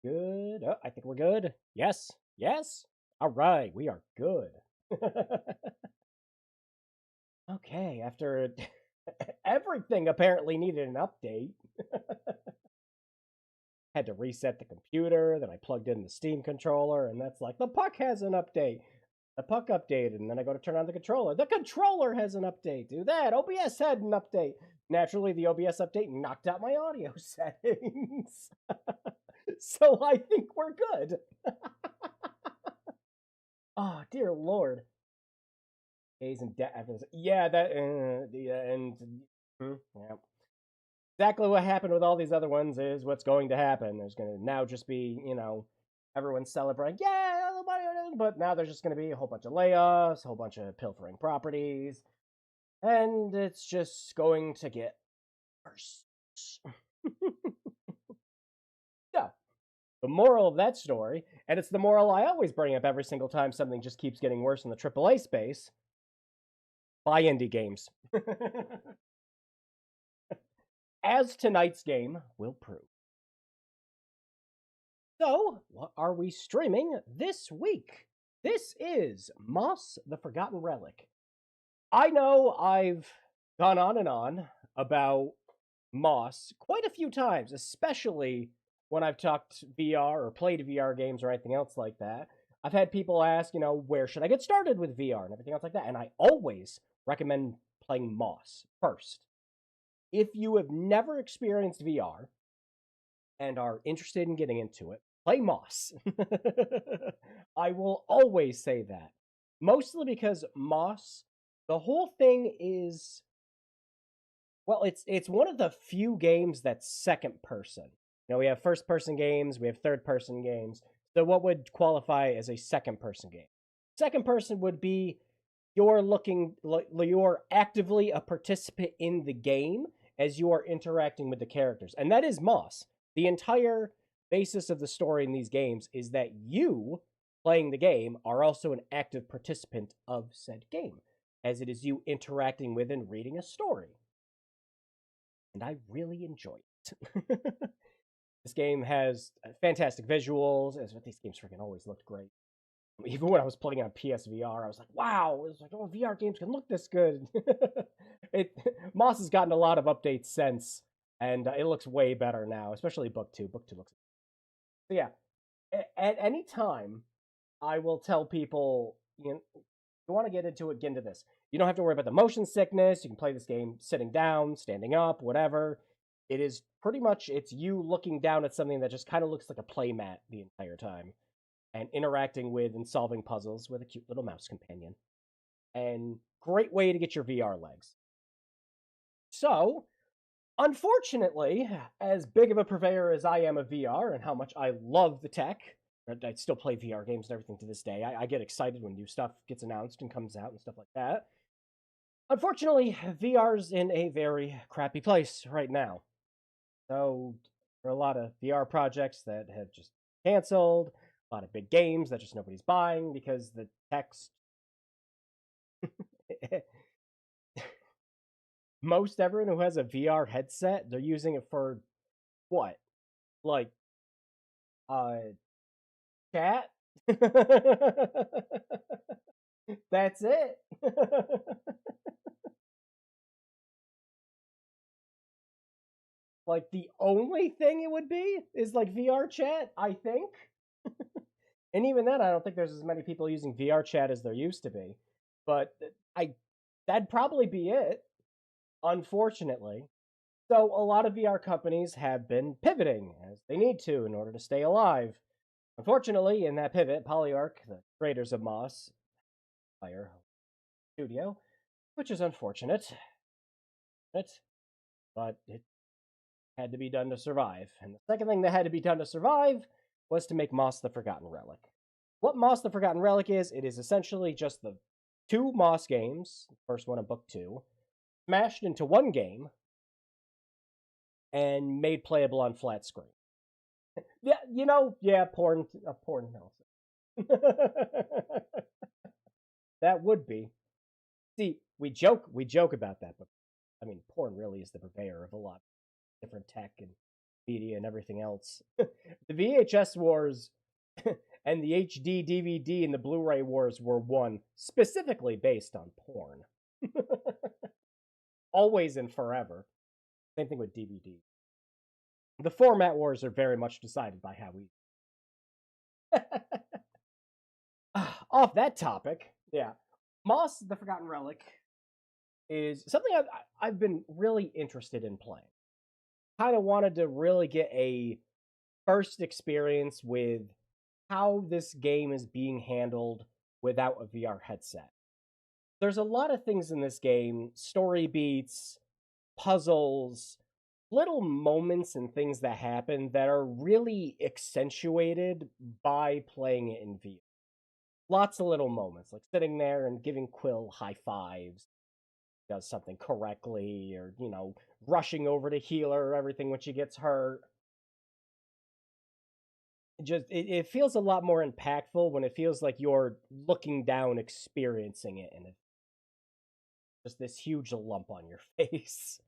Good. Oh, I think we're good. Yes. Yes. All right. We are good. Okay. After everything apparently needed an update, had to reset the computer. Then I plugged in the Steam controller, and that's like, the puck has an update. The puck updated, and then I go to turn on the controller. The controller has an update. Do that. OBS had an update. Naturally, the OBS update knocked out my audio settings. So I think we're good. Oh, dear Lord. Days and yeah, that yeah, and yeah. Exactly what happened with all these other ones is what's going to happen. There's going to now just be, everyone celebrating, yeah, but now there's just going to be a whole bunch of layoffs, a whole bunch of pilfering properties, and it's just going to get worse. So, the moral of that story, and it's the moral I always bring up every single time something just keeps getting worse in the AAA space, buy indie games. As tonight's game will prove. So, what are we streaming this week? This is Moss the Forgotten Relic. I know I've gone on and on about Moss quite a few times, especially when I've talked VR or played VR games or anything else like that. I've had people ask, where should I get started with VR and everything else like that, and I always recommend playing Moss first. If you have never experienced VR and are interested in getting into it, play Moss. I will always say that. Mostly because Moss, the whole thing is, well, it's one of the few games that's second person. We have first person games, we have third person games. So what would qualify as a second person game? Second person would be you're actively a participant in the game as you are interacting with the characters. And that is Moss. The entire basis of the story in these games is that you playing the game are also an active participant of said game, as it is you interacting with and reading a story. And I really enjoy it. This game has fantastic visuals. These games freaking always looked great. Even when I was playing on PSVR, I was like, wow, it was like, oh, VR games can look this good. Moss has gotten a lot of updates since, and it looks way better now, especially Book 2. Book 2 looks. So yeah, at any time, I will tell people, you want to get into it, get into this. You don't have to worry about the motion sickness. You can play this game sitting down, standing up, whatever. It is pretty much, it's you looking down at something that just kind of looks like a playmat the entire time and interacting with and solving puzzles with a cute little mouse companion. And great way to get your VR legs. So, unfortunately, as big of a purveyor as I am of VR and how much I love the tech, I still play VR games and everything to this day. I get excited when new stuff gets announced and comes out and stuff like that. Unfortunately, VR's in a very crappy place right now. So, there are a lot of VR projects that have just canceled, a lot of big games that just nobody's buying because the text. Most everyone who has a VR headset, they're using it for what? Like, uh, chat? That's it. Like, the only thing it would be is like VR chat, I think. And even then, I don't think there's as many people using VR chat as there used to be. But that'd probably be it, unfortunately. So a lot of VR companies have been pivoting as they need to in order to stay alive. Unfortunately, in that pivot, Polyarch, the creators of Moss, Fire Studio, which is unfortunate, but it had to be done to survive. And the second thing that had to be done to survive was to make Moss the Forgotten Relic. What Moss the Forgotten Relic is, it is essentially just the two Moss games, the first one and Book 2, smashed into one game and made playable on flat screen. Yeah, porn Nelson. That would be. See, we joke about that, but I mean, porn really is the purveyor of a lot of different tech and media and everything else. The VHS wars and the HD, DVD, and the Blu-ray wars were won specifically based on porn. Always and forever. Same thing with DVD. The format wars are very much decided by how we. Off that topic, yeah. Moss, the Forgotten Relic, is something I've been really interested in playing. Kind of wanted to really get a first experience with how this game is being handled without a VR headset. There's a lot of things in this game, story beats, puzzles, little moments and things that happen that are really accentuated by playing it in VR. Lots of little moments, like sitting there and giving Quill high fives, does something correctly, or, rushing over to heal her or everything when she gets hurt. It feels a lot more impactful when it feels like you're looking down, experiencing it, and it's just this huge lump on your face.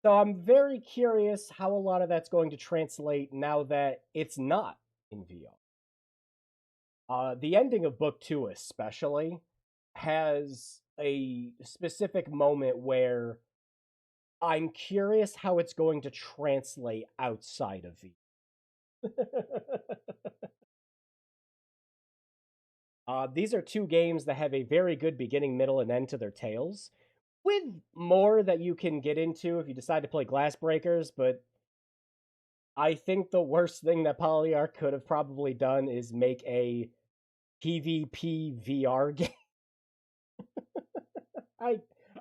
So I'm very curious how a lot of that's going to translate now that it's not in VR. The ending of Book 2 especially has a specific moment where I'm curious how it's going to translate outside of VR. These are two games that have a very good beginning, middle, and end to their tales, with more that you can get into if you decide to play Glass Breakers, but I think the worst thing that Polyarch could have probably done is make a PvP VR game.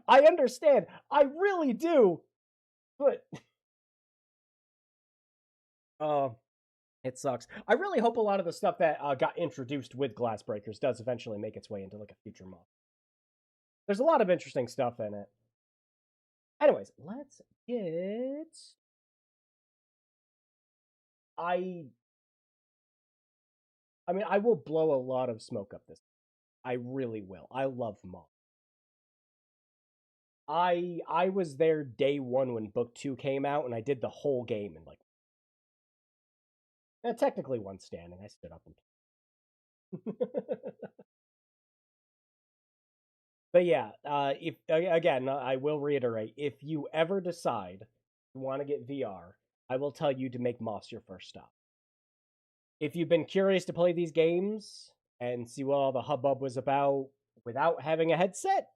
I understand. I really do. But it sucks. I really hope a lot of the stuff that got introduced with Glass Breakers does eventually make its way into like a future mod. There's a lot of interesting stuff in it. Anyways, let's get. I mean, I will blow a lot of smoke up this. I really will. I love Moss. I was there day one when Book 2 came out, and I did the whole game in like. Technically one standing. I stood up and. But yeah, if again, I will reiterate: if you ever decide you want to get VR, I will tell you to make Moss your first stop. If you've been curious to play these games and see what all the hubbub was about without having a headset,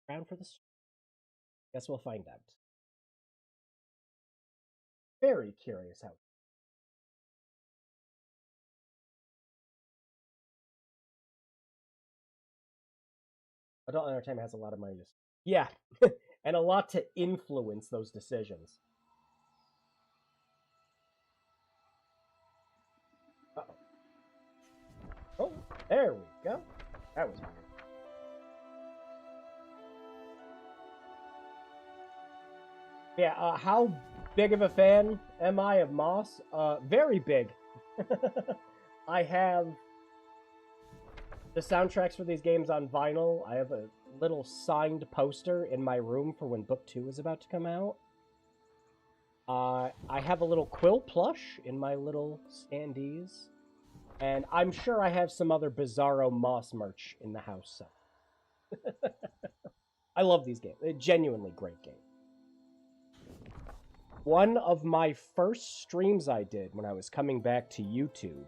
around for this. Guess we'll find out. Very curious how. Adult entertainment has a lot of money to. Yeah, and a lot to influence those decisions. Uh-oh. Oh, there we go. That was weird. Yeah, how big of a fan am I of Moss? Very big. I have the soundtracks for these games on vinyl. I have a little signed poster in my room for when Book 2 is about to come out. I have a little Quill plush in my little standees. And I'm sure I have some other bizarro Moss merch in the house. So. I love these games. They're genuinely great games. One of my first streams I did when I was coming back to YouTube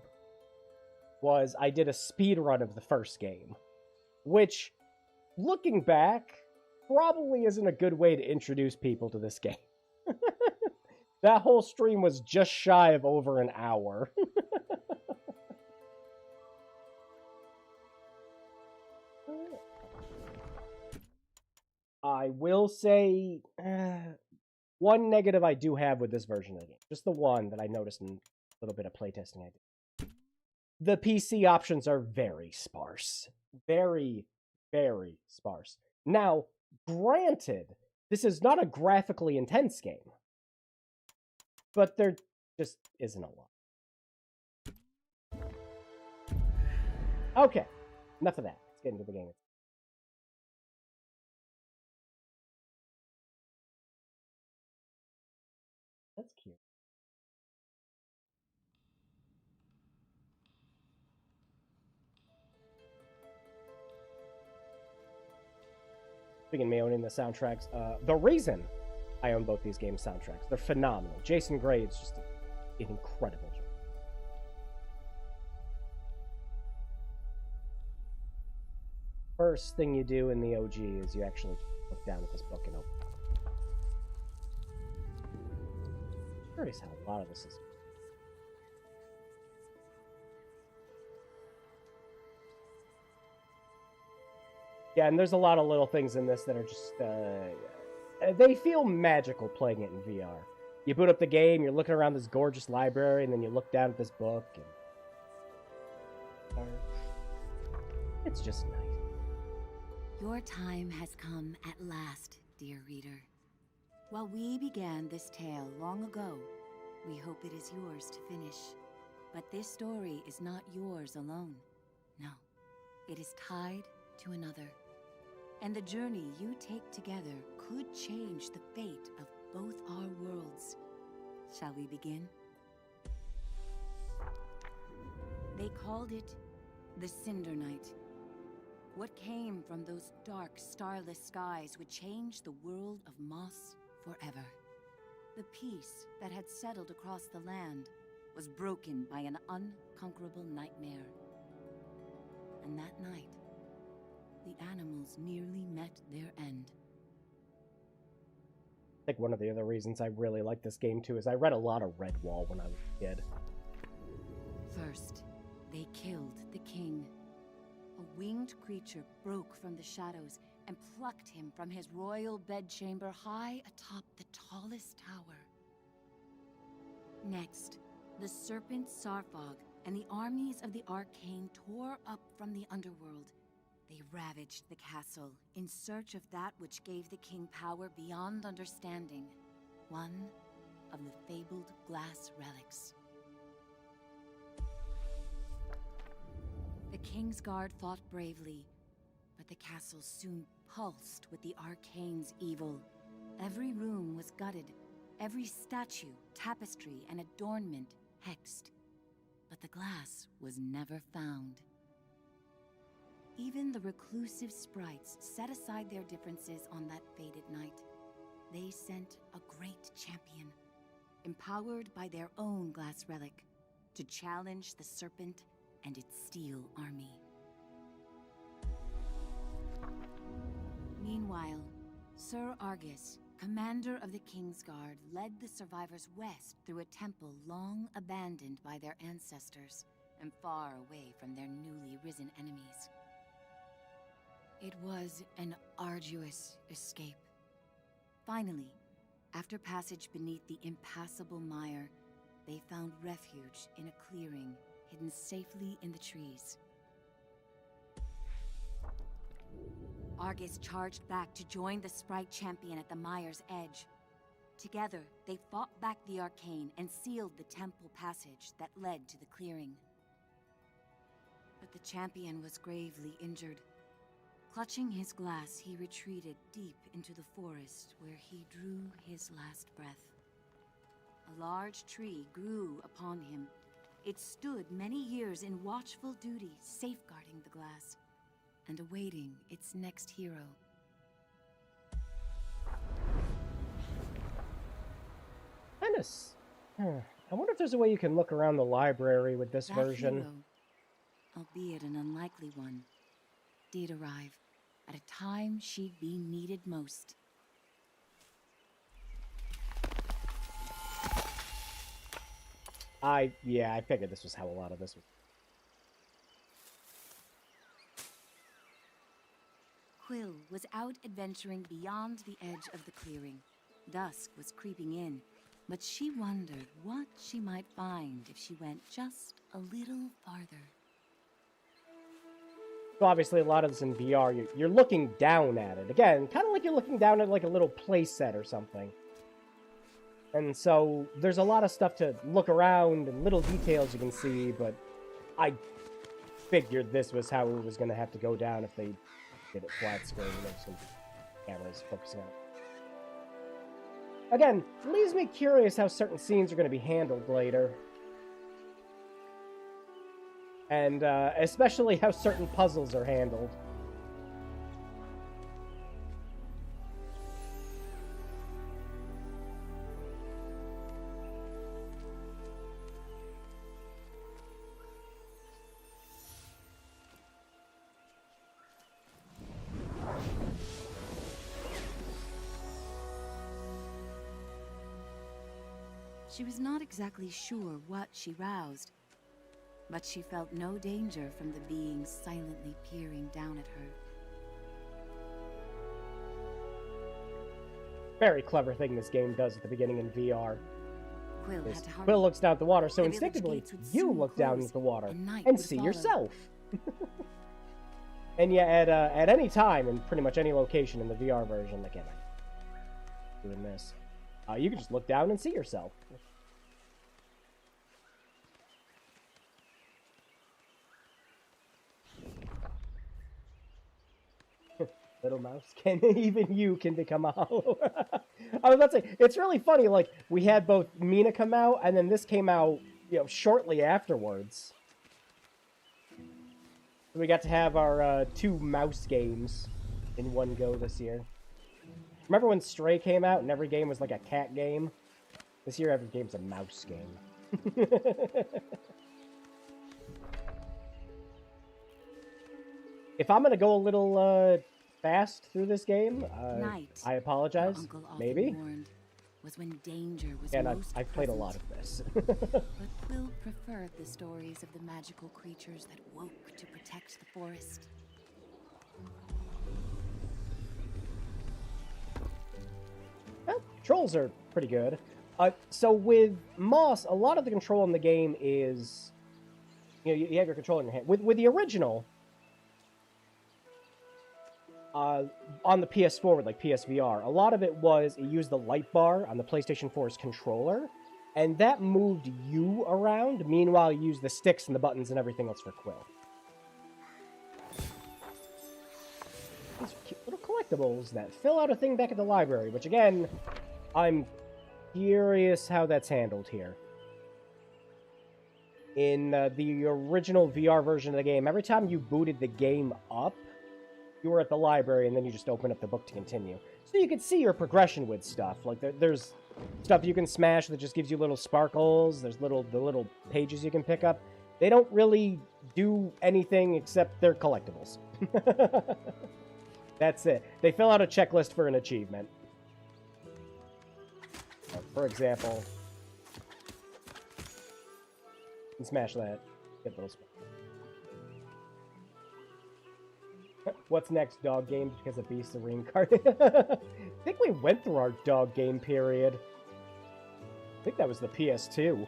was I did a speed run of the first game, which, looking back, probably isn't a good way to introduce people to this game. That whole stream was just shy of over an hour. I will say one negative I do have with this version of the game, just the one that I noticed in a little bit of playtesting I did. The PC options are very sparse. Very, very sparse. Now, granted, this is not a graphically intense game, but there just isn't a lot. Okay, enough of that. Let's get into the game. That's cute. Speaking of me owning the soundtracks, the reason I own both these games' soundtracks, they're phenomenal. Jason Gray is just an incredible job. First thing you do in the OG is you actually look down at this book and open it. I'm curious how a lot of this is. Yeah, and there's a lot of little things in this that are just, they feel magical playing it in VR. You boot up the game, you're looking around this gorgeous library, and then you look down at this book, and it's just nice. Your time has come at last, dear reader. While we began this tale long ago, we hope it is yours to finish. But this story is not yours alone. No, it is tied to another. And the journey you take together could change the fate of both our worlds. Shall we begin? They called it the Cinder Night. What came from those dark, starless skies would change the world of Moss forever. The peace that had settled across the land was broken by an unconquerable nightmare. And that night, the animals nearly met their end. I think one of the other reasons I really like this game too is I read a lot of Redwall when I was a kid. First, they killed the king. A winged creature broke from the shadows and plucked him from his royal bedchamber high atop the tallest tower. Next, the serpent Sarfog and the armies of the Arcane tore up from the underworld. They ravaged the castle in search of that which gave the king power beyond understanding. One of the fabled glass relics. The King's Guard fought bravely, but the castle soon pulsed with the Arcane's evil. Every room was gutted, every statue, tapestry, and adornment hexed. But the glass was never found. Even the reclusive sprites set aside their differences on that fated night. They sent a great champion, empowered by their own glass relic, to challenge the serpent and its steel army. Meanwhile, Sir Argus, commander of the King's Guard, led the survivors west through a temple long abandoned by their ancestors and far away from their newly risen enemies. It was an arduous escape. Finally, after passage beneath the impassable mire, they found refuge in a clearing hidden safely in the trees. Argus charged back to join the Sprite champion at the mire's edge. Together, they fought back the Arcane and sealed the temple passage that led to the clearing. But the champion was gravely injured. Clutching his glass, he retreated deep into the forest where he drew his last breath. A large tree grew upon him. It stood many years in watchful duty, safeguarding the glass and awaiting its next hero. Dennis, I wonder if there's a way you can look around the library with this version. Hero, albeit an unlikely one, did arrive at a time she'd be needed most. I figured this was how a lot of this was. Quill was out adventuring beyond the edge of the clearing. Dusk was creeping in, but she wondered what she might find if she went just a little farther. So obviously a lot of this in VR, you're looking down at it. Again, kind of like you're looking down at like a little play set or something. And so there's a lot of stuff to look around and little details you can see, but I figured this was how it was going to have to go down if they did it flat screen. Cameras focusing on it. Again, leaves me curious how certain scenes are going to be handled later. And especially how certain puzzles are handled. She was not exactly sure what she roused, but she felt no danger from the beings silently peering down at her. Very clever thing this game does at the beginning in VR. Quill had to hurry. Quill looks down at the water, so The village instinctively, gates would you soon look down close, at the water and night and would see follow. yourself. And yet, at any time, in pretty much any location in the VR version, again, I'm doing this, you can just look down and see yourself. Little mouse, even you can become a hollow. I was about to say, it's really funny, like, we had both Mina come out, and then this came out, shortly afterwards. We got to have our 2 mouse games in one go this year. Remember when Stray came out and every game was like a cat game? This year every game's a mouse game. If I'm gonna go a little fast through this game, I apologize. Uncle often Maybe. warned, was when danger was And most I've played a present. lot of this. But Quill preferred the stories of the magical creatures that woke to protect the forest. Well, controls are pretty good. So with Moss, a lot of the control in the game is, you have your controller in your hand. With the original, on the PS4 with like PSVR, a lot of it was you used the light bar on the PlayStation 4's controller, and that moved you around. Meanwhile, you used the sticks and the buttons and everything else for Quill. These are cute little collectibles that fill out a thing back at the library, which again, I'm curious how that's handled here. In the original VR version of the game, every time you booted the game up, you were at the library, and then you just open up the book to continue. So you could see your progression with stuff. Like, there's stuff you can smash that just gives you little sparkles. There's the little pages you can pick up. They don't really do anything except they're collectibles. That's it. They fill out a checklist for an achievement. For example, you can smash that. Get little sparkles. What's next, dog games? Because of Beasts are reincarnated. I think we went through our dog game period. I think that was the PS2.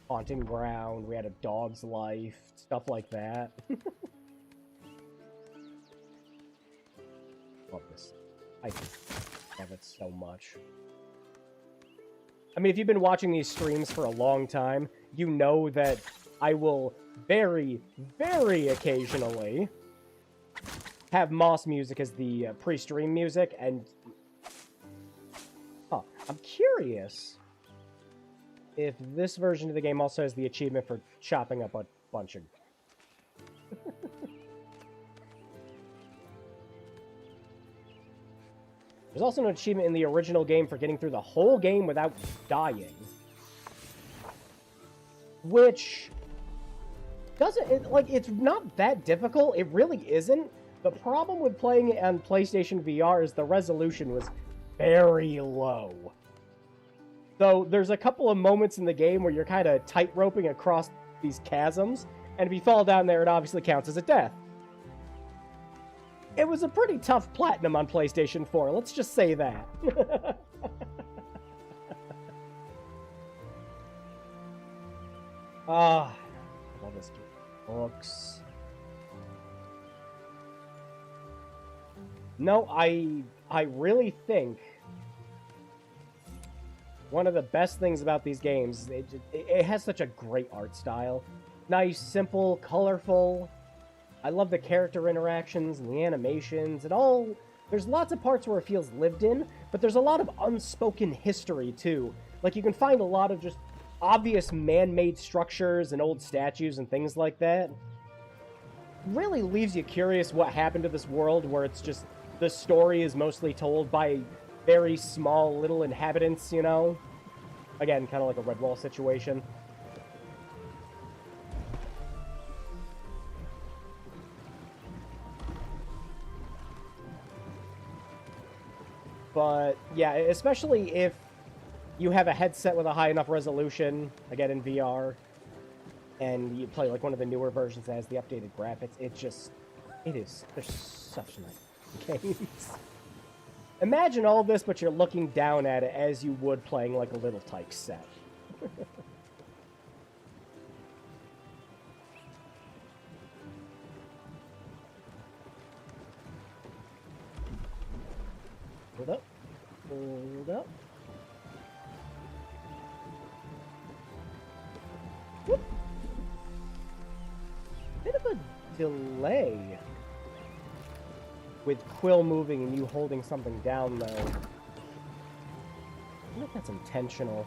Haunting Ground, we had A Dog's Life, stuff like that. Love this. I love it so much. I mean, if you've been watching these streams for a long time, you know that I will very, very occasionally have Moss music as the pre-stream music, and I'm curious if this version of the game also has the achievement for chopping up a bunch of... There's also an achievement in the original game for getting through the whole game without dying. Which doesn't, it's not that difficult. It really isn't. The problem with playing it on PlayStation VR is the resolution was very low. So there's a couple of moments in the game where you're kind of tight-roping across these chasms, and if you fall down there, it obviously counts as a death. It was a pretty tough platinum on PlayStation 4, let's just say that. I love this game. Books. No, I really think one of the best things about these games, it has such a great art style. Nice, simple, colorful. I love the character interactions and the animations. It all... There's lots of parts where it feels lived in, but there's a lot of unspoken history, too. Like, you can find a lot of just obvious man-made structures and old statues and things like that. Really leaves you curious what happened to this world where it's just... The story is mostly told by very small little inhabitants, you know? Again, kind of like a Redwall situation. But, yeah, especially if you have a headset with a high enough resolution, again in VR, and you play like one of the newer versions that has the updated graphics, they're such nice games. Imagine all this, but you're looking down at it as you would playing like a Little Tyke set. Hold up. Hold up. Whoop. Bit of a delay with Quill moving and you holding something down, though. I don't know if that's intentional.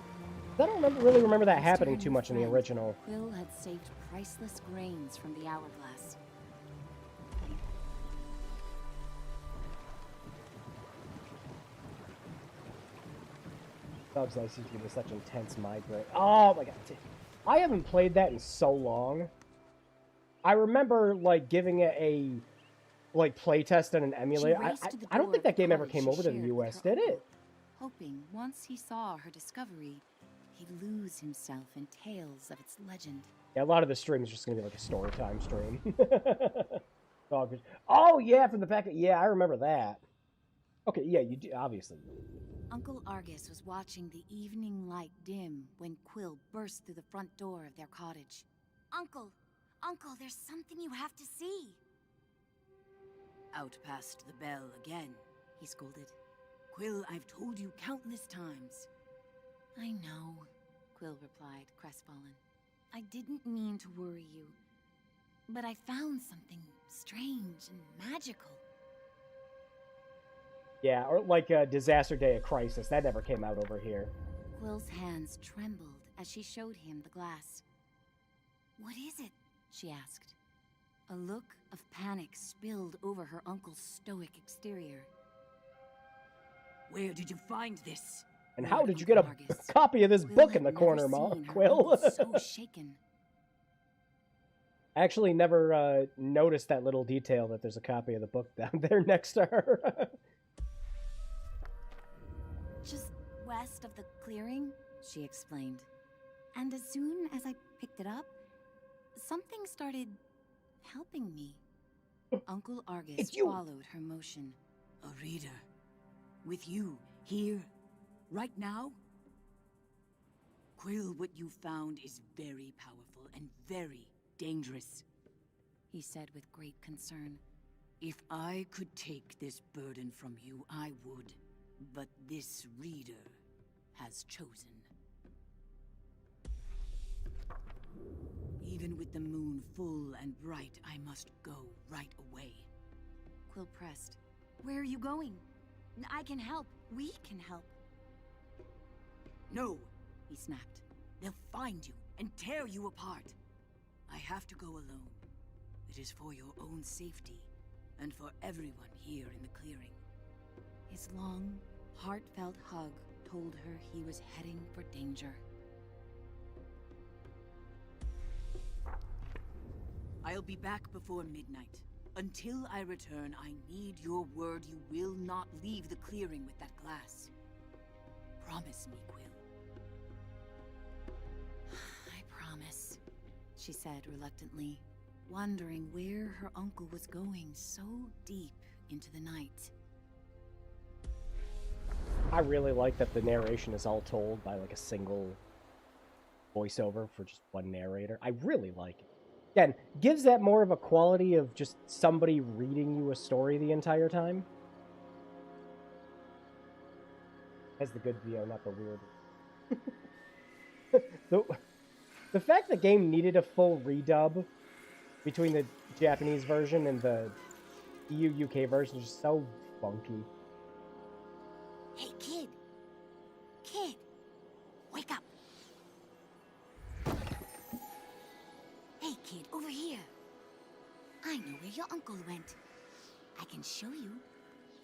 I don't really remember that happening too much in the original. Quill had saved priceless grains from the hourglass. Dogs Ice used to give me such intense migraine. Oh my god. I haven't played that in so long. I remember, like, giving it a, like, playtest on an emulator. I don't think that game ever came over to the US, did it? Hoping once he saw her discovery, he'd lose himself in tales of its legend. Yeah, a lot of the stream is just going to be like a story time stream. Dogfish. Oh, yeah, from the fact that... Yeah, I remember that. Okay, yeah, you do, obviously. Uncle Argus was watching the evening light dim when Quill burst through the front door of their cottage. Uncle, there's something you have to see. Out past the bell again, he scolded. Quill, I've told you countless times. I know, Quill replied, crestfallen. I didn't mean to worry you, but I found something strange and magical. Yeah, or like a Disaster Day of Crisis. That never came out over here. Quill's hands trembled as she showed him the glass. What is it? She asked. A look of panic spilled over her uncle's stoic exterior. Where did you find this? And how did you get a copy of this book in the corner, Ma? Quill? So shaken. I actually never noticed that little detail that there's a copy of the book down there next to her. Just west of the clearing, she explained. And as soon as I picked it up, something started helping me. Uncle Argus followed her motion. A reader. With you, here, right now? Quill, what you found is very powerful and very dangerous, he said with great concern. If I could take this burden from you, I would. But this reader has chosen. Even with the moon full and bright, I must go right away. Quill pressed. Where are you going? I can help. We can help. No, he snapped. They'll find you and tear you apart. I have to go alone. It is for your own safety and for everyone here in the clearing. His long, heartfelt hug told her he was heading for danger. I'll be back before midnight. Until I return, I need your word you will not leave the clearing with that glass. Promise me, Quill. I promise, she said reluctantly, wondering where her uncle was going so deep into the night. I really like that the narration is all told by like a single voiceover for just one narrator. I really like it. Again, gives that more of a quality of just somebody reading you a story the entire time. Has the good VO, not the weird. The fact the game needed a full redub between the Japanese version and the EU UK version is just so funky. Hey, kid! Kid! Wake up! Hey, kid, over here! I know where your uncle went. I can show you.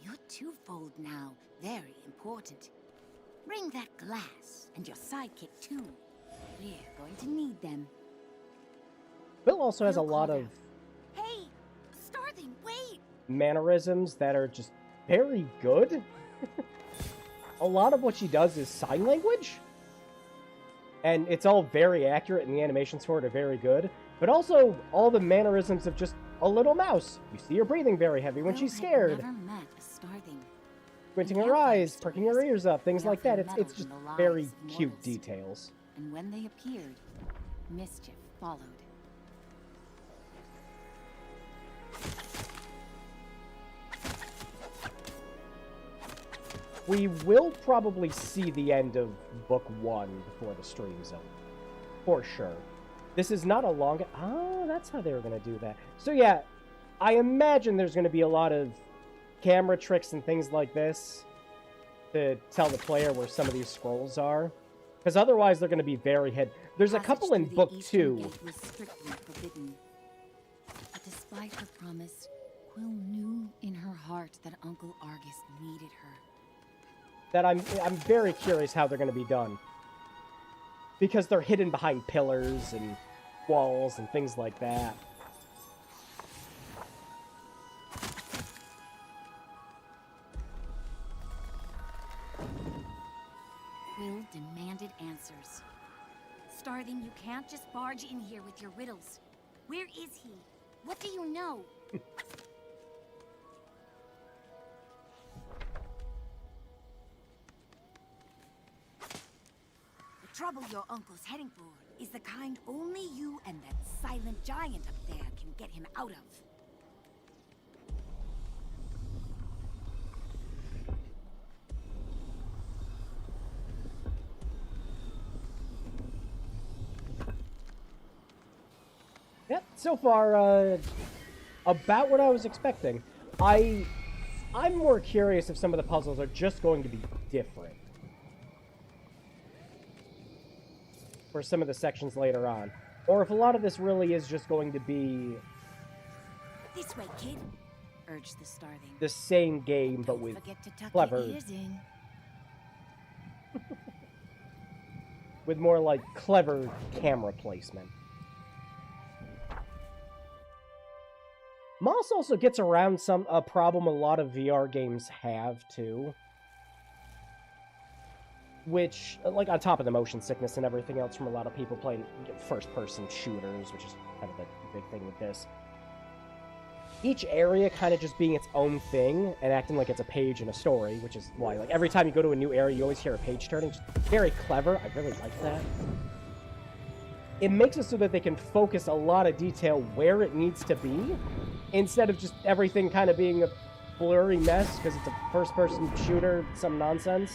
You're twofold now. Very important. Bring that glass, and your sidekick too. We're going to need them. Quill also has a Quill lot called of out. Hey! Starthing, wait! mannerisms that are just very good. A lot of what she does is sign language. And it's all very accurate, and the animations for it are very good. But also, all the mannerisms of just a little mouse. You see her breathing very heavy when Quill she's had scared. never met a Starthing. Squinting In her vampire eyes, perking her stories, ears up, things they like that. often It's meddled just in the very lives of cute mortals. details. And when they appeared, mischief followed. We will probably see the end of Book 1 before the stream's over. For sure. This is not a long... Oh, that's how they were going to do that. So yeah, I imagine there's going to be a lot of camera tricks and things like this to tell the player where some of these scrolls are. Because otherwise they're going to be very hid. There's a couple in Book 2. Gate was strictly forbidden. But despite her promise, Quill knew in her heart that Uncle Argus needed her. That I'm very curious how they're going to be done. Because they're hidden behind pillars and walls and things like that. Quill demanded answers. Starthing, you can't just barge in here with your riddles. Where is he? What do you know? The trouble your uncle's heading for is the kind only you and that silent giant up there can get him out of. Yep, so far, about what I was expecting. I'm more curious if some of the puzzles are just going to be different. For some of the sections later on. Or if a lot of this really is just going to be... This way, kid, urged the Starthing. the same game, but Don't with forget to tuck clever... your ears in. with more, like, clever camera placement. Moss also gets around a problem a lot of VR games have, too. Which, like, on top of the motion sickness and everything else from a lot of people playing first-person shooters, which is kind of the big thing with this. Each area kind of just being its own thing and acting like it's a page in a story, which is why, like, every time you go to a new area, you always hear a page turning. Just very clever. I really like that. It makes it so that they can focus a lot of detail where it needs to be, instead of just everything kind of being a blurry mess because it's a first-person shooter, some nonsense.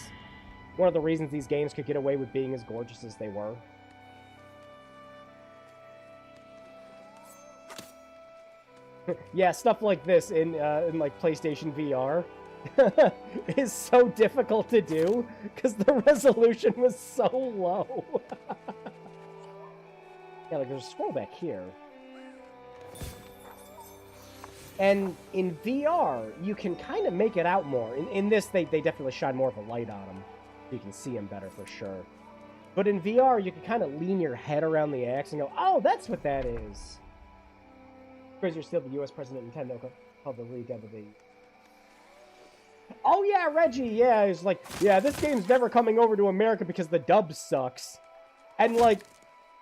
One of the reasons these games could get away with being as gorgeous as they were. Yeah, stuff like this in like PlayStation VR is so difficult to do because the resolution was so low. Yeah, like there's a scroll back here. And in VR, you can kind of make it out more. In this, they definitely shine more of a light on them. You can see them better for sure. But in VR, you can kind of lean your head around the X and go, oh, that's what that is. Because you're still the U.S. president of Nintendo called the redub of the... Oh yeah, Reggie, yeah, he's like, yeah, this game's never coming over to America because the dub sucks. And like,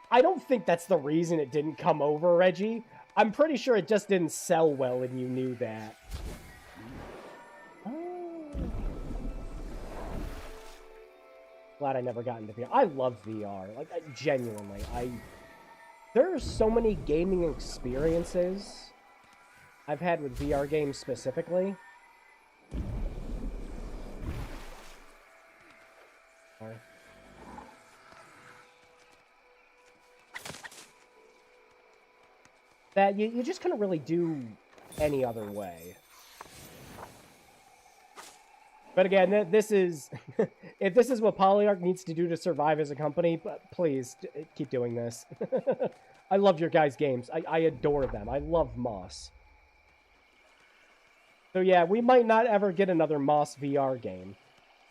I don't think that's the reason it didn't come over, Reggie. I'm pretty sure it just didn't sell well and you knew that. Glad I never got into VR. I love VR. Like, genuinely. There are so many gaming experiences I've had with VR games specifically. Sorry. that you just couldn't really do any other way. But again, this is... if this is what Polyarch needs to do to survive as a company, please, keep doing this. I love your guys' games. I adore them. I love Moss. So yeah, we might not ever get another Moss VR game.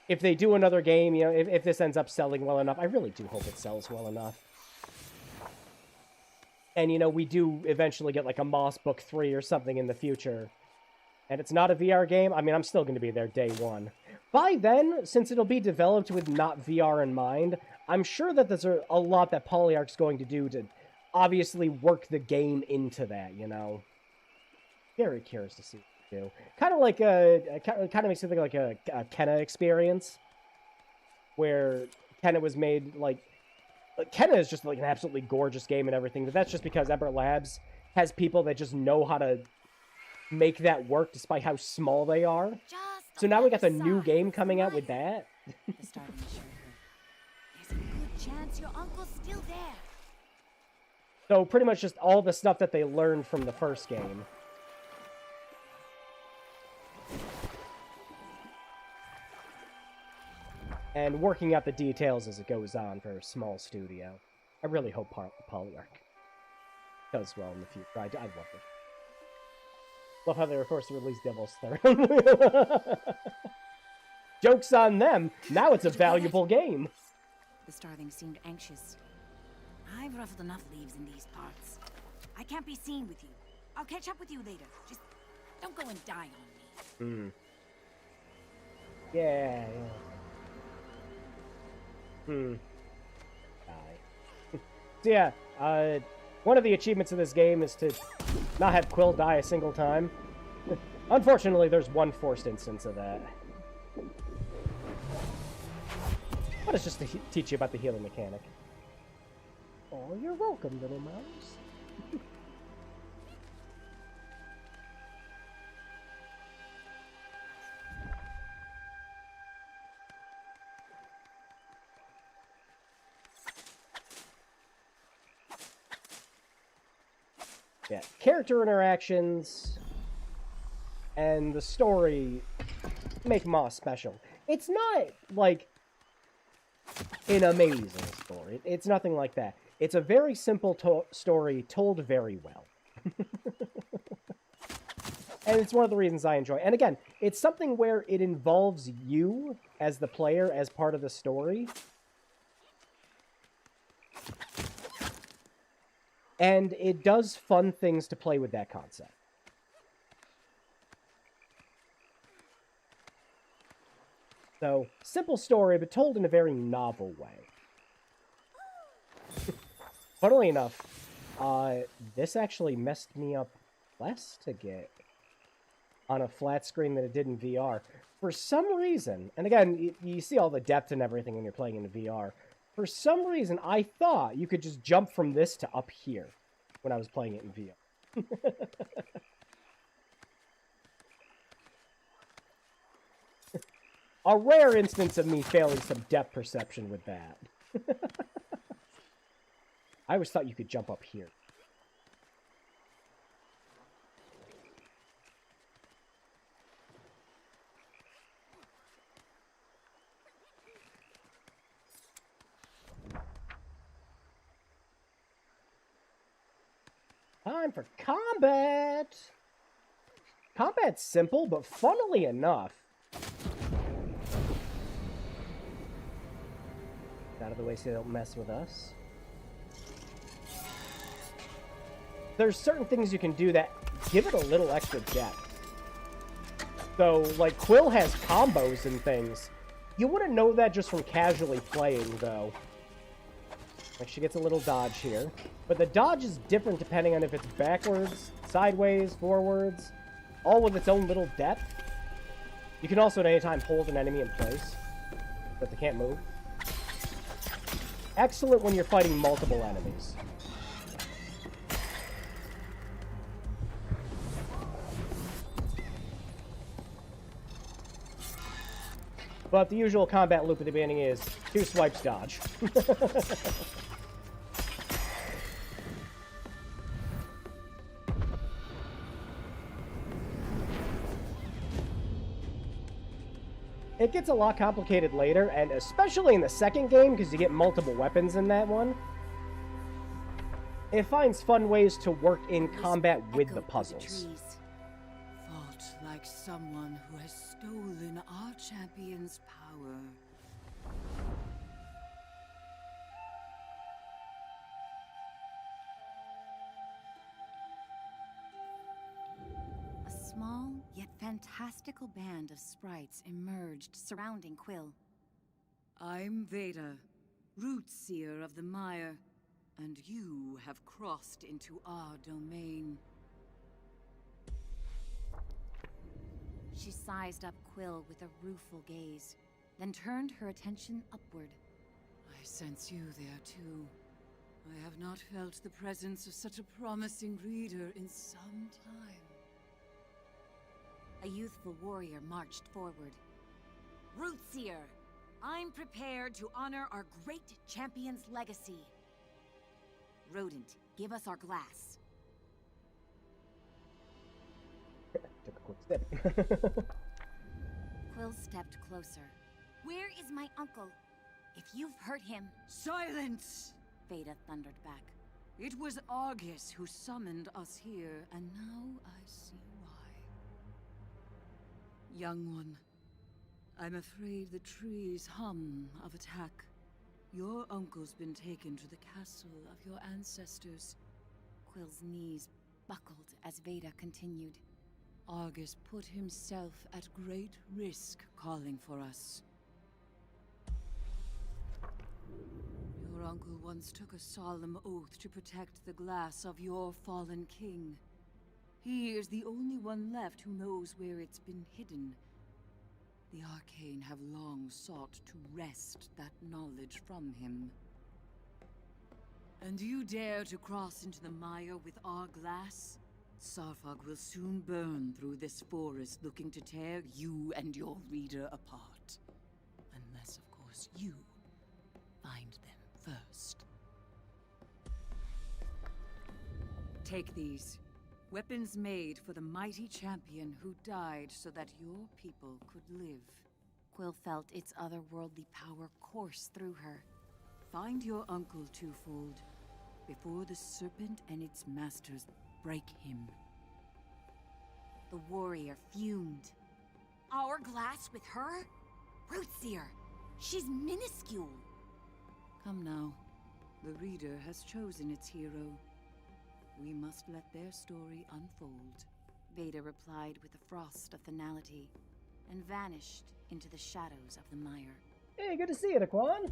If they do another game, you know, if this ends up selling well enough, I really do hope it sells well enough. And, you know, we do eventually get, like, a Moss Book 3 or something in the future. And it's not a VR game, I mean, I'm still going to be there day one. By then, since it'll be developed with not VR in mind, I'm sure that there's a lot that Polyarch's going to do to obviously work the game into that, you know? Very curious to see what they do. Kind of like kind of makes me think like a Kenna experience, where Kenna was made, like... Kenna is just like an absolutely gorgeous game and everything, but that's just because Ember Labs has people that just know how to make that work despite how small they are. So now we got the new game coming out with that. The starting assured her. There's a good chance your uncle's still there. So pretty much just all the stuff that they learned from the first game. And working out the details as it goes on for a small studio. I really hope Polyarch does well in the future. I love it. Love how they were forced to release Devil's Throne. Joke's on them! Now it's a valuable game! The starling seemed anxious. I've ruffled enough leaves in these parts. I can't be seen with you. I'll catch up with you later. Just don't go and die on me. Yeah. Die. So yeah, one of the achievements of this game is to not have Quill die a single time. Unfortunately, there's one forced instance of that. But it's just to teach you about the healing mechanic. Oh, you're welcome, little mouse. Yeah, character interactions and the story make Moss special. It's not, like, an amazing story. It's nothing like that. It's a very simple story told very well. And it's one of the reasons I enjoy it. And again, it's something where it involves you as the player as part of the story. And it does fun things to play with that concept. So, simple story, but told in a very novel way. Funnily enough, this actually messed me up less to get on a flat screen than it did in VR. For some reason, and again, you see all the depth and everything when you're playing in VR. For some reason, I thought you could just jump from this to up here when I was playing it in VR. A rare instance of me failing some depth perception with that. I always thought you could jump up here. Time for combat! Combat's simple, but funnily enough... Out of the way so they don't mess with us. There's certain things you can do that give it a little extra depth. So, like, Quill has combos and things. You wouldn't know that just from casually playing, though. Like, she gets a little dodge here. But the dodge is different depending on if it's backwards, sideways, forwards, all with its own little depth. You can also at any time hold an enemy in place, but they can't move. Excellent when you're fighting multiple enemies. But the usual combat loop at the beginning is 2 swipes dodge. gets a lot complicated later, and especially in the second game, because you get multiple weapons in that one. It finds fun ways to work in combat with the puzzles. Fought like someone who has stolen our champion's power. A small yet fantastical band of sprites emerged surrounding Quill. I'm Veda, Root Seer of the Mire, and you have crossed into our domain. She sized up Quill with a rueful gaze, then turned her attention upward. I sense you there too. I have not felt the presence of such a promising reader in some time. A youthful warrior marched forward. Root Seer, I'm prepared to honor our great champion's legacy. Rodent, give us our glass. Took a quick step. Quill stepped closer. Where is my uncle? If you've hurt him... Silence! Veda thundered back. It was Argus who summoned us here, and now I see why. Young one, I'm afraid the trees hum of attack. Your uncle's been taken to the castle of your ancestors. Quill's knees buckled as Veda continued. Argus put himself at great risk calling for us. Your uncle once took a solemn oath to protect the glass of your fallen king. He is the only one left who knows where it's been hidden. The Arcane have long sought to wrest that knowledge from him. And you dare to cross into the mire with our glass? Sarfog will soon burn through this forest looking to tear you and your reader apart. Unless, of course, you find them first. Take these. Weapons made for the mighty champion who died so that your people could live. Quill felt its otherworldly power course through her. Find your uncle twofold, before the serpent and its masters break him. The warrior fumed. Our glass with her? Rootseer! She's minuscule! Come now. The reader has chosen its hero. We must let their story unfold. Veda replied with a frost of finality, and vanished into the shadows of the mire. Hey, good to see you, Daquan.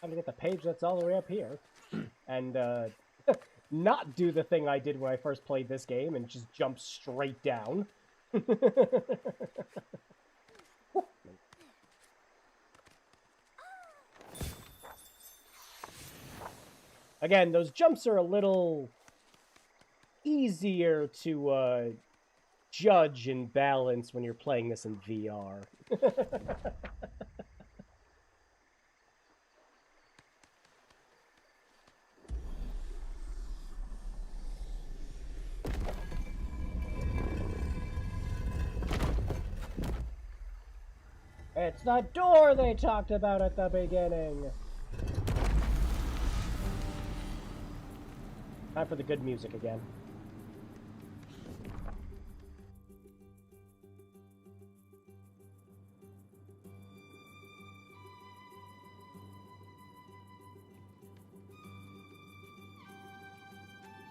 I'm gonna get the page that's all the way up here, and not do the thing I did when I first played this game and just jump straight down. Again, those jumps are a little easier to judge and balance when you're playing this in VR. It's the door they talked about at the beginning. Time for the good music again.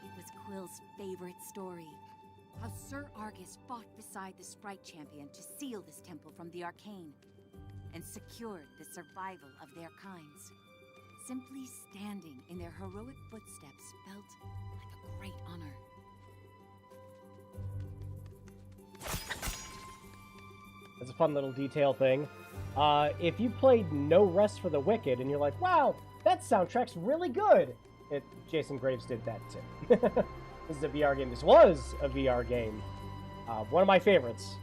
It was Quill's favorite story. How Sir Argus fought beside the Sprite Champion to seal this temple from the Arcane, and secured the survival of their kinds. Simply standing in their heroic footsteps felt like a great honor. That's a fun little detail thing. If you played No Rest for the Wicked and you're like, wow, that soundtrack's really good, Jason Graves did that too. This is a VR game. This was a VR game. One of my favorites.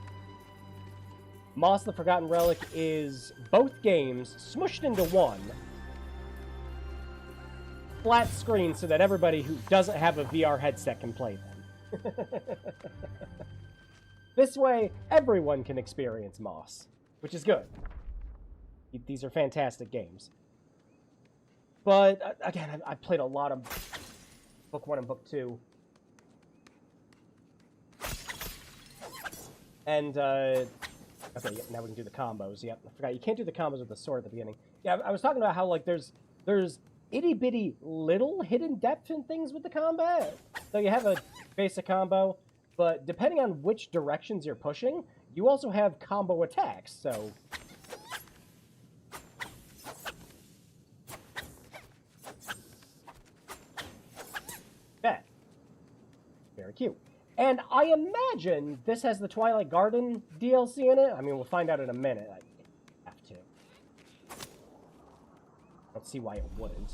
Moss the Forgotten Relic is both games smushed into one. Flat screen so that everybody who doesn't have a VR headset can play them. This way, everyone can experience Moss, which is good. These are fantastic games. But, again, I played a lot of Book 1 and Book 2. And, okay, yeah, now we can do the combos. Yep, I forgot. You can't do the combos with the sword at the beginning. Yeah, I was talking about how, like, there's itty-bitty little hidden depth in things with the combat. So you have a basic combo, but depending on which directions you're pushing, you also have combo attacks, so... That. Very cute. And I imagine this has the Twilight Garden DLC in it. I mean, we'll find out in a minute. I have to. Let's see why it wouldn't.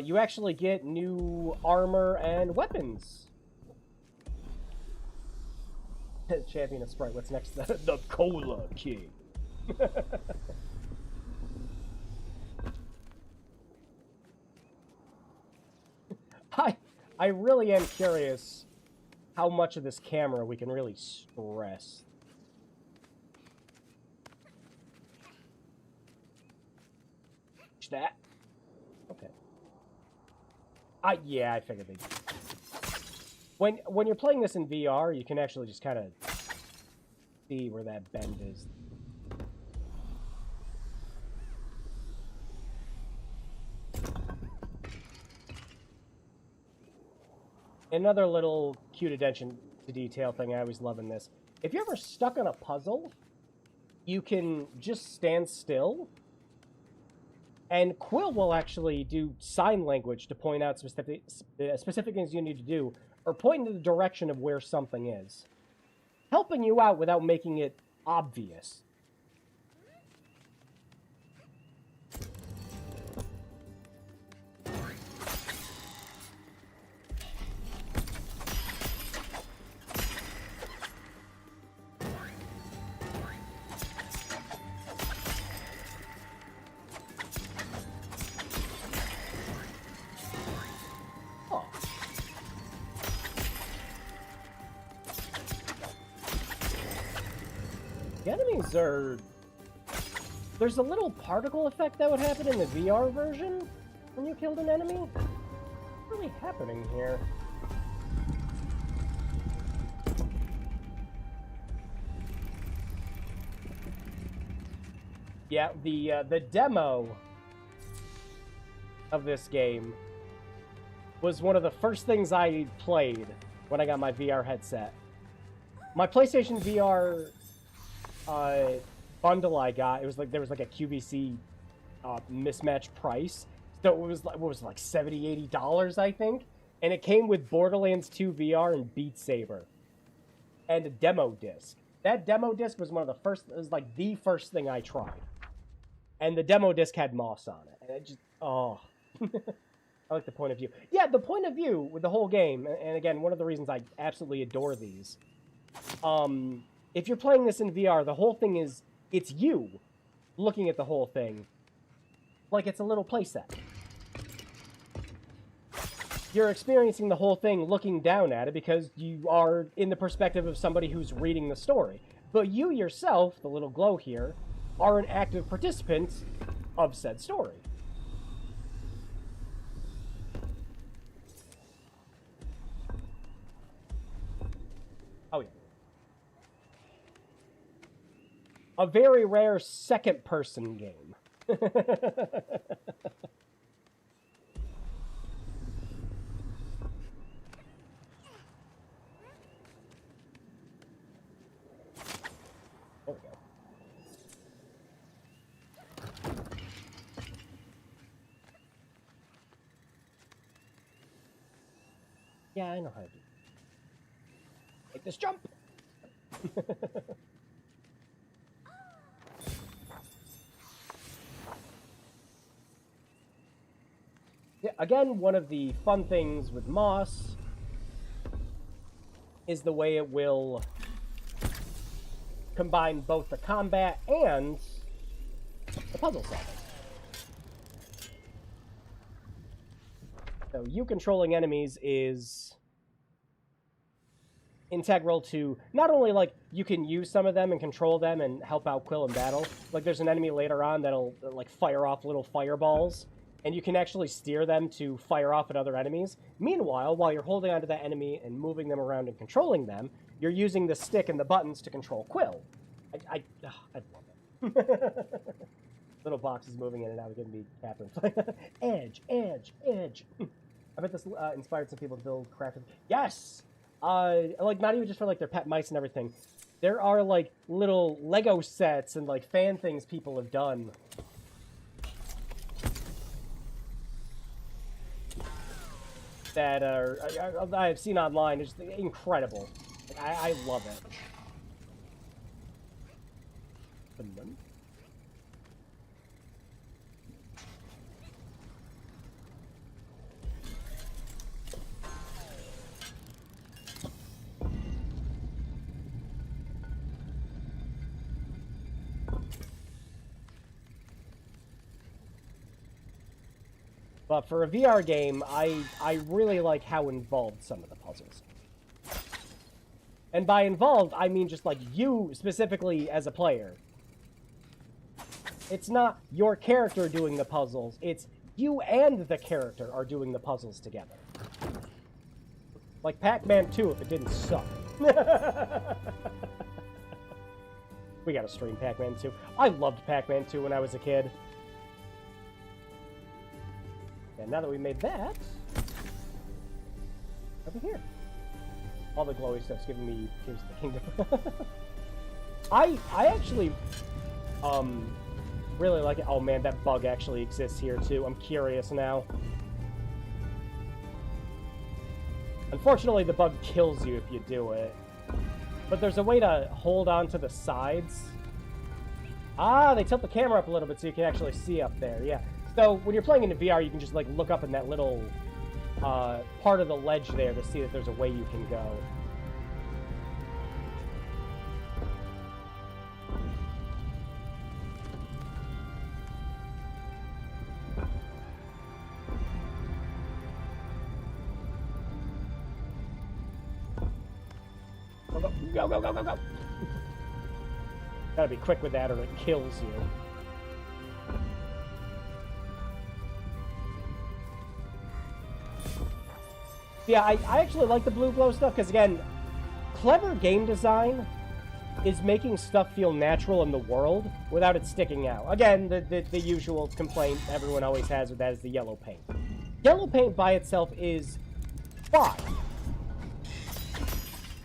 You actually get new armor and weapons. Champion of Sprite, what's next? The Cola King. I really am curious how much of this camera we can really stress. That. Okay. Yeah, I figured they'd... When you're playing this in VR, you can actually just kind of see where that bend is. Another little cute attention to detail thing I always love in this. If you're ever stuck on a puzzle, you can just stand still, and Quill will actually do sign language to point out specific things you need to do, or point in the direction of where something is, helping you out without making it obvious. The enemies are... There's a little particle effect that would happen in the VR version when you killed an enemy. What's really happening here? Yeah, the demo of this game was one of the first things I played when I got my VR headset. My PlayStation VR bundle I got, it was like there was like a QVC mismatched price, so it was like, what was it, like $70, $80 I think, and it came with Borderlands 2 VR and Beat Saber and a demo disc. That demo disc was one of the first, it was like the first thing I tried, and the demo disc had Moss on it, and it just, oh. I like the point of view. Yeah, the point of view with the whole game, and again, one of the reasons I absolutely adore these, if you're playing this in VR, the whole thing is, it's you looking at the whole thing like it's a little playset. You're experiencing the whole thing looking down at it because you are in the perspective of somebody who's reading the story. But you yourself, the little glow here, are an active participant of said story. Oh, yeah. A very rare second-person game. There we go. Yeah, I know how to do it. Make this jump! Yeah, again, one of the fun things with Moss is the way it will combine both the combat and the puzzle solving. So you controlling enemies is integral to not only, like, you can use some of them and control them and help out Quill in battle. Like, there's an enemy later on that'll, like, fire off little fireballs, and you can actually steer them to fire off at other enemies. Meanwhile, while you're holding onto that enemy and moving them around and controlling them, you're using the stick and the buttons to control Quill. I love it. Little boxes moving in and out, giving me Catherine. Edge, edge, edge. I bet this inspired some people to build crafted. Yes! Like, not even just for, like, their pet mice and everything. There are, like, little Lego sets and, like, fan things people have done. That I've seen online. It's incredible. Like, I love it. But for a VR game, I really like how involved some of the puzzles. And by involved, I mean just, like, you specifically as a player. It's not your character doing the puzzles, it's you and the character are doing the puzzles together. Like Pac-Man 2 if it didn't suck. We gotta stream Pac-Man 2. I loved Pac-Man 2 when I was a kid. And now that we made that, over here. All the glowy stuff's giving me Tears of the Kingdom. I actually really like it. Oh man, that bug actually exists here too. I'm curious now. Unfortunately, the bug kills you if you do it. But there's a way to hold on to the sides. Ah, they tilt the camera up a little bit so you can actually see up there, yeah. So when you're playing in the VR, you can just, like, look up in that little part of the ledge there to see that there's a way you can go. Go, go, go, go, go! Gotta be quick with that or it kills you. Yeah, I actually like the blue glow stuff, because, again, clever game design is making stuff feel natural in the world without it sticking out. Again, the usual complaint everyone always has with that is the yellow paint. Yellow paint by itself is fine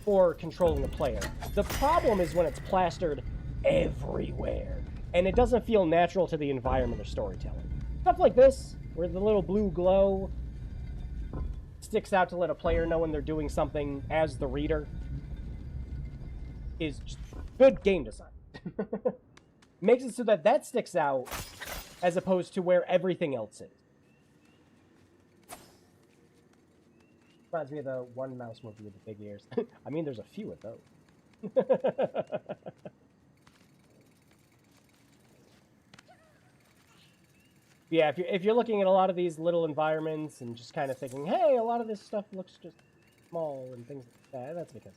for controlling a player. The problem is when it's plastered everywhere, and it doesn't feel natural to the environment or storytelling. Stuff like this, where the little blue glow sticks out to let a player know when they're doing something as the reader, is just good game design. Makes it so that that sticks out as opposed to where everything else is. Reminds me of the one mouse movie with the big ears. I mean, there's a few of those. Yeah, if you're looking at a lot of these little environments and just kind of thinking, hey, a lot of this stuff looks just small and things like that, that's because...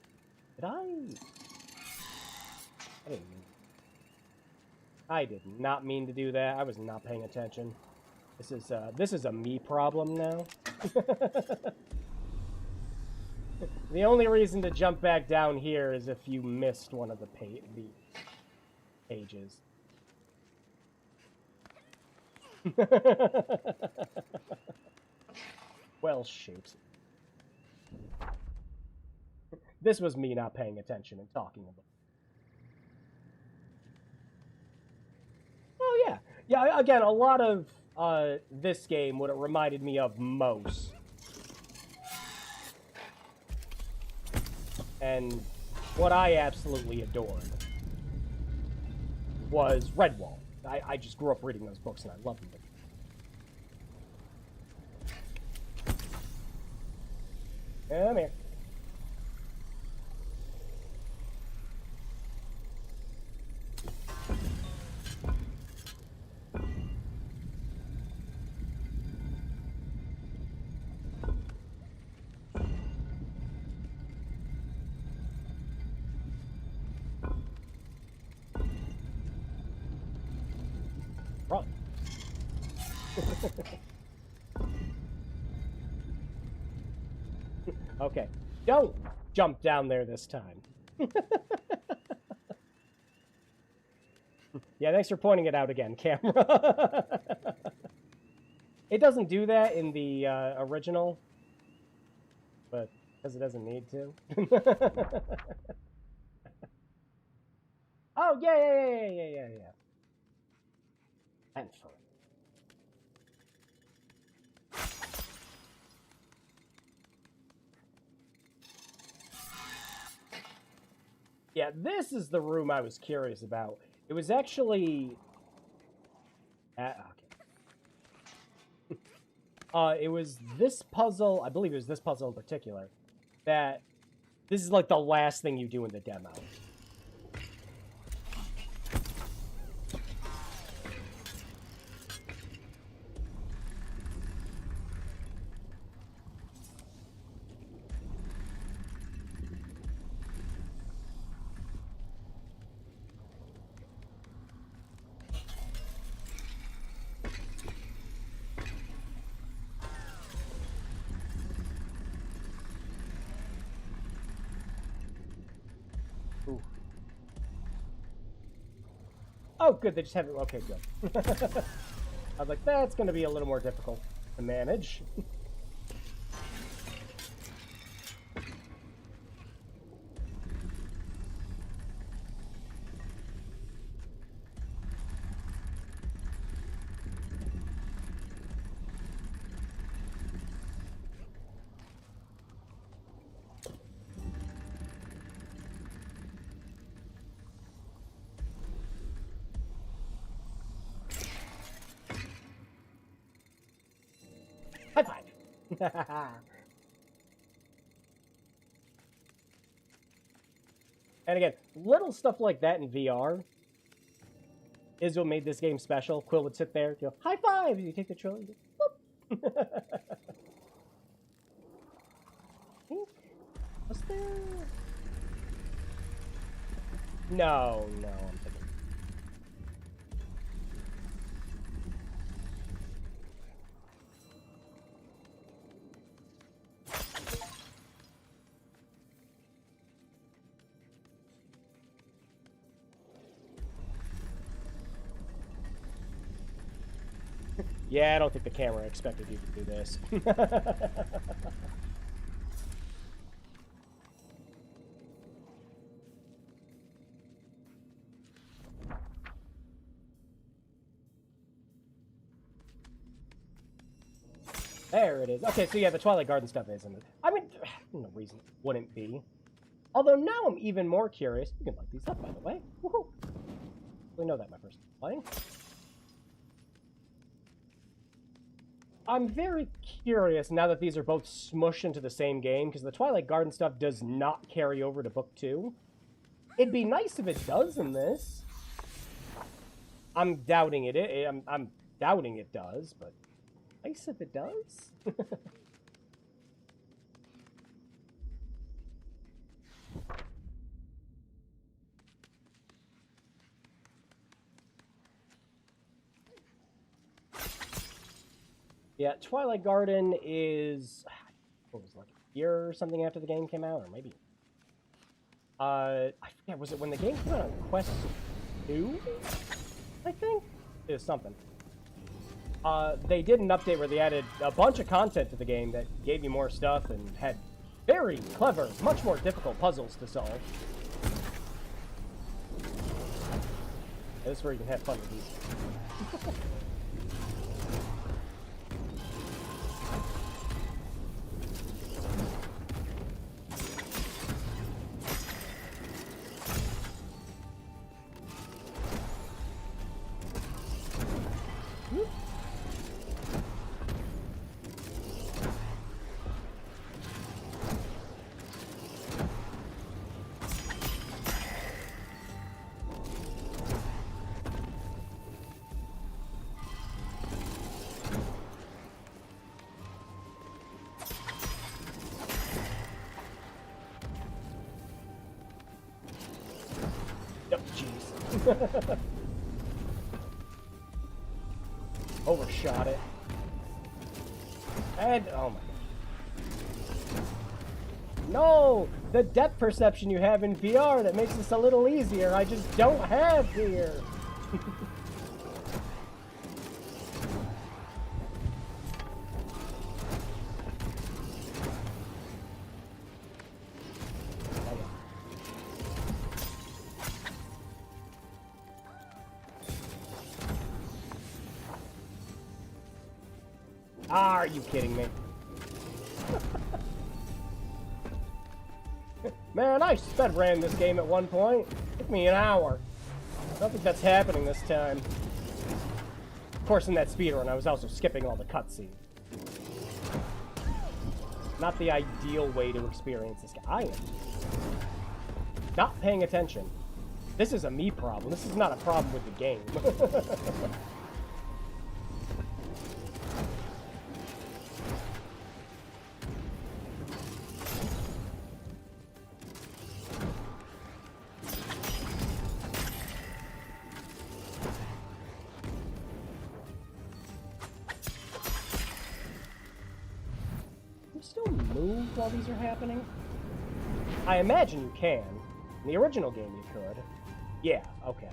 I did not mean to do that. I was not paying attention. This is a me problem now. The only reason to jump back down here is if you missed one of the pages. Well, shoot. This was me not paying attention and talking about. Oh, yeah. Yeah, again, a lot of this game, what it reminded me of most. And what I absolutely adored was Redwall. I just grew up reading those books and I loved them. Come here. Run. Okay. Don't jump down there this time. Yeah, thanks for pointing it out again, camera. It doesn't do that in the original, but because it doesn't need to. Oh, yeah. And for yeah, this is the room I was curious about. It was actually... okay. It was this puzzle, I believe it was this puzzle in particular, that this is like the last thing you do in the demo. Ooh. Oh, good. They just have it. Okay, good. I was like, that's going to be a little more difficult to manage. High five! And again, little stuff like that in VR is what made this game special. Quill would sit there, go, high five! You take the trailer, you go, boop! Was there... No, I'm thinking... Yeah, I don't think the camera expected you to do this. There it is. Okay, so yeah, the Twilight Garden stuff isn't it? I mean, no reason it wouldn't be. Although now I'm even more curious. You can light these up, by the way. Woohoo! We know that my first playing. I'm very curious now that these are both smushed into the same game, because the Twilight Garden stuff does not carry over to Book 2. It'd be nice if it does in this. I'm doubting it. I'm doubting it does, but nice if it does. Yeah, Twilight Garden is, what was it, like a year or something after the game came out, or maybe, I forget, was it when the game came out on Quest 2, I think? It was something. They did an update where they added a bunch of content to the game that gave you more stuff and had very clever, much more difficult puzzles to solve. Yeah, this is where you can have fun with these. Overshot it. And, oh my god. No! The depth perception you have in VR that makes this a little easier, I just don't have here. Are you kidding me? Man, I sped ran this game at one point. It took me an hour. I don't think that's happening this time. Of course, in that speedrun, I was also skipping all the cutscenes. Not the ideal way to experience this game. I am not paying attention. This is a me problem. This is not a problem with the game. While these are happening? I imagine you can. In the original game you could. Yeah, okay.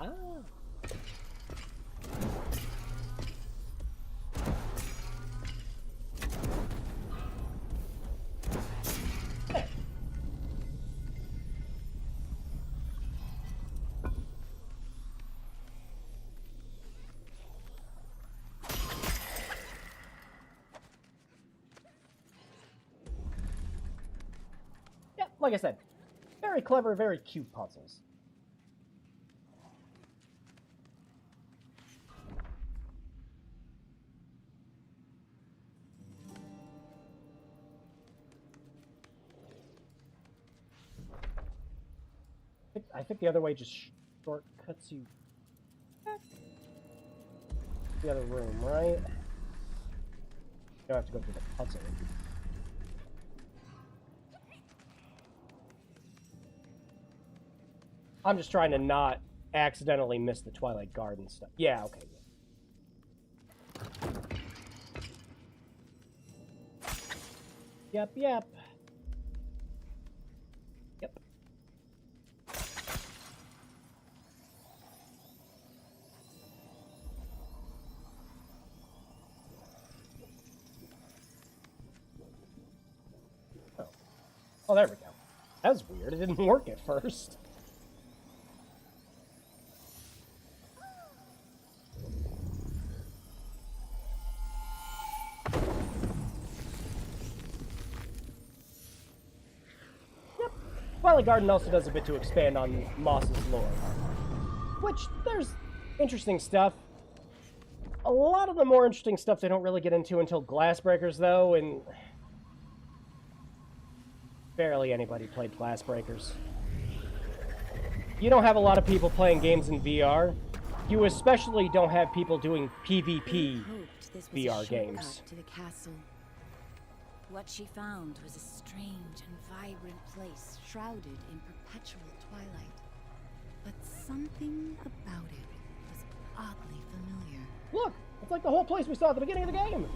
Ah. Hey. Yeah, like I said, very clever, very cute puzzles. I think the other way just shortcuts you back to the other room, right? You don't have to go through the puzzle. I'm just trying to not accidentally miss the Twilight Garden stuff. Yeah, okay. Yep. Yep. Oh, there we go. That was weird. It didn't work at first. Yep. Twilight Garden also does a bit to expand on Moss's lore. Which, there's interesting stuff. A lot of the more interesting stuff they don't really get into until Glassbreakers, though, and barely anybody played Glassbreakers. You don't have a lot of people playing games in VR. You especially don't have people doing PvP VR games. To the castle. What she found was a strange and vibrant place shrouded in perpetual twilight. But something about it was oddly familiar. Look! It's like the whole place we saw at the beginning of the game!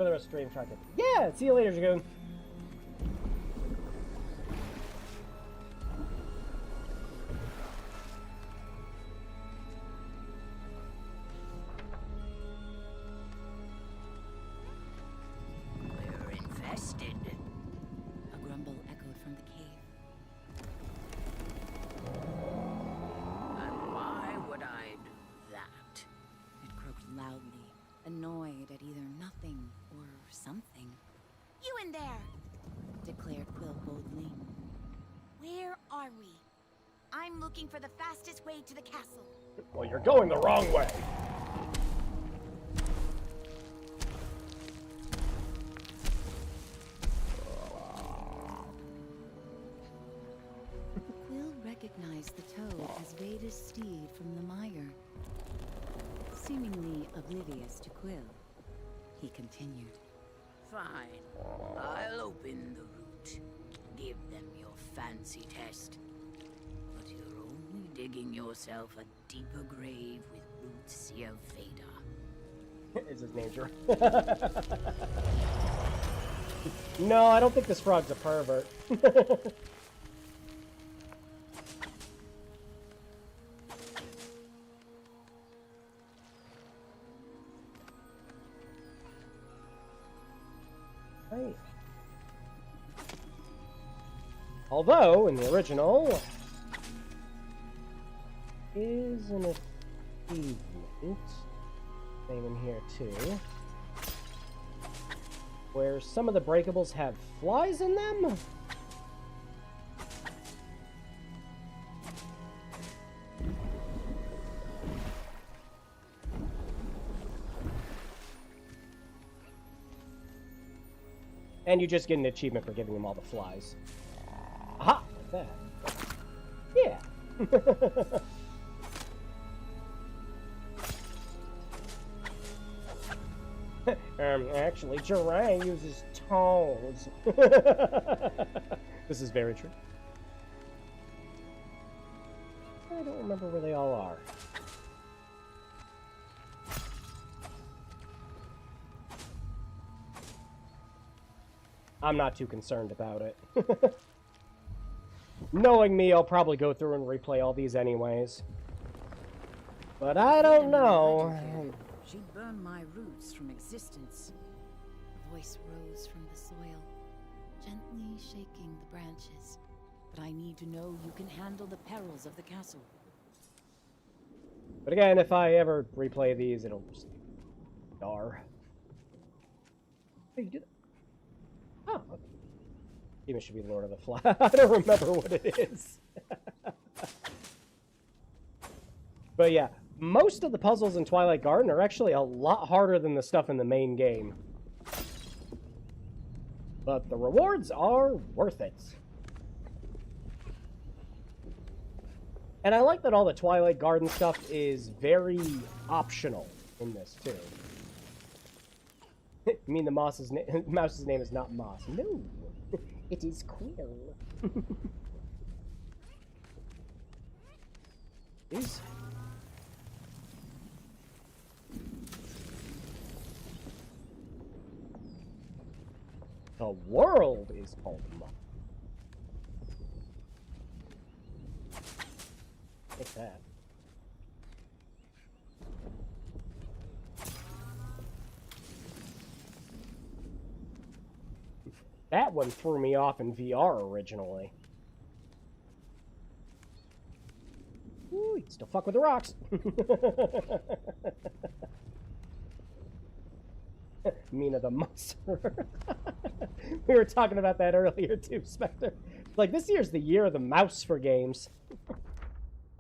For the rest of the stream, try to... Yeah! See you later, Dragoon. We're infested. A grumble echoed from the cave. And why would I do that? It croaked loudly, annoyed at either nothing or something. You in there! Declared Quill boldly. Where are we? I'm looking for the fastest way to the castle. Well, you're going the wrong way. Quill recognized the toad as Veda's steed from the mire. Seemingly oblivious to Quill, he continued. Fine. I'll open the root. Give them your fancy test. But you're only digging yourself a deeper grave with roots of Veda. Is his name Drew? No, I don't think this frog's a pervert. Right. Although, in the original, is an achievement name in here too, where some of the breakables have flies in them. And you just get an achievement for giving them all the flies. Aha! Like that. Yeah. Actually, Jirai uses toes. This is very true. I don't remember where they all are. I'm not too concerned about it. Knowing me, I'll probably go through and replay all these anyways. But I don't know. She'd burn my roots from existence. A voice rose from the soil, gently shaking the branches. But I need to know you can handle the perils of the castle. But again, if I ever replay these, it'll just... Dar. Hey, you did... Oh, even should be Lord of the Fly. I don't remember what it is. But yeah, most of the puzzles in Twilight Garden are actually a lot harder than the stuff in the main game. But the rewards are worth it. And I like that all the Twilight Garden stuff is very optional in this too. You mean the mouse's name is not Moss? No, it is Quill. Is the world is called Moss. Take that. That one threw me off in VR originally. Ooh, you can still fuck with the rocks. Mina the monster. We were talking about that earlier too, Spectre. Like, this year's the year of the mouse for games.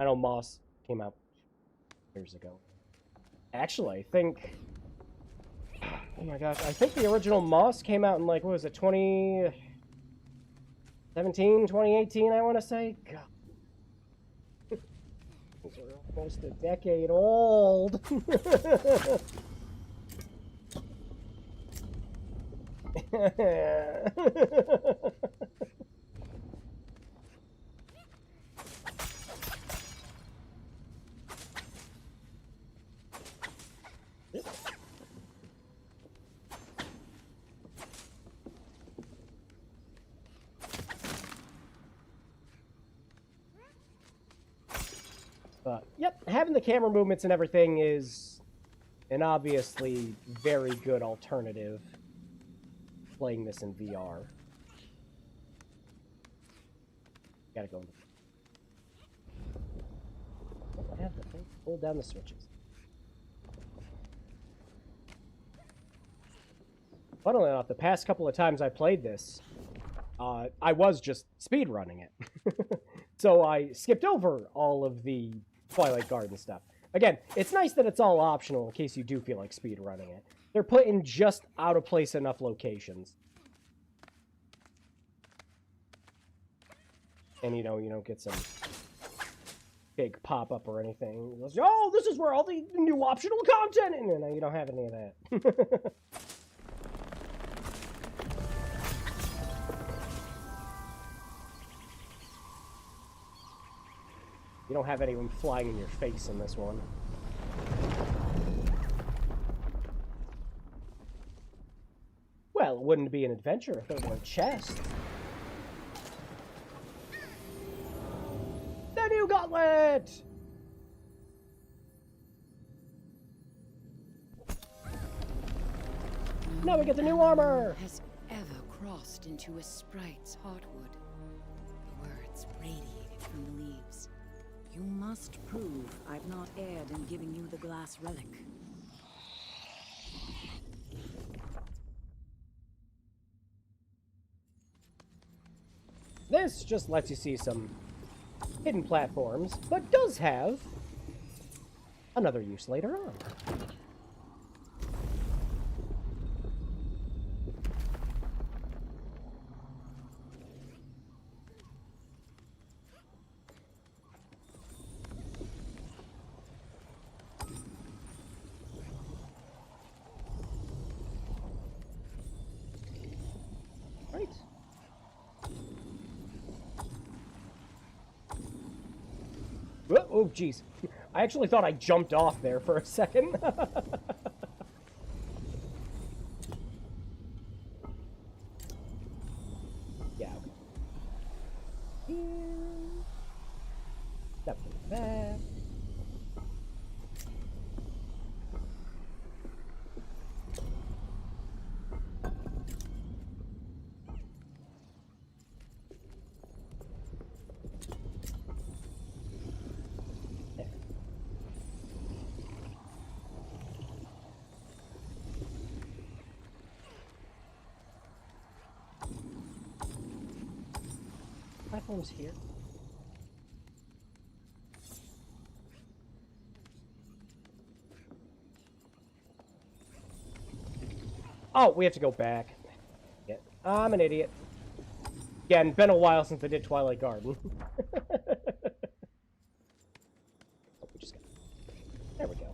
I know Moss came out years ago. Actually, I think... Oh my gosh, I think the original Moss came out in, like, what was it, 2017, 2018, I want to say? God. These are almost a decade old. But, yep, having the camera movements and everything is an obviously very good alternative playing this in VR. Gotta go in the... have the thing. Hold down the switches. Funnily enough, the past couple of times I played this, I was just speedrunning it. So I skipped over all of the Twilight Garden stuff. Again, it's nice that it's all optional in case you do feel like speedrunning it. They're put in just out-of-place enough locations. And, you don't get some big pop-up or anything. Goes, oh, this is where all the new optional content is! And you don't have any of that. You don't have anyone flying in your face in this one. Well, it wouldn't be an adventure if it weren't chest. The new gauntlet! Now we get the new armor! Has ever crossed into a sprite's heartwood. The words radiated from the leaves. You must prove I've not erred in giving you the glass relic. This just lets you see some hidden platforms, but does have another use later on. Right. Oh, jeez. I actually thought I jumped off there for a second. Yeah, okay. Here. Step to that. Platforms here. Oh, we have to go back. Yeah, I'm an idiot. Again, been a while since I did Twilight Garden. There we go.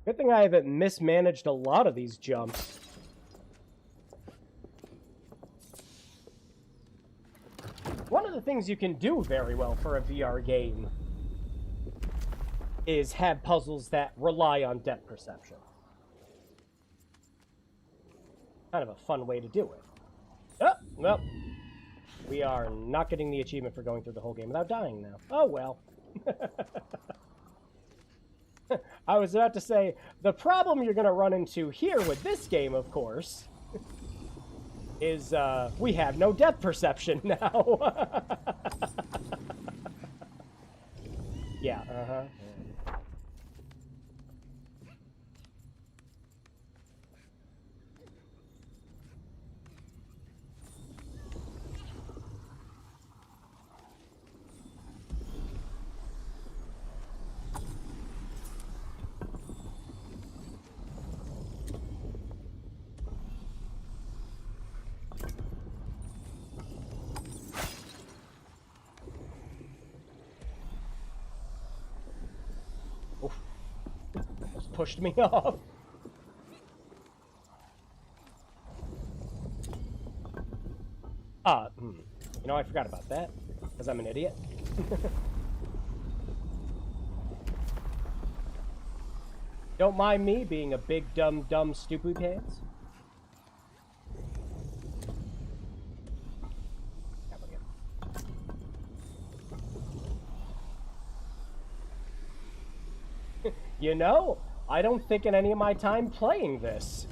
Good thing I haven't mismanaged a lot of these jumps. One of the things you can do very well for a VR game is have puzzles that rely on depth perception. Kind of a fun way to do it. Oh, well, we are not getting the achievement for going through the whole game without dying now. Oh, well. I was about to say, the problem you're going to run into here with this game, of course, is we have no depth perception now. Yeah, uh-huh. Pushed me off. You know, I forgot about that, because I'm an idiot. Don't mind me being a big, dumb, stupid pants. You know, I don't think in any of my time playing this,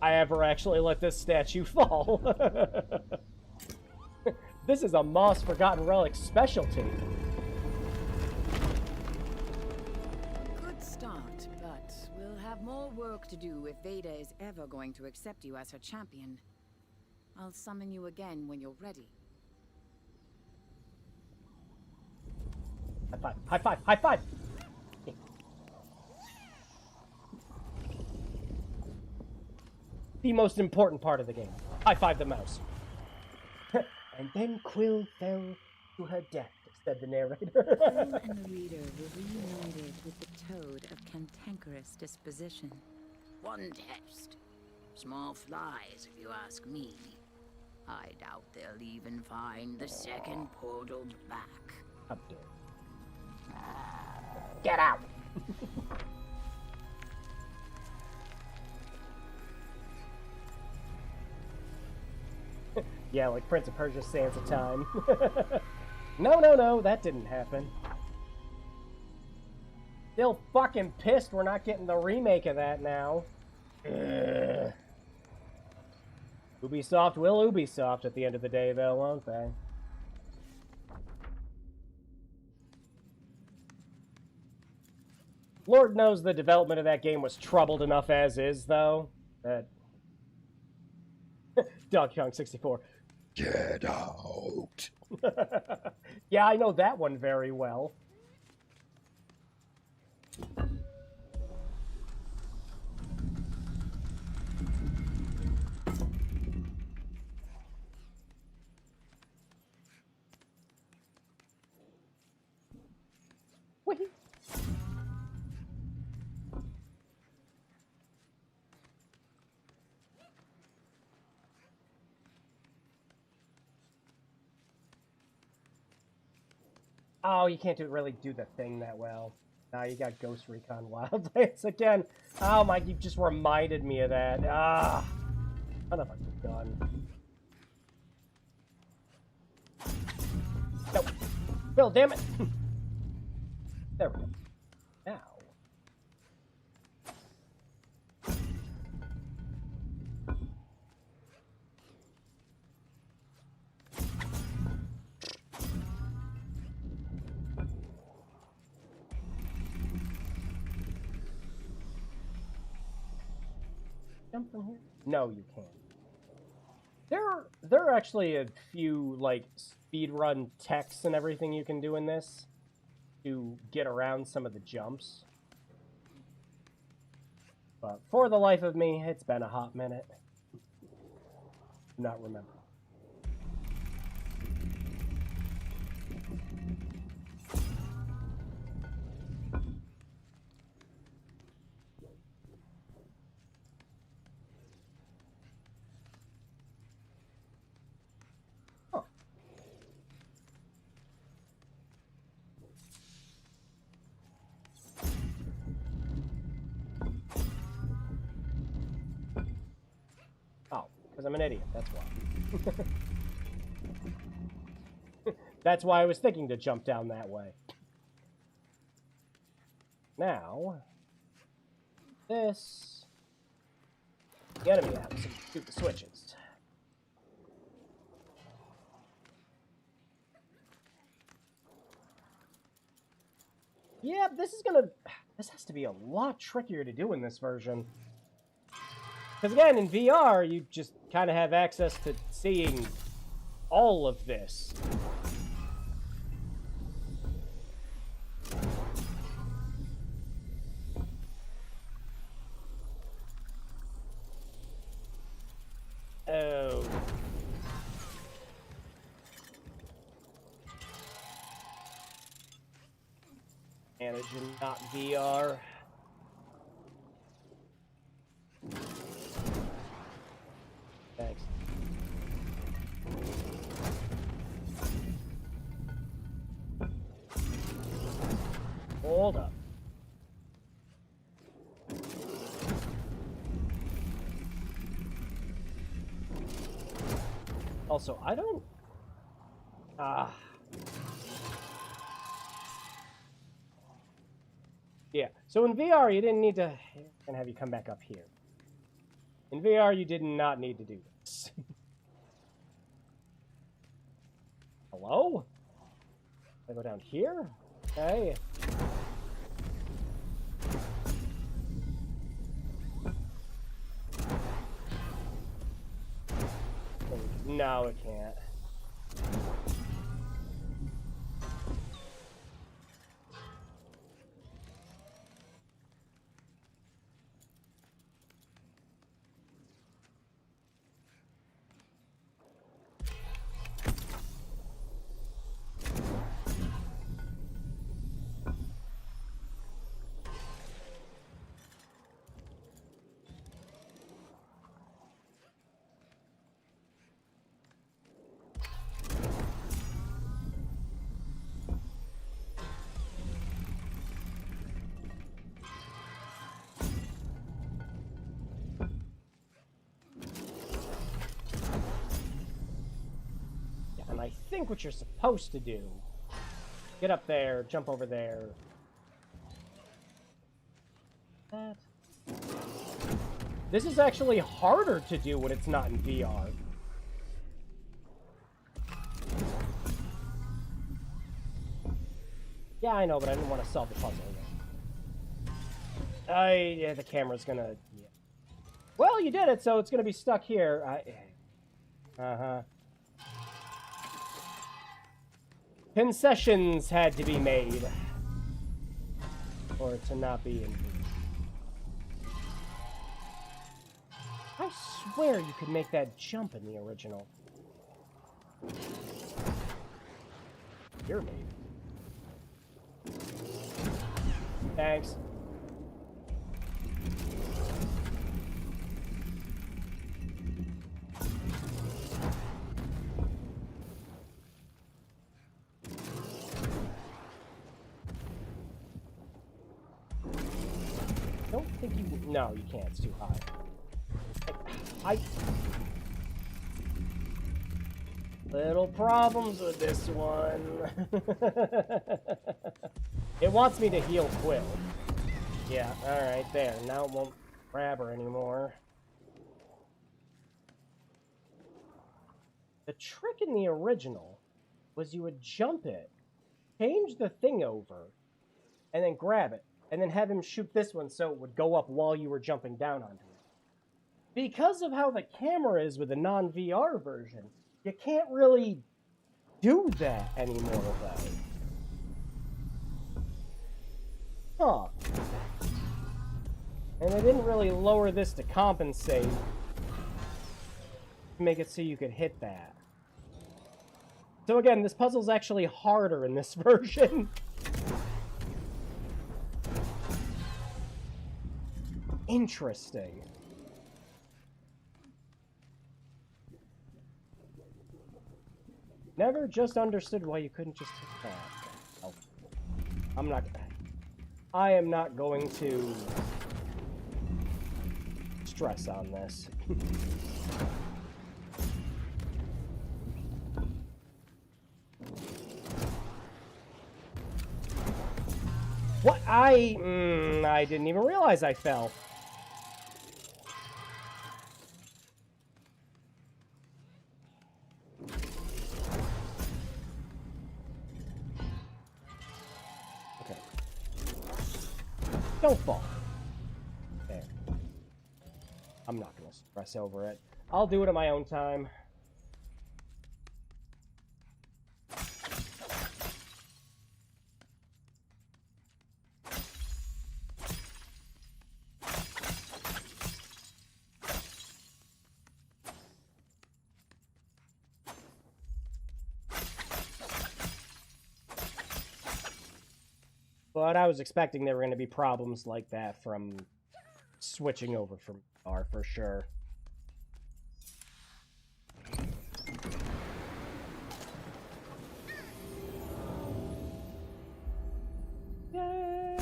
I ever actually let this statue fall. This is a Moss Forgotten Relic specialty. Good start, but we'll have more work to do if Veda is ever going to accept you as her champion. I'll summon you again when you're ready. High five, high five, high five! The most important part of the game. High five the mouse. And then Quill fell to her death, said the narrator. Quill and the reader were reunited with the toad of cantankerous disposition. One test. Small flies, if you ask me. I doubt they'll even find the second portal back. How dare you. Get out! Yeah, like Prince of Persia Sands of Time. No, that didn't happen. Still fucking pissed we're not getting the remake of that now. Ugh. Ubisoft will Ubisoft at the end of the day, though, won't they? Lord knows the development of that game was troubled enough as is, though. That Donkey Kong 64. Get out! Yeah, I know that one very well. Whee! Oh, you can't really do the thing that well. Now you got Ghost Recon Wildlands again. Oh my, you just reminded me of that. Ah, son of a gun. No, Bill, damn it. There we go. Now. Jump from here? No, you can't. There are actually a few like speedrun techs and everything you can do in this to get around some of the jumps. But for the life of me, it's been a hot minute. Do not remember. Because I'm an idiot, that's why. That's why I was thinking to jump down that way. Now, this... The enemy out, so shoot the switches. Yeah, this has to be a lot trickier to do in this version. Because again, in VR, you just kind of have access to seeing all of this. Oh. Managing not VR. Thanks. Hold up. Also, I don't... Yeah. So in VR, you didn't need to... I'm gonna have you come back up here. In VR, you did not need to do this. Hello? I go down here? Okay. No, it can't. And I think what you're supposed to do, get up there, jump over there. That. This is actually harder to do when it's not in VR. Yeah, I know, but I didn't want to solve the puzzle yet. Yeah, the camera's gonna... Yeah. Well, you did it, so it's gonna be stuck here. Uh-huh. Concessions had to be made for it to not be in. I swear you could make that jump in the original. You're me. Thanks. Don't think you... No, you can't. It's too high. Little problems with this one. It wants me to heal Quill. Yeah, alright, there. Now it won't grab her anymore. The trick in the original was you would jump it, change the thing over, and then grab it, and then have him shoot this one so it would go up while you were jumping down onto it. Because of how the camera is with the non-VR version, you can't really do that anymore, though. Huh. And they didn't really lower this to compensate. Make it so you could hit that. So again, this puzzle's actually harder in this version. Interesting. Never just understood why you couldn't just hit that. Oh. I am not going to stress on this. What? I didn't even realize I fell. Okay. Don't fall. There. I'm not gonna stress over it. I'll do it at my own time. But I was expecting there were going to be problems like that from switching over from R for sure. Yay!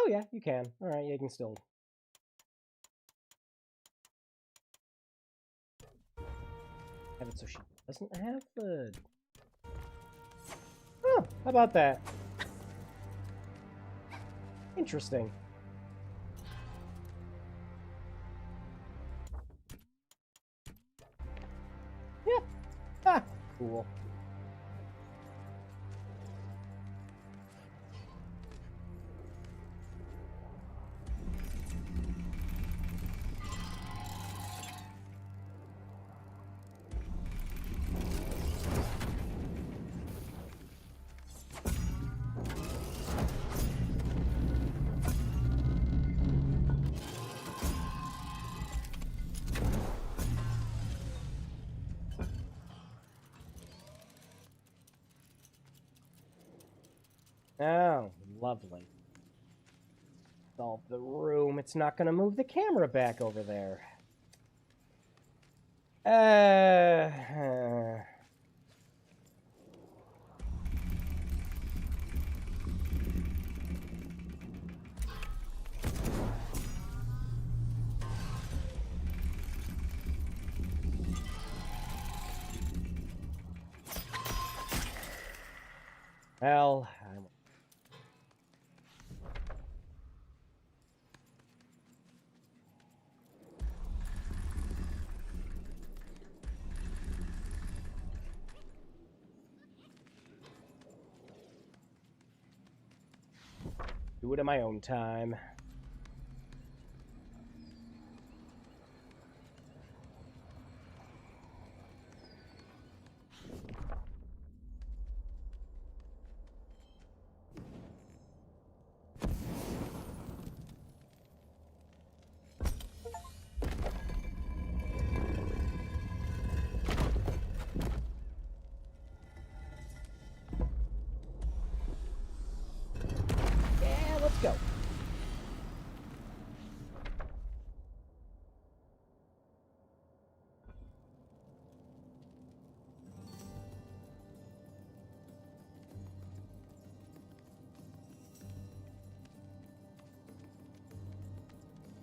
Oh yeah, you can. All right, you can still. Have it so she doesn't have the. Oh, how about that? Interesting. Yeah. Ah, cool. Oh, lovely. Solve the room. It's not going to move the camera back over there. Well, do it in my own time. Yeah, let's go.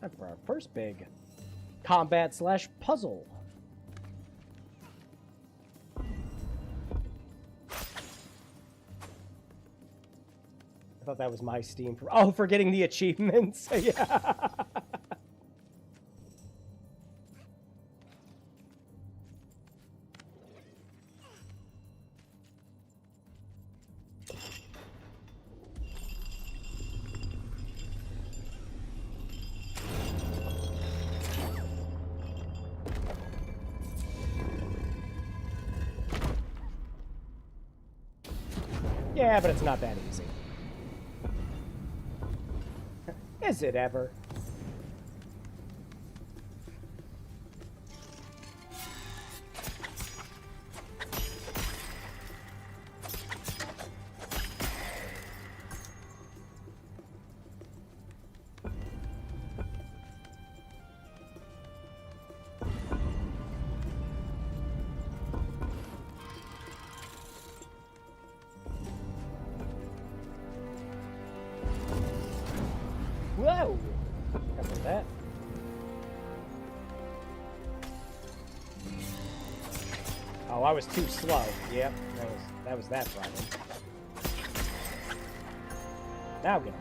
Time for our first big combat / puzzle. I thought that was my Steam for getting the achievements. Yeah. Yeah, but it's not that easy. Is it ever? Whoa! Cover that. Oh, I was too slow. Yep, that was that problem. Now get on.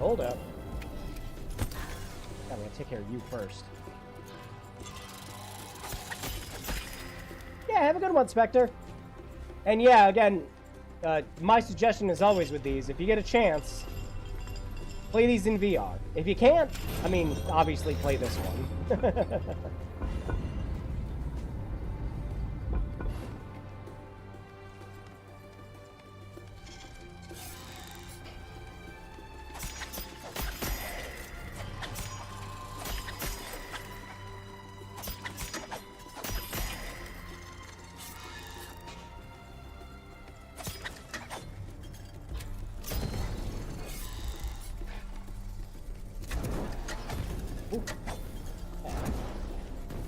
Hold up. I'm gonna take care of you first. Yeah, have a good one, Spectre. And yeah, again, my suggestion is always with these, if you get a chance, play these in VR. If you can't, I mean, obviously play this one.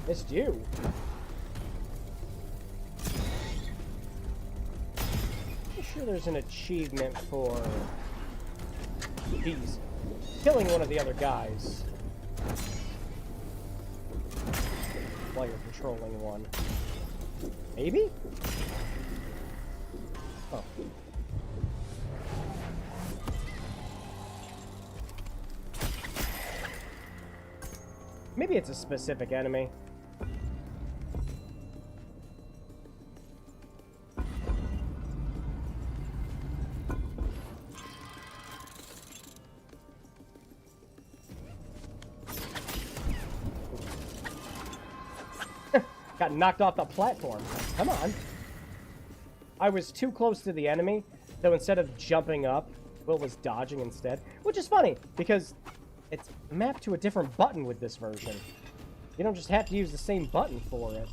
Missed you. I'm sure there's an achievement for he's killing one of the other guys while you're controlling one. Maybe? Oh. Maybe it's a specific enemy. Got knocked off the platform. Come on. I was too close to the enemy, so instead of jumping up, Will was dodging instead. Which is funny, because it's mapped to a different button with this version. You don't just have to use the same button for it.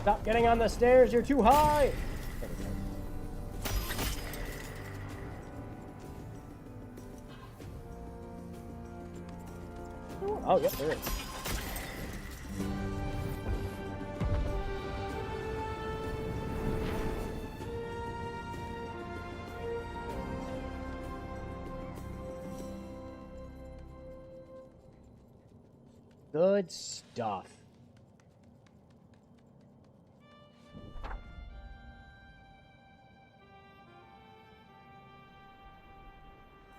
Stop getting on the stairs, you're too high! Oh, yep, there is. Good stuff.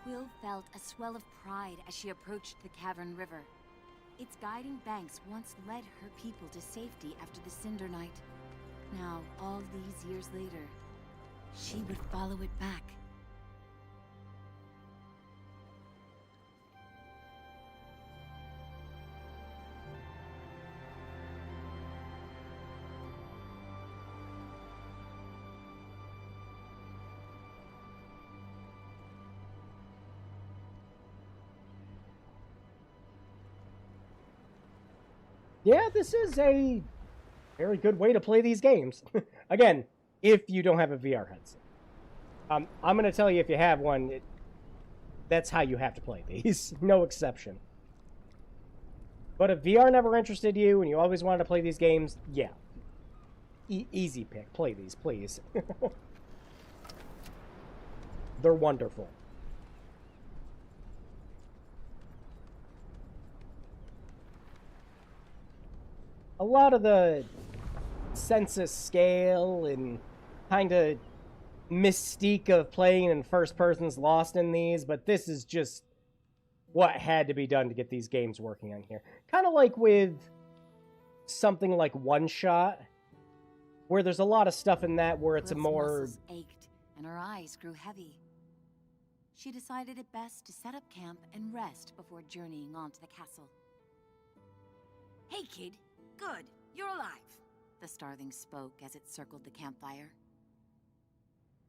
Quill felt a swell of pride as she approached the Cavern River. Its guiding banks once led her people to safety after the Cinder Night. Now, all these years later, she would follow it back. Yeah, this is a very good way to play these games. Again, if you don't have a VR headset. I'm going to tell you, if you have one, that's how you have to play these. No exception. But if VR never interested you and you always wanted to play these games, yeah. Easy pick. Play these, please. They're wonderful. A lot of the census scale and kind of mystique of playing in first person's lost in these, but this is just what had to be done to get these games working on here. Kind of like with something like One Shot, where there's a lot of stuff in that where it's Quill's a more... muscles ached and her eyes grew heavy. She decided it best to set up camp and rest before journeying on to the castle. Hey, kid. Good. You're alive. The starling spoke as it circled the campfire.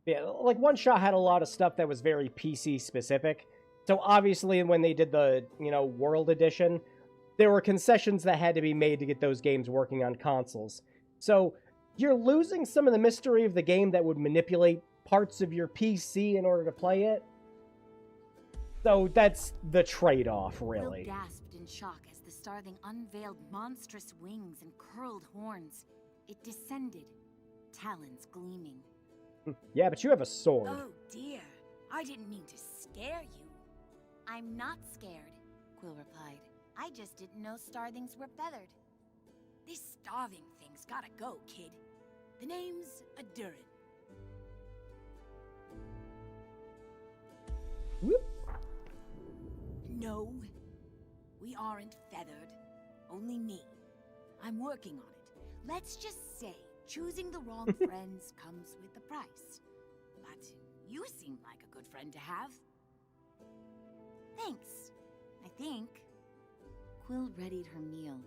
Yeah, like One Shot had a lot of stuff that was very PC specific. So obviously when they did the, World Edition, there were concessions that had to be made to get those games working on consoles. So you're losing some of the mystery of the game that would manipulate parts of your PC in order to play it. So that's the trade-off, really. Will gasped in shock as the starling unveiled monstrous wings and curled horns. It descended, talons gleaming. Yeah, but you have a sword. Oh, dear. I didn't mean to scare you. I'm not scared, Quill replied. I just didn't know starlings were feathered. This starving thing's gotta go, kid. The name's Adurin. Whoop. No, we aren't feathered. Only me. I'm working on it. Let's just say choosing the wrong friends comes with a price. But you seem like a good friend to have. Thanks, I think. Quill readied her meal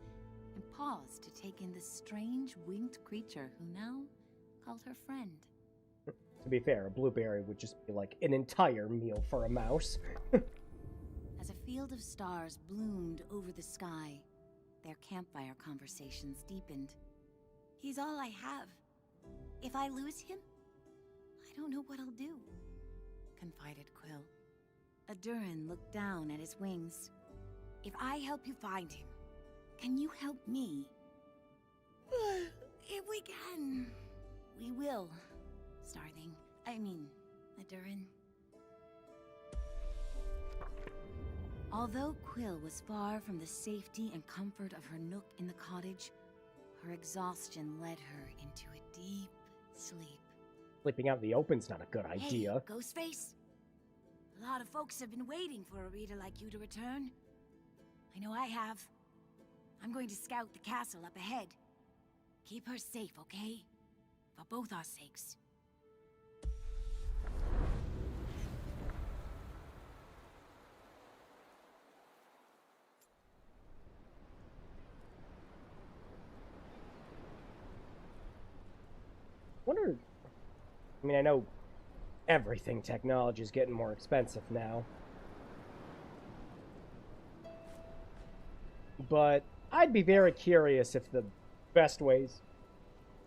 and paused to take in the strange winged creature who now called her friend. To be fair, a blueberry would just be like an entire meal for a mouse. As a field of stars bloomed over the sky, their campfire conversations deepened. He's all I have. If I lose him, I don't know what I'll do, confided Quill. Adurin looked down at his wings. If I help you find him, Can you help me? if we can, We will, Starthing. I mean, Adurin. Although Quill was far from the safety and comfort of her nook in the cottage, her exhaustion led her into a deep sleep. Sleeping out in the open's not a good idea. Hey, Ghostface. A lot of folks have been waiting for a reader like you to return. I know I have. I'm going to scout the castle up ahead. Keep her safe, okay? For both our sakes. Wonder. I mean, I know everything technology is getting more expensive now. But I'd be very curious if the best ways...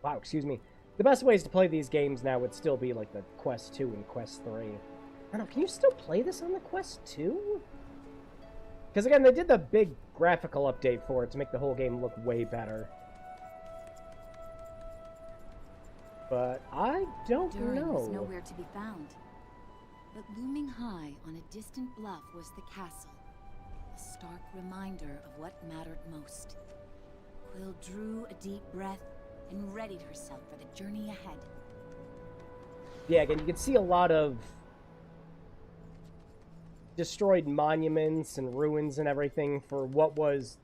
Wow, excuse me. The best ways to play these games now would still be like the Quest 2 and Quest 3. I don't know, can you still play this on the Quest 2? Because again, they did the big graphical update for it to make the whole game look way better. But I don't Durin was know. nowhere to be found. But looming high on a distant bluff was the castle, a stark reminder of what mattered most. Quill drew a deep breath and readied herself for the journey ahead. Yeah, again, you can see a lot of destroyed monuments and ruins and everything for what was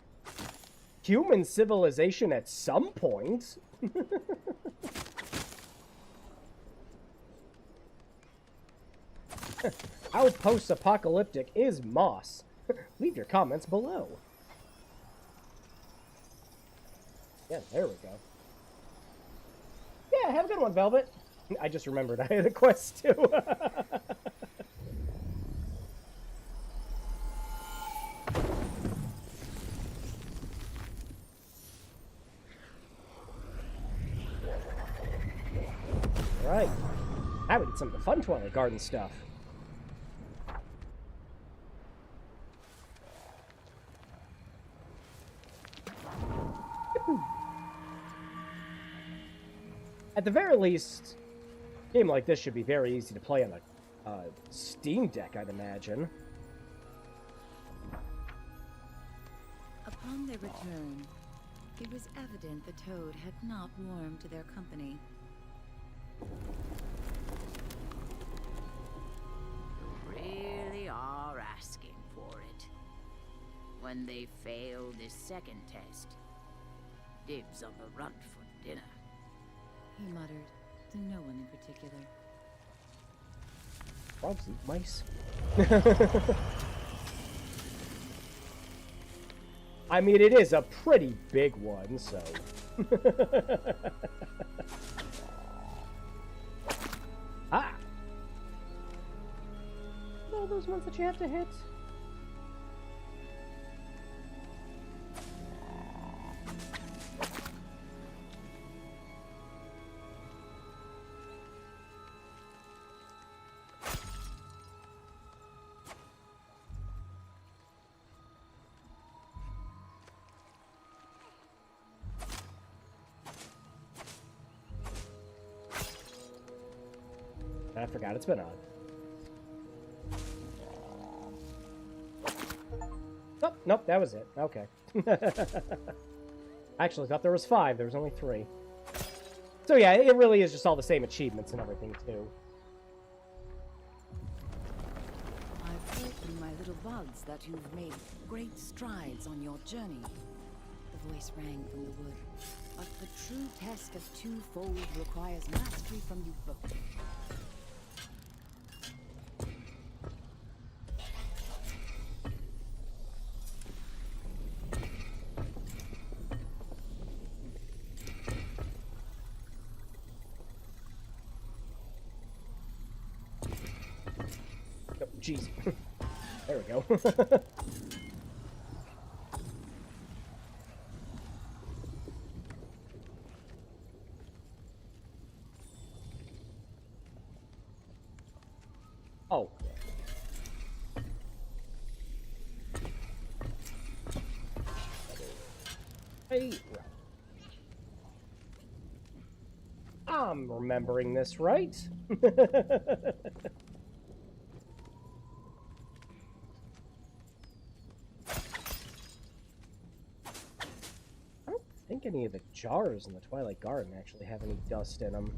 human civilization at some point. How post-apocalyptic is Moss? Leave your comments below. Yeah, there we go. Yeah, have a good one, Velvet. I just remembered I had a quest too. Alright. Now we get some of the fun Twilight Garden stuff. At the very least, a game like this should be very easy to play on a Steam Deck, I'd imagine. Upon their return, it was evident the Toad had not warmed to their company. You really are asking for it. When they fail this second test, dibs on the runt for dinner. He muttered, to no one in particular. Frogs eat mice. I mean, it is a pretty big one, so... Ah! All those ones that you have to hit. I forgot it's been on. Oh, nope, that was it. Okay. I actually thought there was 5. There was only 3. So yeah, it really is just all the same achievements and everything too. I've heard from my little buds that you've made great strides on your journey. The voice rang from the wood. But the true test of twofold requires mastery from you both. Oh, jeez. There we go. Oh. Hey, right. I'm remembering this right. I don't think any of the jars in the Twilight Garden actually have any dust in them.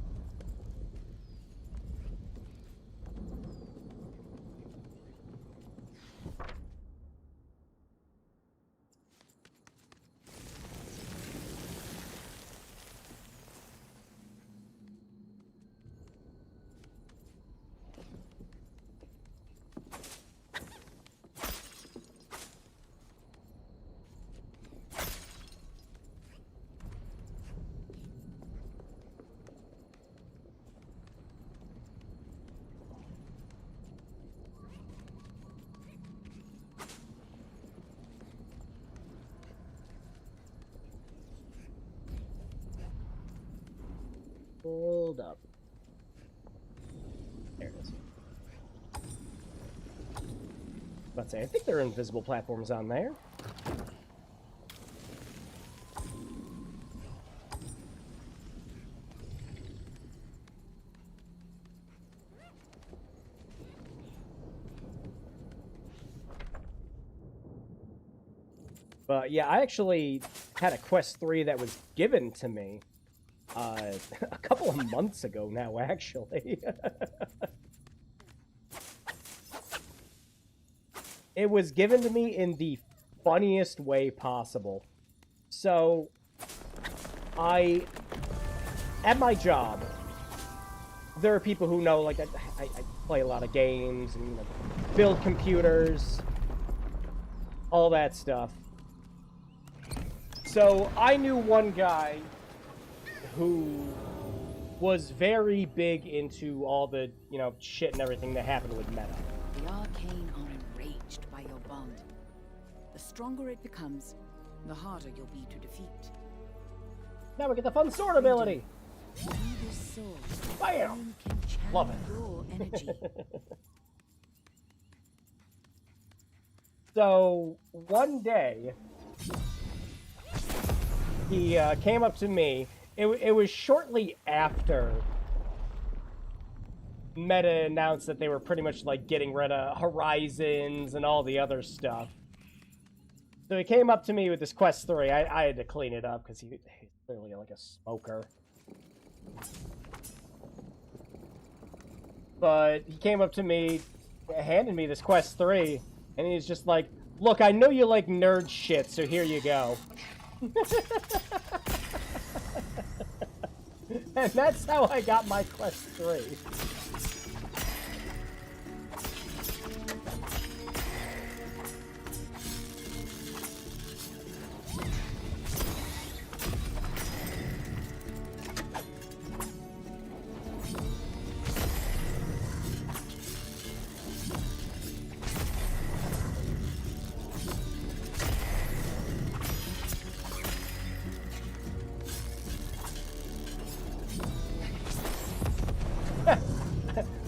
Hold up. There it is. Let's say, I think there are invisible platforms on there. But yeah, I actually had a quest 3 that was given to me a couple of months ago now, actually. It was given to me in the funniest way possible. So, at my job, there are people who know, like, I play a lot of games and, you know, build computers, all that stuff. So, I knew one guy who was very big into all the, you know, shit and everything that happened with Meta. The arcane are enraged by your bond. The stronger it becomes, the harder you'll be to defeat. Now we get the fun sword ability! Through this sword, Bam! you can channel Love it. your energy. So, one day, he came up to me. It was shortly after Meta announced that they were pretty much, like, getting rid of Horizons and all the other stuff. So he came up to me with this Quest 3. I had to clean it up because he's clearly, like, a smoker. But he came up to me, handed me this Quest 3, and he's just like, look, I know you like nerd shit, so here you go. And that's how I got my Quest 3.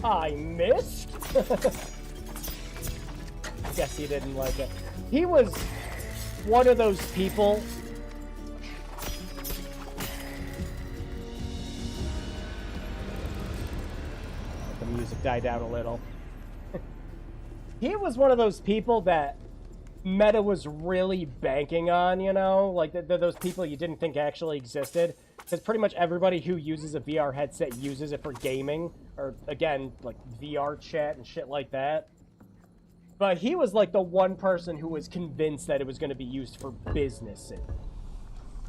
I missed? Guess he didn't like it. He was one of those people. The music died down a little. He was one of those people that Meta was really banking on, you know? Like, those people you didn't think actually existed. Because pretty much everybody who uses a VR headset uses it for gaming. Or, again, like, VR chat and shit like that. But he was, like, the one person who was convinced that it was going to be used for business.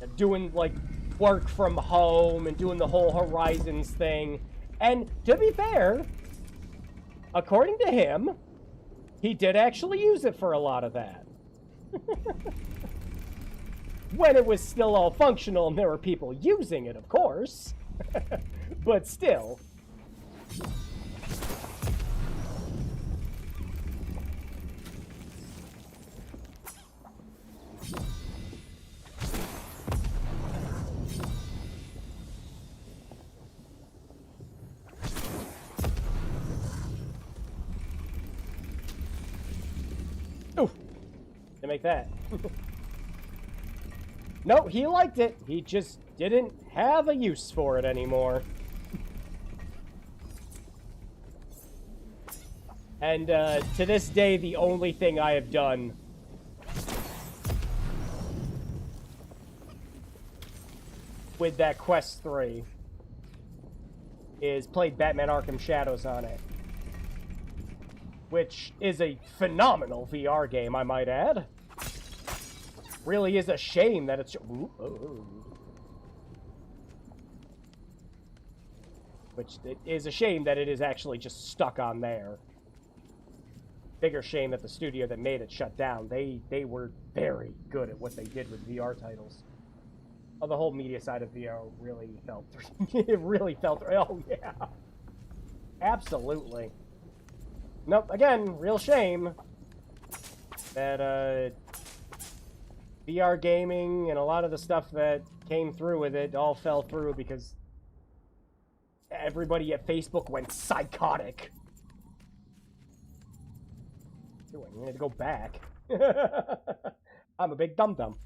And doing, like, work from home and doing the whole Horizons thing. And, to be fair, according to him, he did actually use it for a lot of that. When it was still all functional and there were people using it, of course. But still. Ooh. To make that. No, he liked it. He just didn't have a use for it anymore. And to this day, the only thing I have done with that Quest 3 is played Batman Arkham Shadows on it. Which is a phenomenal VR game, I might add. Really is a shame that it's... Ooh, oh. Which it is a shame that it is actually just stuck on there. Bigger shame that the studio that made it shut down. They were very good at what they did with VR titles. Oh, the whole media side of VR really felt... it really felt... Oh, yeah. Absolutely. Nope, again, real shame that VR gaming and a lot of the stuff that came through with it all fell through because everybody at Facebook went psychotic. Doing? You need to go back. I'm a big dum-dum.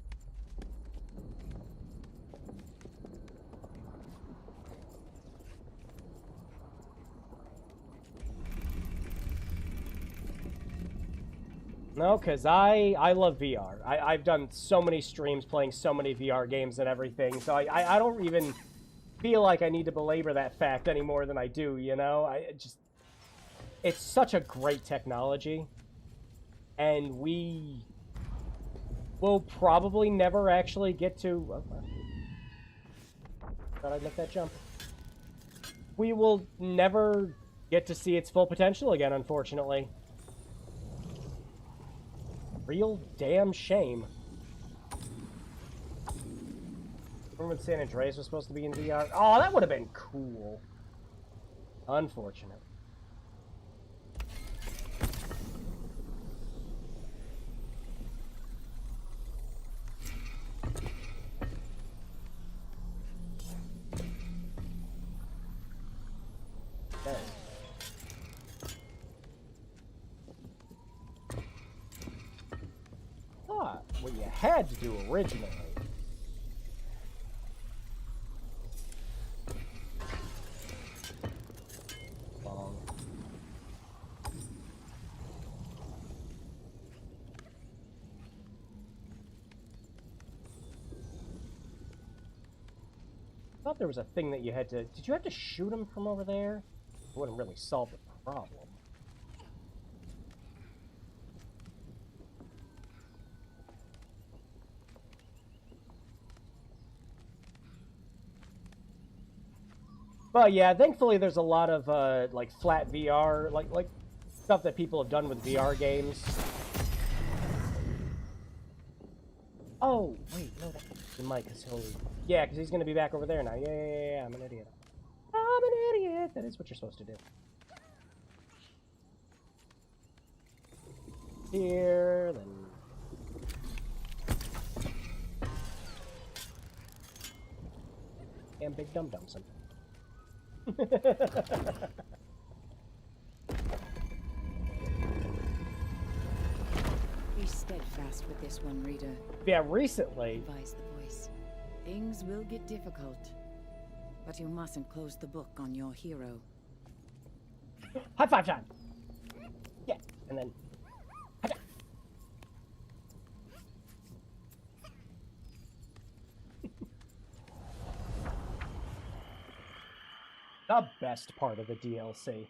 No, because I love VR. I've done so many streams playing so many VR games and everything, so I don't even feel like I need to belabor that fact any more than I do, you know? It's such a great technology, and we will probably never actually get to... thought I'd make that jump. We will never get to see its full potential again, unfortunately. Real damn shame. Remember when San Andreas was supposed to be in VR? Oh, that would have been cool. Unfortunate. Okay. What you had to do originally. Long. I thought there was a thing that you had to... Did you have to shoot him from over there? It wouldn't really solve the problem. But yeah, thankfully there's a lot of like flat VR, like stuff that people have done with VR games. Oh wait, no, that's the mic, cause yeah, because he's gonna be back over there now. Yeah, I'm an idiot. I'm an idiot. That is what you're supposed to do. Here, then. And big dum-dum something. Be steadfast with this one, reader. Yeah, recently. Advise the voice. Things will get difficult, but you mustn't close the book on your hero. High five time. Yeah, and then. the best part of the DLC.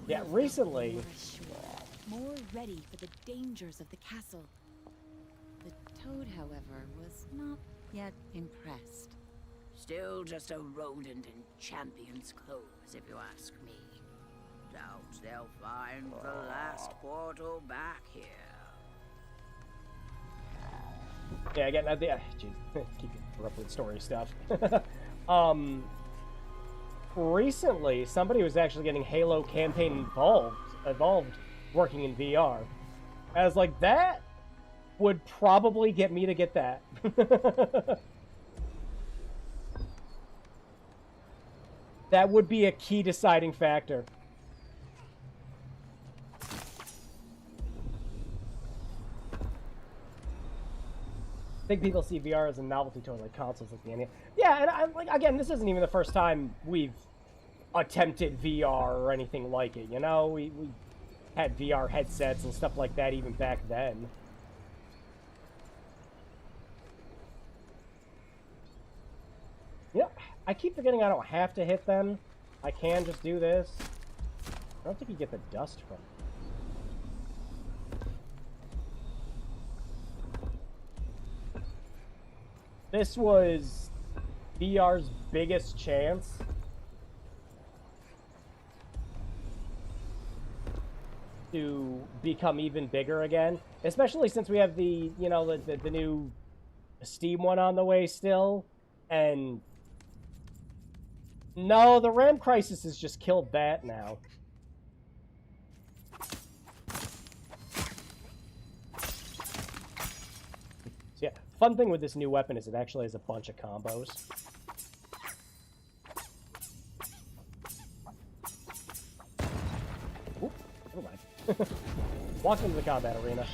Yeah, recently... More ready for the dangers of the castle. The toad, however, was not yet impressed. Still just a rodent in champion's clothes, if you ask me. Doubt they'll find the last portal back here. Yeah, again, jeez, keep interrupting story stuff. Recently, somebody was actually getting Halo campaign evolved working in VR. I was like, that would probably get me to get that. That would be a key deciding factor. I think people see VR as a novelty toy like consoles like the NES. Yeah, and I'm like, again, this isn't even the first time we've attempted VR or anything like it, you know? We had VR headsets and stuff like that even back then. You know, I keep forgetting I don't have to hit them. I can just do this. I don't think you get the dust from it. This was VR's biggest chance to become even bigger again, especially since we have the, you know, the new Steam one on the way still, and no, the RAM crisis has just killed that now. So yeah, fun thing with this new weapon is it actually has a bunch of combos. Oop, never mind. Walk into the combat arena.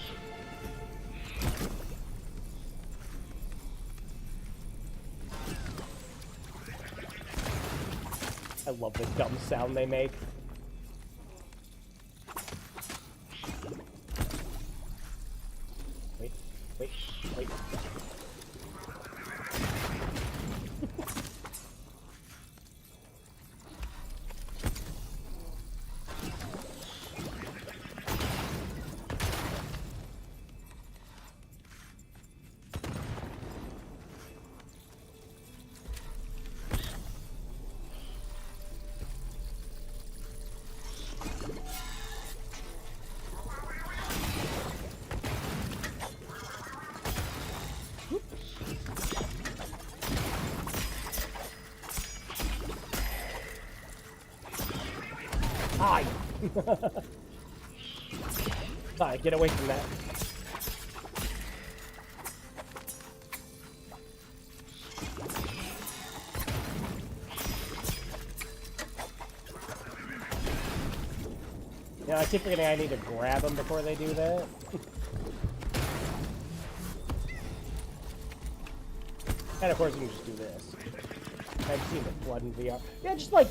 I love the dumb sound they make. Wait, wait, wait. Hi! Hi, get away from that. Yeah, I keep forgetting I need to grab them before they do that. And of course you can just do this. I've seen the flood in VR. Yeah, just like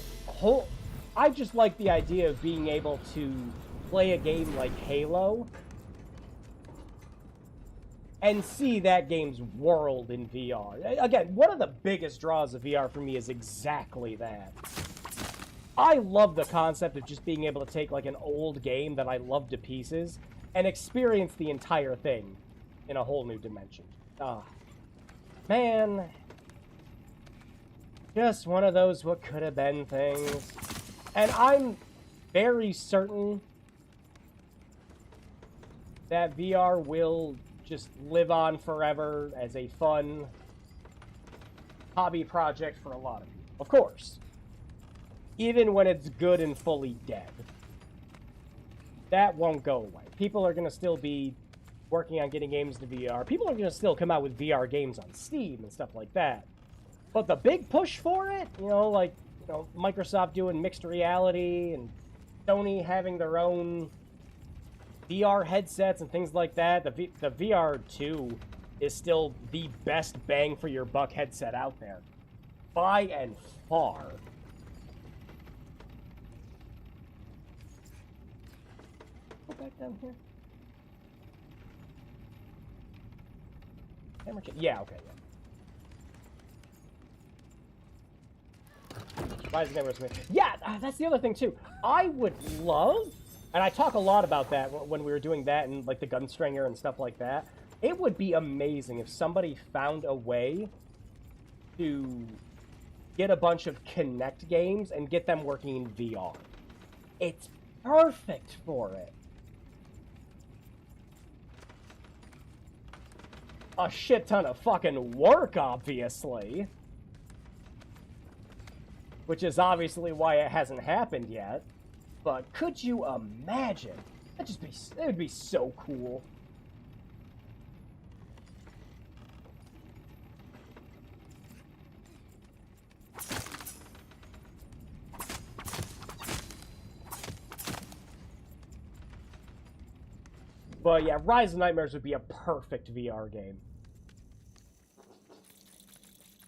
I just like the idea of being able to play a game like Halo and see that game's world in VR. Again, one of the biggest draws of VR for me is exactly that. I love the concept of just being able to take like an old game that I love to pieces and experience the entire thing in a whole new dimension. Ah, man. Just one of those what could have been things. And I'm very certain that VR will just live on forever as a fun hobby project for a lot of people. Of course. Even when it's good and fully dead. That won't go away. People are going to still be working on getting games to VR. People are going to still come out with VR games on Steam and stuff like that. But the big push for it, you know, like, you know, Microsoft doing mixed reality and Sony having their own VR headsets and things like that. The VR2 is still the best bang for your buck headset out there. By and far. Go back down here. Yeah, okay, yeah. Rise of Nightmares. Yeah, that's the other thing too. I would love, and I talk a lot about that when we were doing that and like the Gunstringer and stuff like that. It would be amazing if somebody found a way to get a bunch of Kinect games and get them working in VR. It's perfect for it. A shit ton of fucking work, obviously. Which is obviously why it hasn't happened yet. But could you imagine? It would be so cool. But yeah, Rise of Nightmares would be a perfect VR game.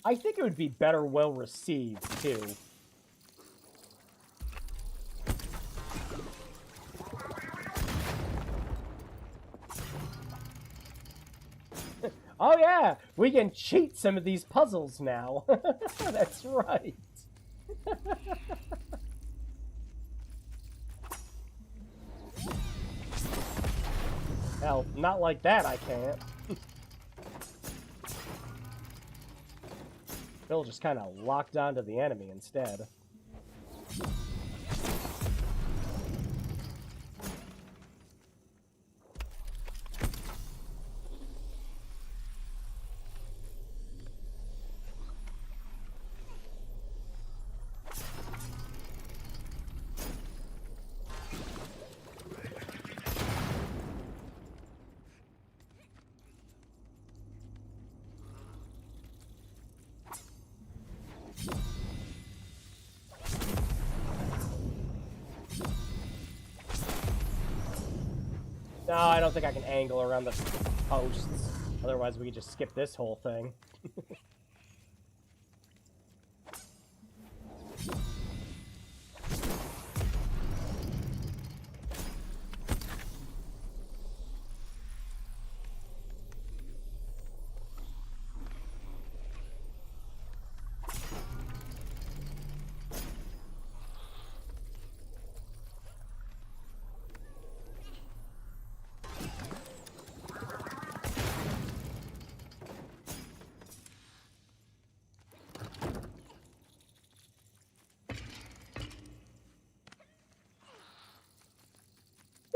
I think it would be better well received, too. Oh yeah, we can cheat some of these puzzles now. That's right. Hell, not like that, I can't. Bill just kind of locked onto the enemy instead. No, I don't think I can angle around the posts. Otherwise, we could just skip this whole thing.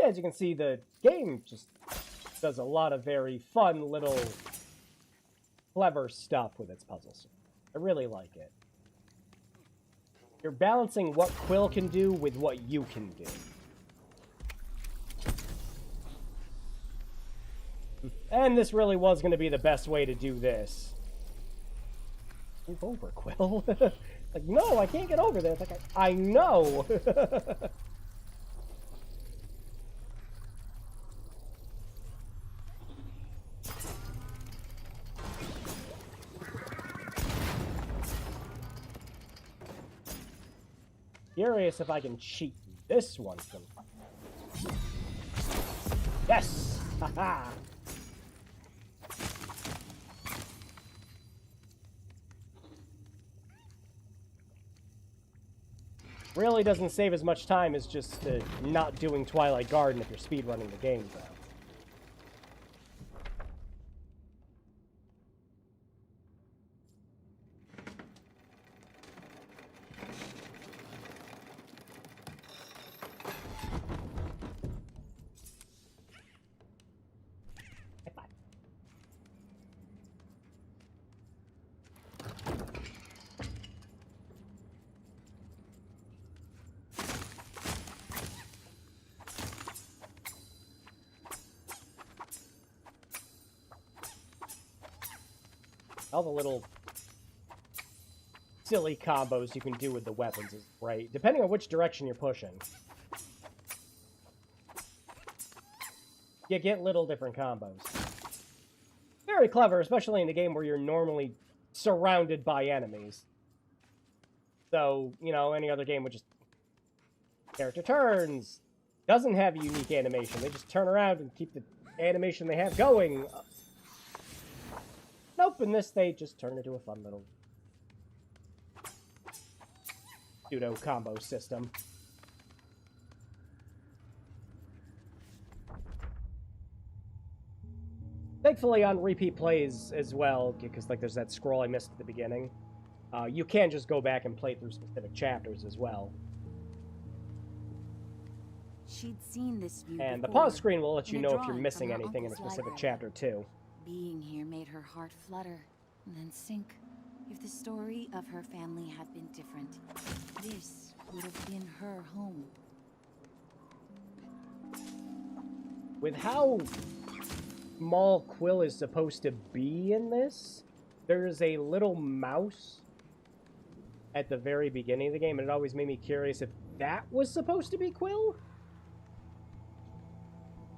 As you can see, the game just does a lot of very fun little clever stuff with its puzzles. I really like it. You're balancing what Quill can do with what you can do. And this really was going to be the best way to do this. Move over, Quill. Like, no, I can't get over there. It's like, I know. Curious if I can cheat this one from... Yes! Haha! Really doesn't save as much time as just not doing Twilight Garden if you're speedrunning the game, though. All the little silly combos you can do with the weapons is great, depending on which direction you're pushing. You get little different combos. Very clever, especially in a game where you're normally surrounded by enemies. So, you know, any other game would just... Character turns. Doesn't have a unique animation. They just turn around and keep the animation they have going. Nope, in this they just turn into a fun little... pseudo combo system. Thankfully on repeat plays as well, because like there's that scroll I missed at the beginning, you can just go back and play through specific chapters as well. She'd seen this view And the before, pause screen will let you in a know if you're drawing missing from her anything in a uncle's specific library. chapter too. Being here made her heart flutter, and then sink. If the story of her family had been different, this would have been her home. With how small Quill is supposed to be in this, there's a little mouse at the very beginning of the game, and it always made me curious if that was supposed to be Quill?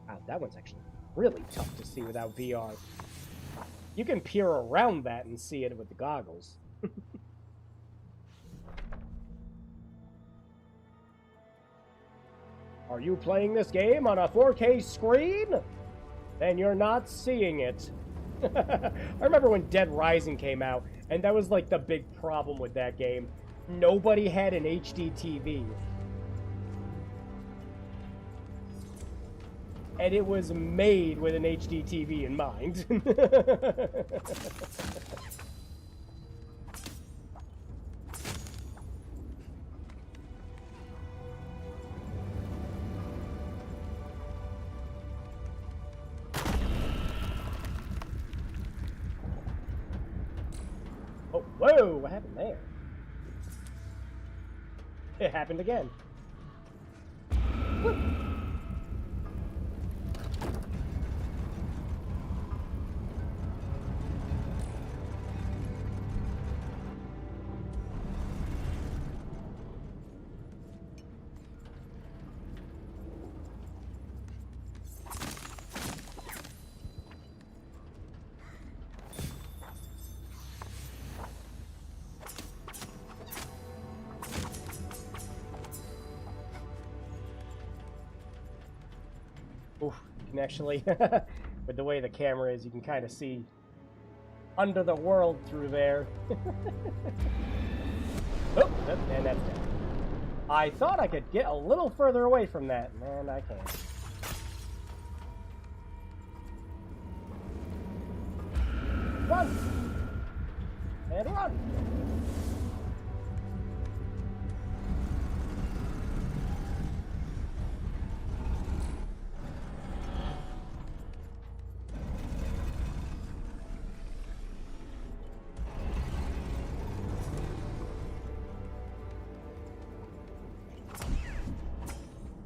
Wow, that one's actually really tough to see without VR. You can peer around that and see it with the goggles. Are you playing this game on a 4K screen? Then you're not seeing it. I remember when Dead Rising came out, and that was like the big problem with that game. Nobody had an HD TV. And it was made with an HD TV in mind. Oh, whoa, what happened there? It happened again. Whoop. Oof, you can actually, with the way the camera is, you can kind of see under the world through there. Oh, and that's dead. I thought I could get a little further away from that, and I can't. Run! And run!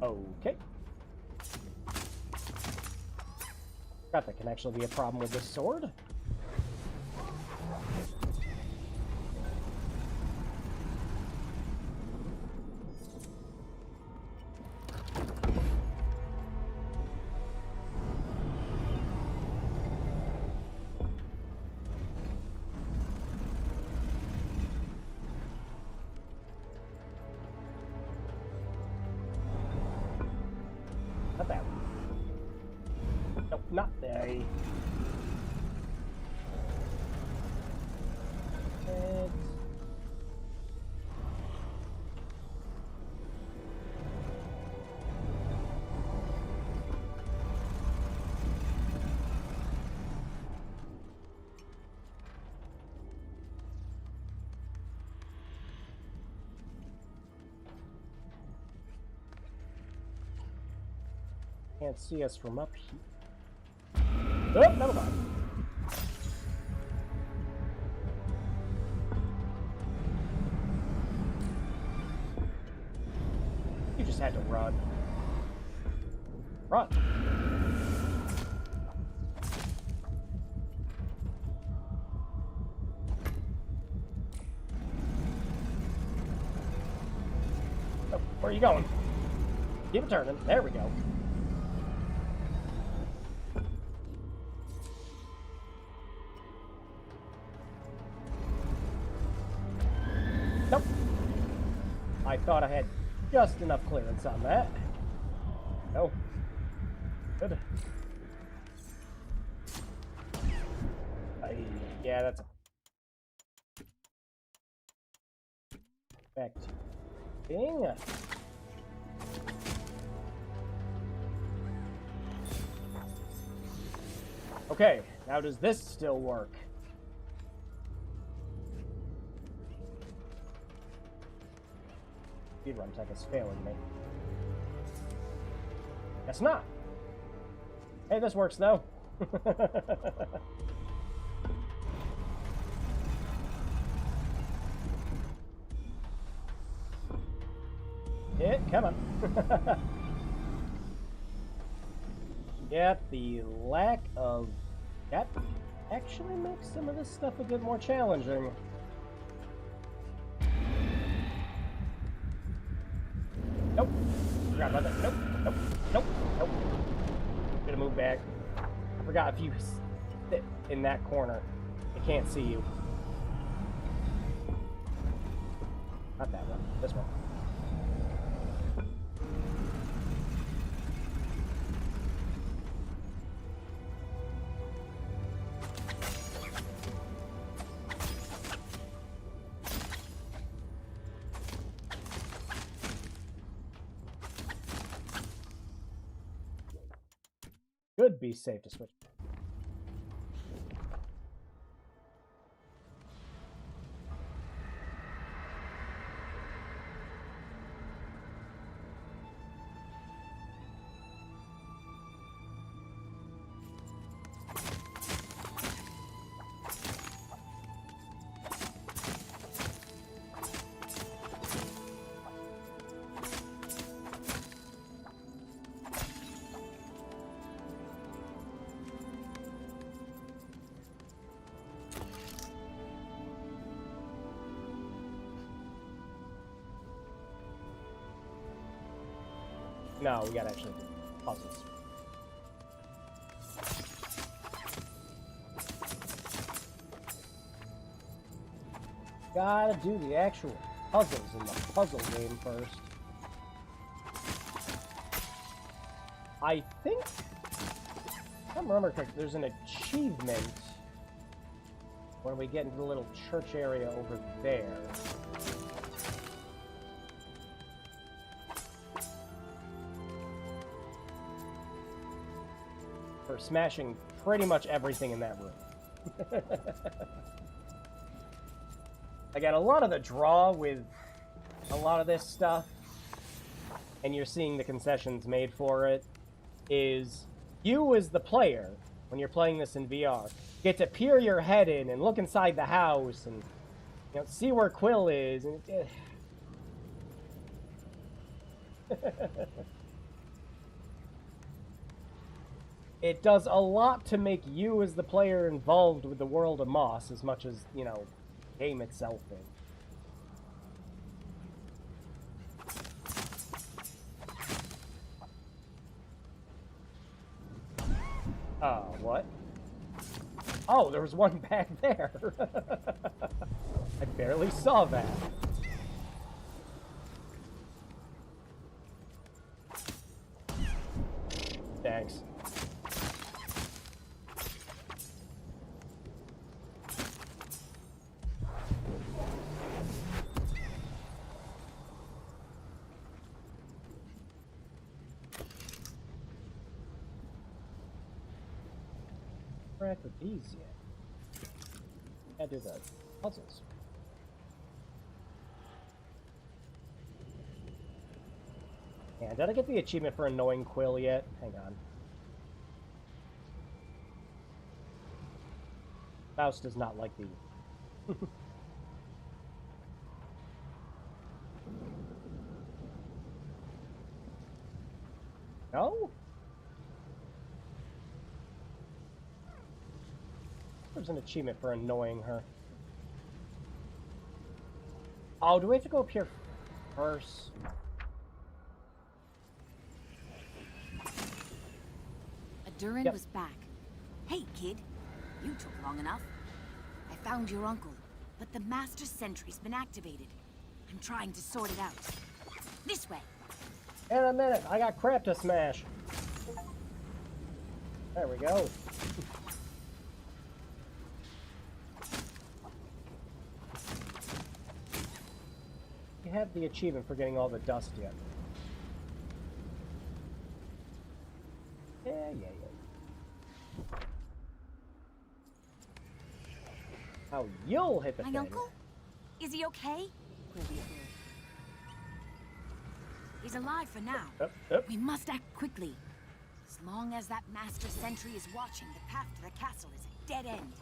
Okay. Forgot that can actually be a problem with this sword. Not that one. Nope, not there. It's... Can't see us from up here. Oh, never mind. You just had to run. Run. Oh, where are you going? Keep it turning. There we go. Nope. I thought I had just enough clearance on that. No. Good. Yeah, that's a... Back to Ding. Okay, now does this still work? Speedrun tech is failing me. Guess not. Hey, this works though. Come on. Yep, the lack of depth actually makes some of this stuff a bit more challenging. Nope. Forgot about that. Nope. Nope. Nope. Nope. Gonna move back. I forgot if you sit in that corner, I can't see you. Not that one. This one. Should be safe to switch. No, we gotta actually do puzzles. Gotta do the actual puzzles in the puzzle game first. I think, if I remember correctly, there's an achievement when we get into the little church area over there. For smashing pretty much everything in that room. Again, a lot of the draw with a lot of this stuff, and you're seeing the concessions made for it, is you as the player, when you're playing this in VR, get to peer your head in and look inside the house and, you know, see where Quill is. And it does a lot to make you as the player involved with the world of Moss as much as, you know, the game itself is. What? Oh, there was one back there. I barely saw that. Thanks. Interact with these yet. Gotta do the puzzles. Yeah, did I get the achievement for annoying Quill yet? Hang on. Faust does not like the... No? There's an achievement for annoying her. Oh, do we have to go up here first? Durin was back. Hey, kid. You took long enough. I found your uncle, but the Master Sentry's been activated. I'm trying to sort it out. This way. In a minute, I got crap to smash. There we go. have the achievement for getting all the dust yet. Yeah. How you'll hit the My thing. uncle? Is he okay? He's alive for now. Up. We must act quickly. As long as that master sentry is watching, the path to the castle is a dead end.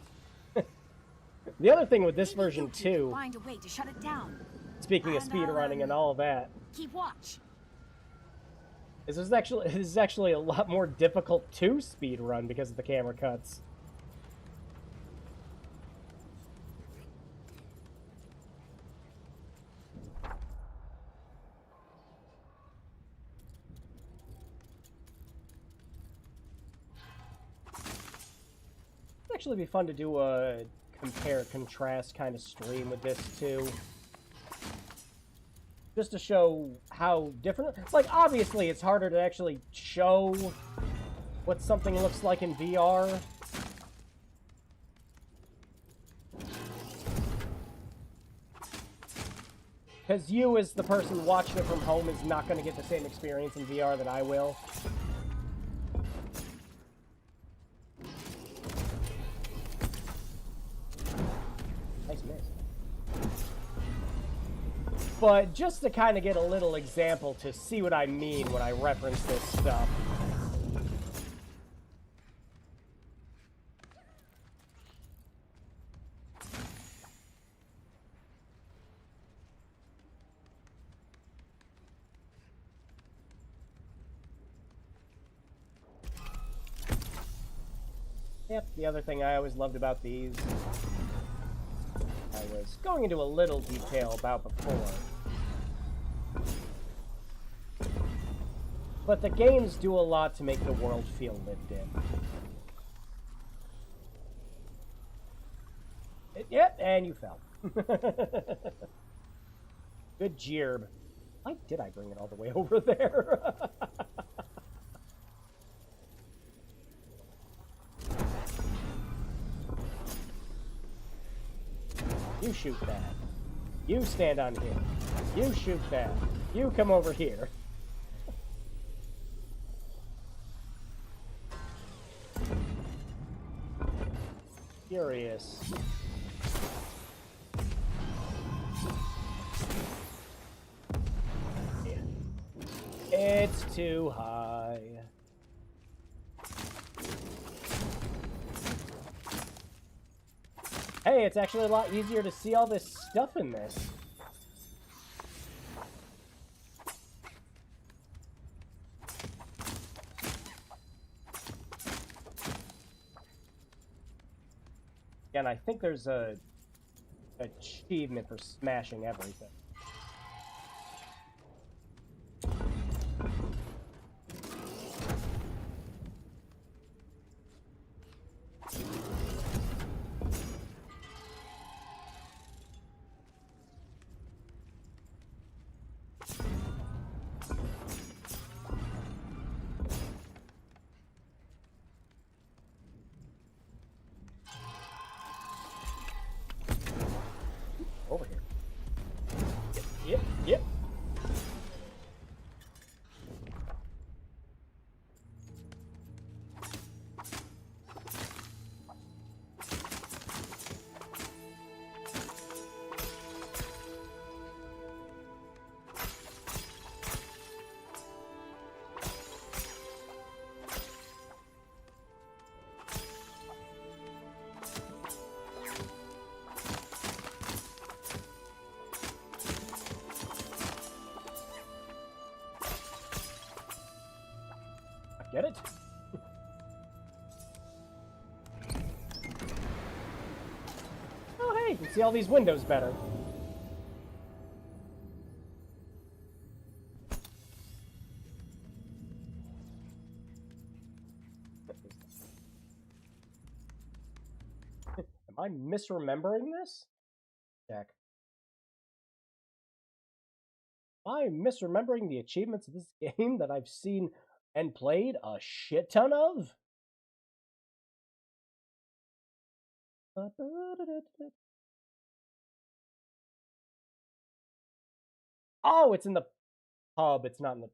The other thing with this Maybe version you two too, can find a way to shut it down. speaking of And speedrunning and all of that, keep watch. this is actually a lot more difficult to speedrun because of the camera cuts. It'd actually be fun to do a compare contrast kind of stream with this too. Just to show how different, like, obviously it's harder to actually show what something looks like in VR. Because you, as the person watching it from home, is not going to get the same experience in VR that I will. Nice miss. But just to kind of get a little example to see what I mean when I reference this stuff. Yep, the other thing I always loved about these, I was going into a little detail about before. But the games do a lot to make the world feel lived in. Yep, and you fell. Good jerb. Why did I bring it all the way over there? You shoot that. You stand on here. You shoot that. You come over here. Furious. Yeah. It's too high. Hey, it's actually a lot easier to see all this stuff in this. And I think there's a achievement for smashing everything. Over here. Yep. Get it? Oh, hey, you can see all these windows better. Am I misremembering this? Check. Am I misremembering the achievements of this game that I've seen and played a shit ton of? Oh, it's in the pub. It's not in the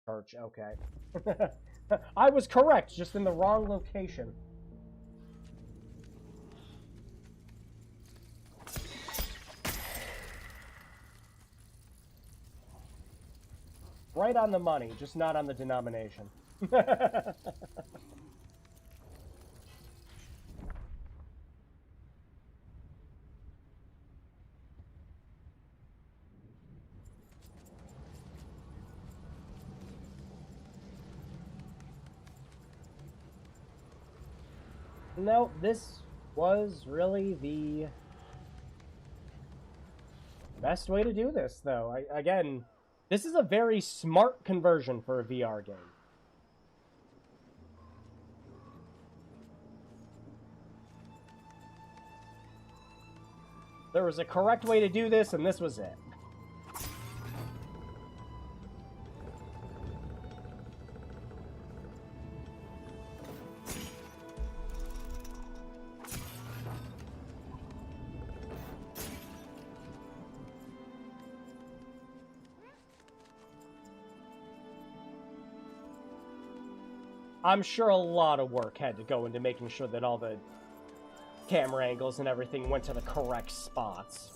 church. Okay. I was correct, just in the wrong location. Right on the money, just not on the denomination. No, this was really the best way to do this, though. Again, this is a very smart conversion for a VR game. There was a correct way to do this, and this was it. I'm sure a lot of work had to go into making sure that all the camera angles and everything went to the correct spots.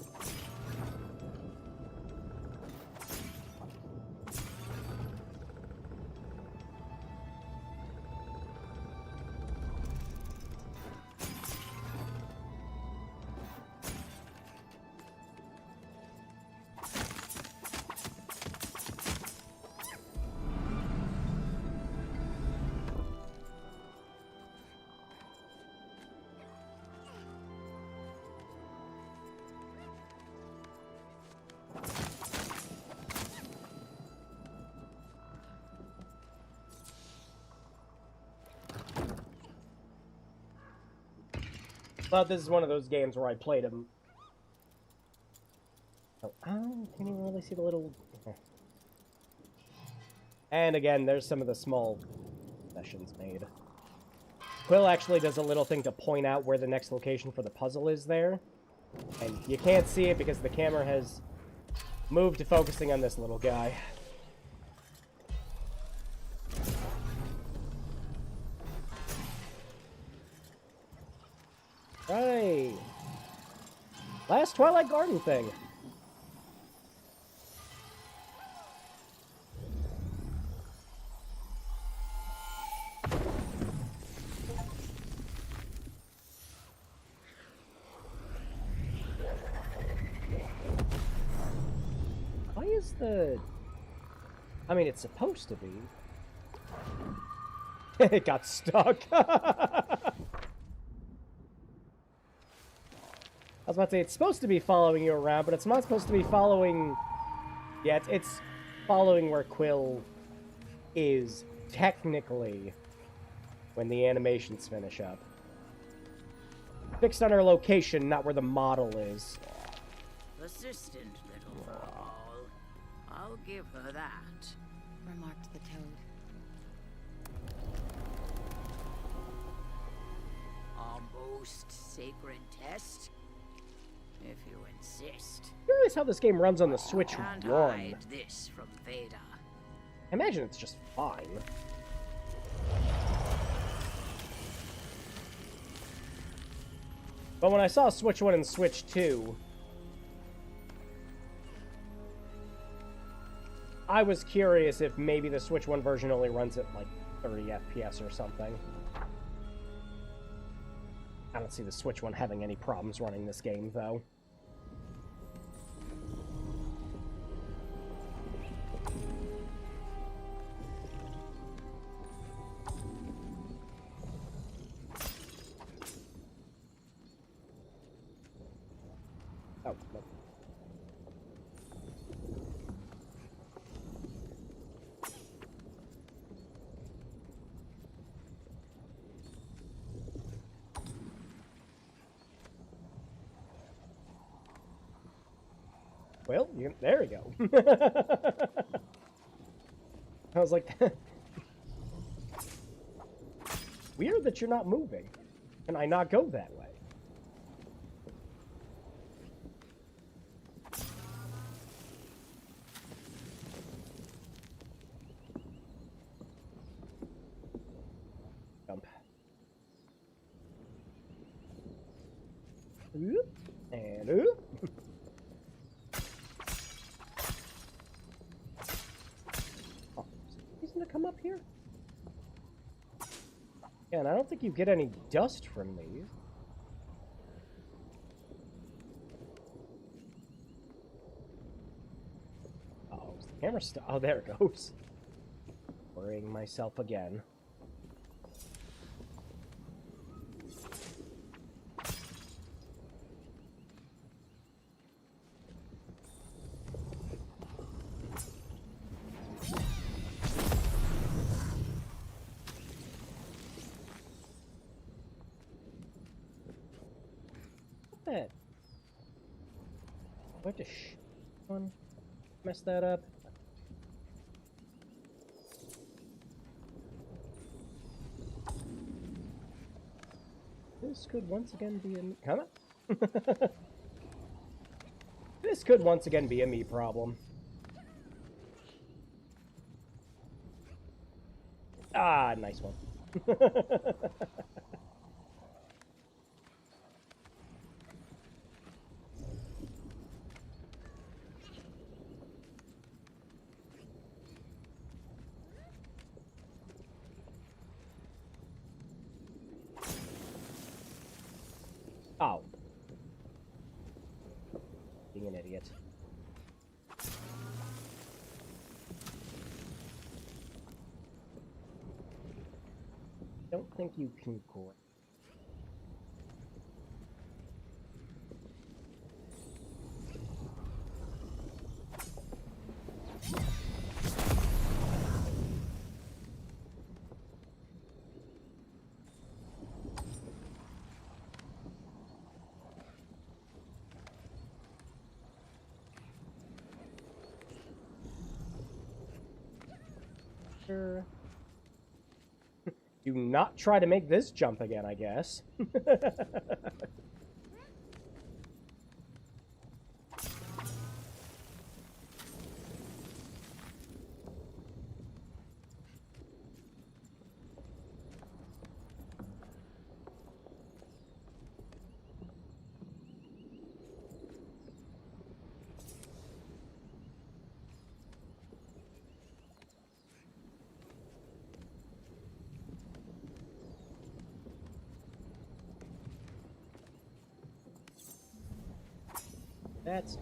But this is one of those games where I played them. Oh, can't even really see the little... And again, there's some of the small sessions made. Quill actually does a little thing to point out where the next location for the puzzle is there. And you can't see it because the camera has moved to focusing on this little guy. Right. Last Twilight Garden thing. Why is the... I mean, it's supposed to be. It got stuck. I was about to say, it's supposed to be following you around, but it's not supposed to be following... Yeah, it's following where Quill is, technically, when the animations finish up. Fixed on her location, not where the model is. Persistent little fowl. I'll give her that, remarked the toad. Our most sacred test, if you insist. Curious how this game runs on the Switch Can't 1. hide this from Vader. I imagine it's just fine. But when I saw Switch 1 and Switch 2, I was curious if maybe the Switch 1 version only runs at like 30 FPS or something. I don't see the Switch 1 having any problems running this game, though. Oh, no. Well, there we go. I was like, weird that you're not moving. Can I not go that way? Oop. And oop. Oh, is there a reason to come up here? Yeah, and I don't think you get any dust from these. Oh, is the camera still? Oh, there it goes. Worrying myself again. That. What the one? Mess that up. This could once again be a me. Come on. This could once again be a me problem. Ah, nice one. Oh. Being an idiot. Don't think you can go. Sure. Do not try to make this jump again, I guess. That's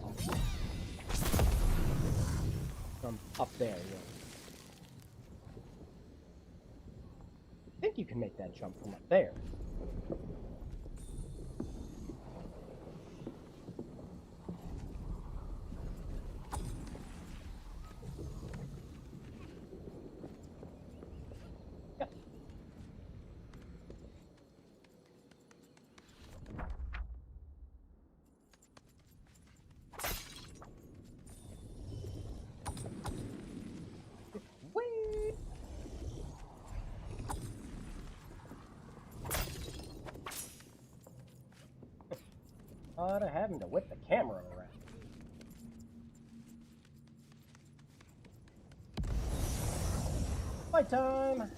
from up there. Yeah. I think you can make that jump from up there. Yeah. Whee! Thought of having to whip the camera around. Fight time!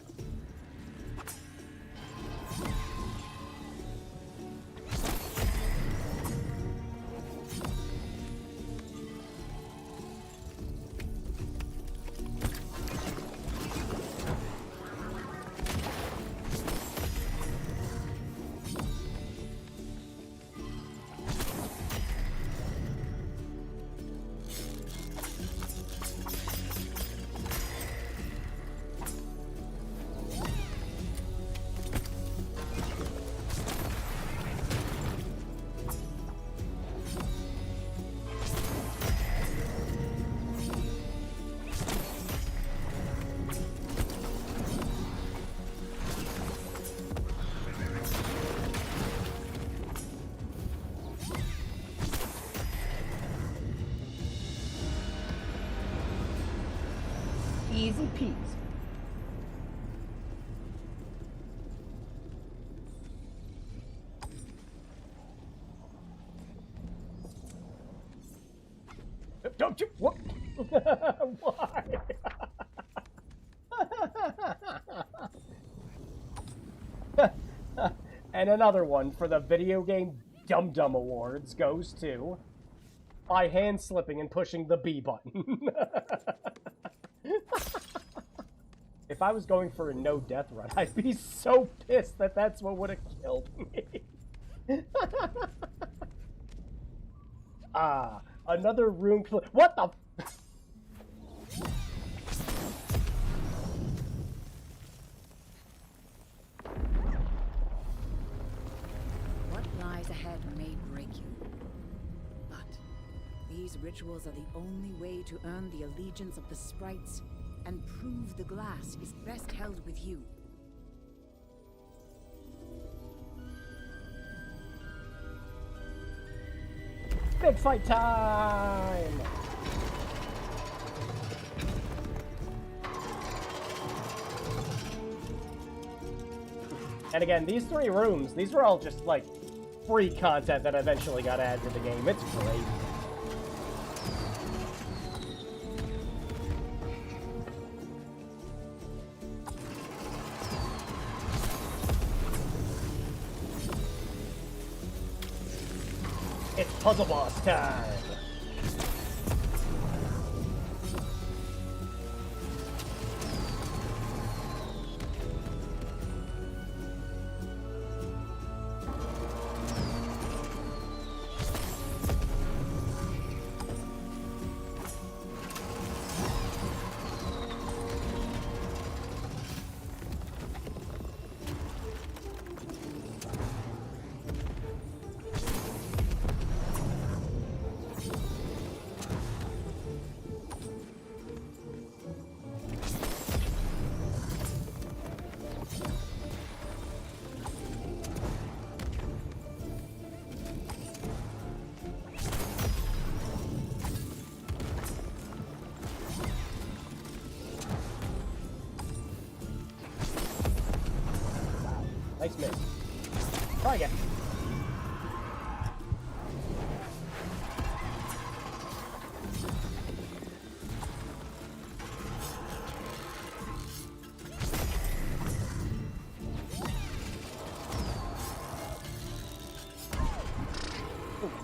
Easy peasy. Don't you? Whoop. Why? And another one for the video game Dum Dum Awards goes to by hand slipping and pushing the B button. If I was going for a no death run, I'd be so pissed that that's what would have killed me. Another room. What the? What lies ahead may break you. But these rituals are the only way to earn the allegiance of the sprites and prove the glass is best held with you. Big fight time! And again, these 3 rooms, these were all just, like, free content that eventually got added to the game. It's great. It's puzzle boss time! Nice miss. Try again.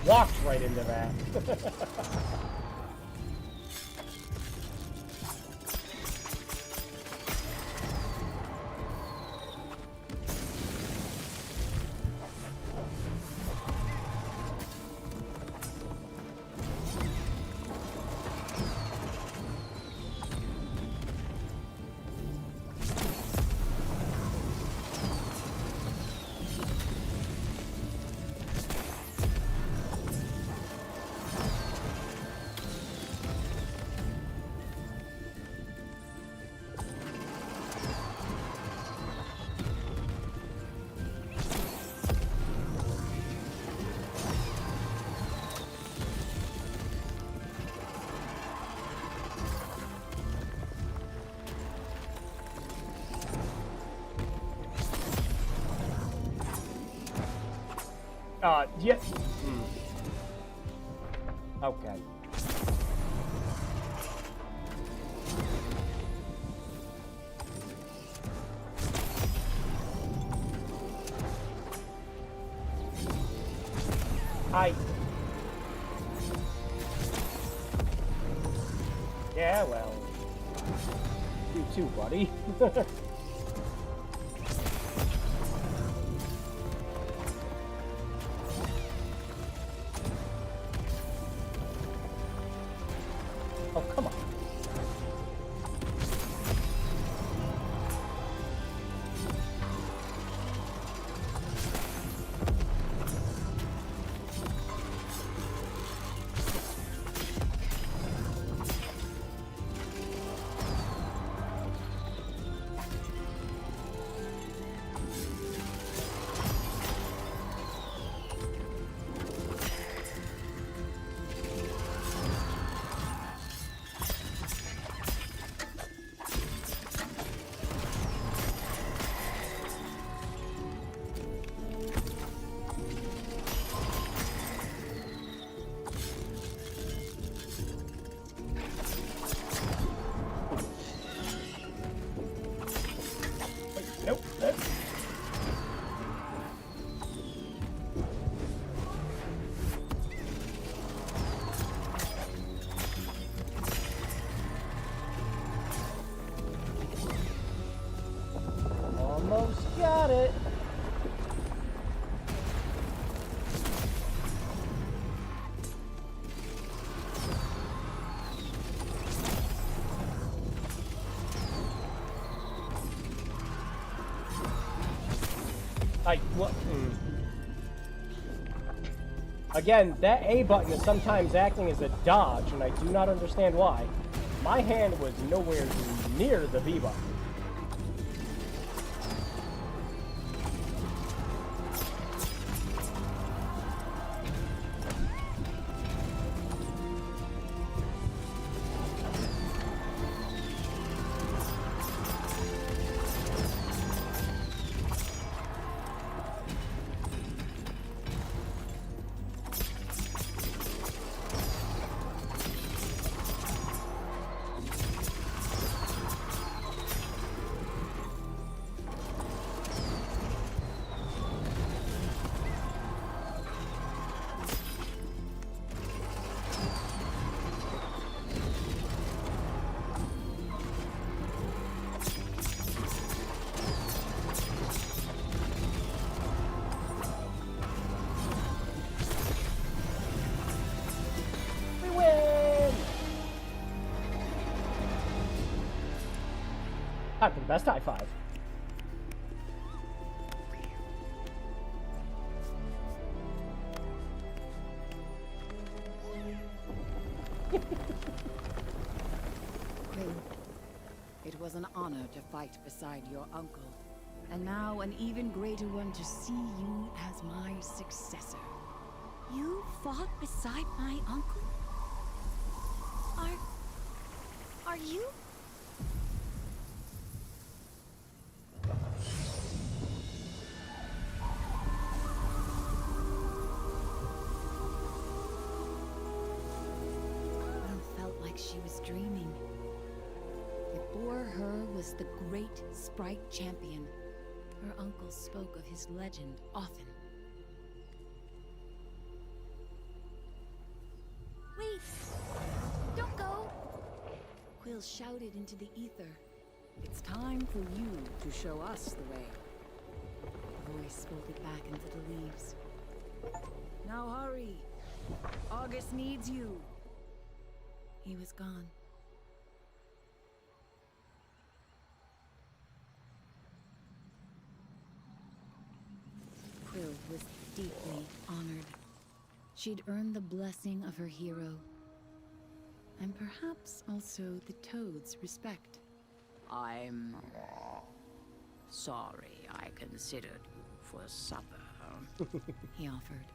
Walked right into that. Yeah. Okay. Yeah, well. You too, buddy. Oh, come on. Again, that A button is sometimes acting as a dodge, and I do not understand why. My hand was nowhere near the B button. Time for the best high five. Quill, it was an honor to fight beside your uncle, and now an even greater one to see you as my successor. You fought beside my uncle? Are you? She was dreaming. Before her was the great sprite champion. Her uncle spoke of his legend often. Wait! Don't go! Quill shouted into the ether. It's time for you to show us the way. The voice floated back into the leaves. Now hurry! August needs you. He was gone. Quill was deeply honored. She'd earned the blessing of her hero, and perhaps also the Toad's respect. I'm sorry I considered you for supper. He offered.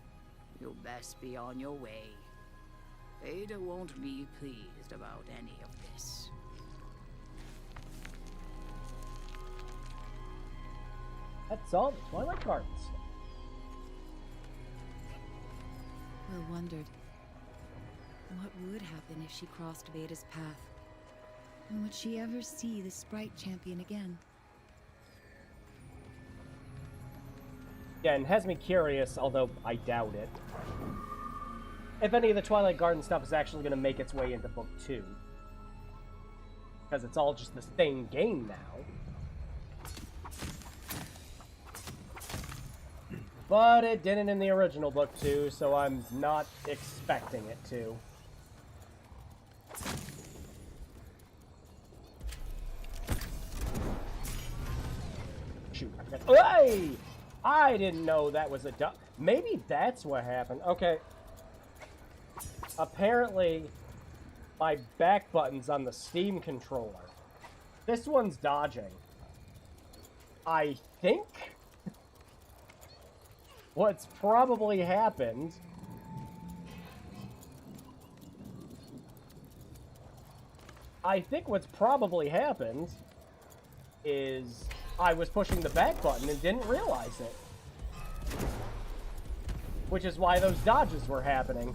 You'll best be on your way. Ada won't be pleased about any of this. That's all the Twilight Gardens. Will wondered what would happen if she crossed Veda's path. And would she ever see the Sprite Champion again? Yeah, and has me curious, although I doubt it, if any of the Twilight Garden stuff is actually going to make its way into Book 2. Because it's all just the same game now. But it didn't in the original Book 2, so I'm not expecting it to. Shoot, I forgot. Hey! I didn't know that was a duck. Maybe that's what happened. Okay. Apparently, my back button's on the Steam controller. This one's dodging. I think what's probably happened is I was pushing the back button and didn't realize it. Which is why those dodges were happening.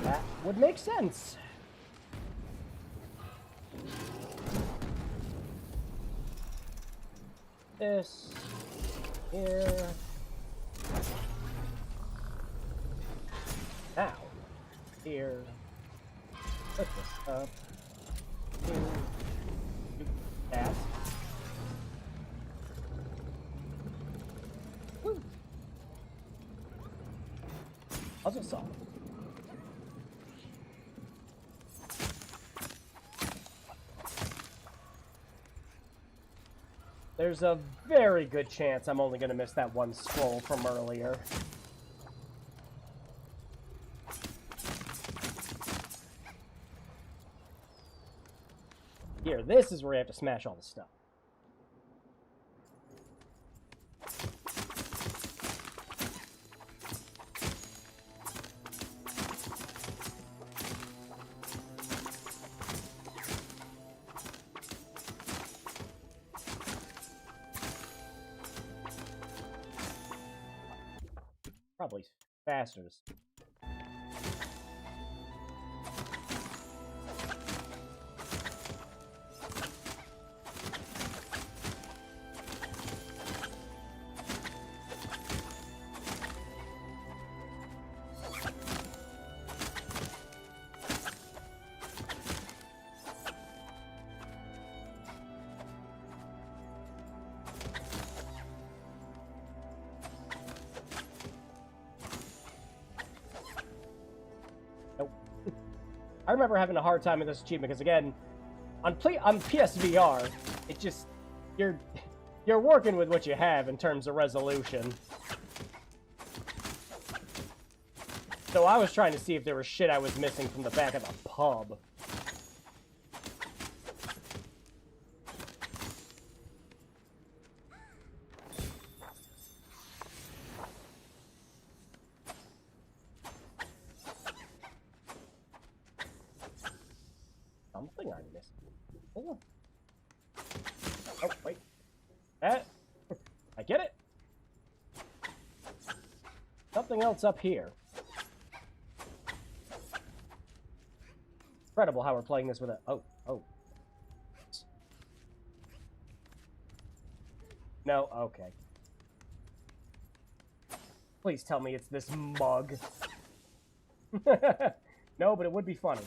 That would make sense. This here. Now, here. Put this up. Here. Do that. Woo. Puzzle solved. There's a very good chance I'm only going to miss that one scroll from earlier. Here, this is where you have to smash all the stuff. Probably faster. I remember having a hard time with this achievement because, again, on PSVR, it just you're working with what you have in terms of resolution. So I was trying to see if there was shit I was missing from the back of the pub. Something I missed. Oh, wait. I get it. Something else up here. Incredible how we're playing this with a... Oh. No, okay. Please tell me it's this mug. No, but it would be funny.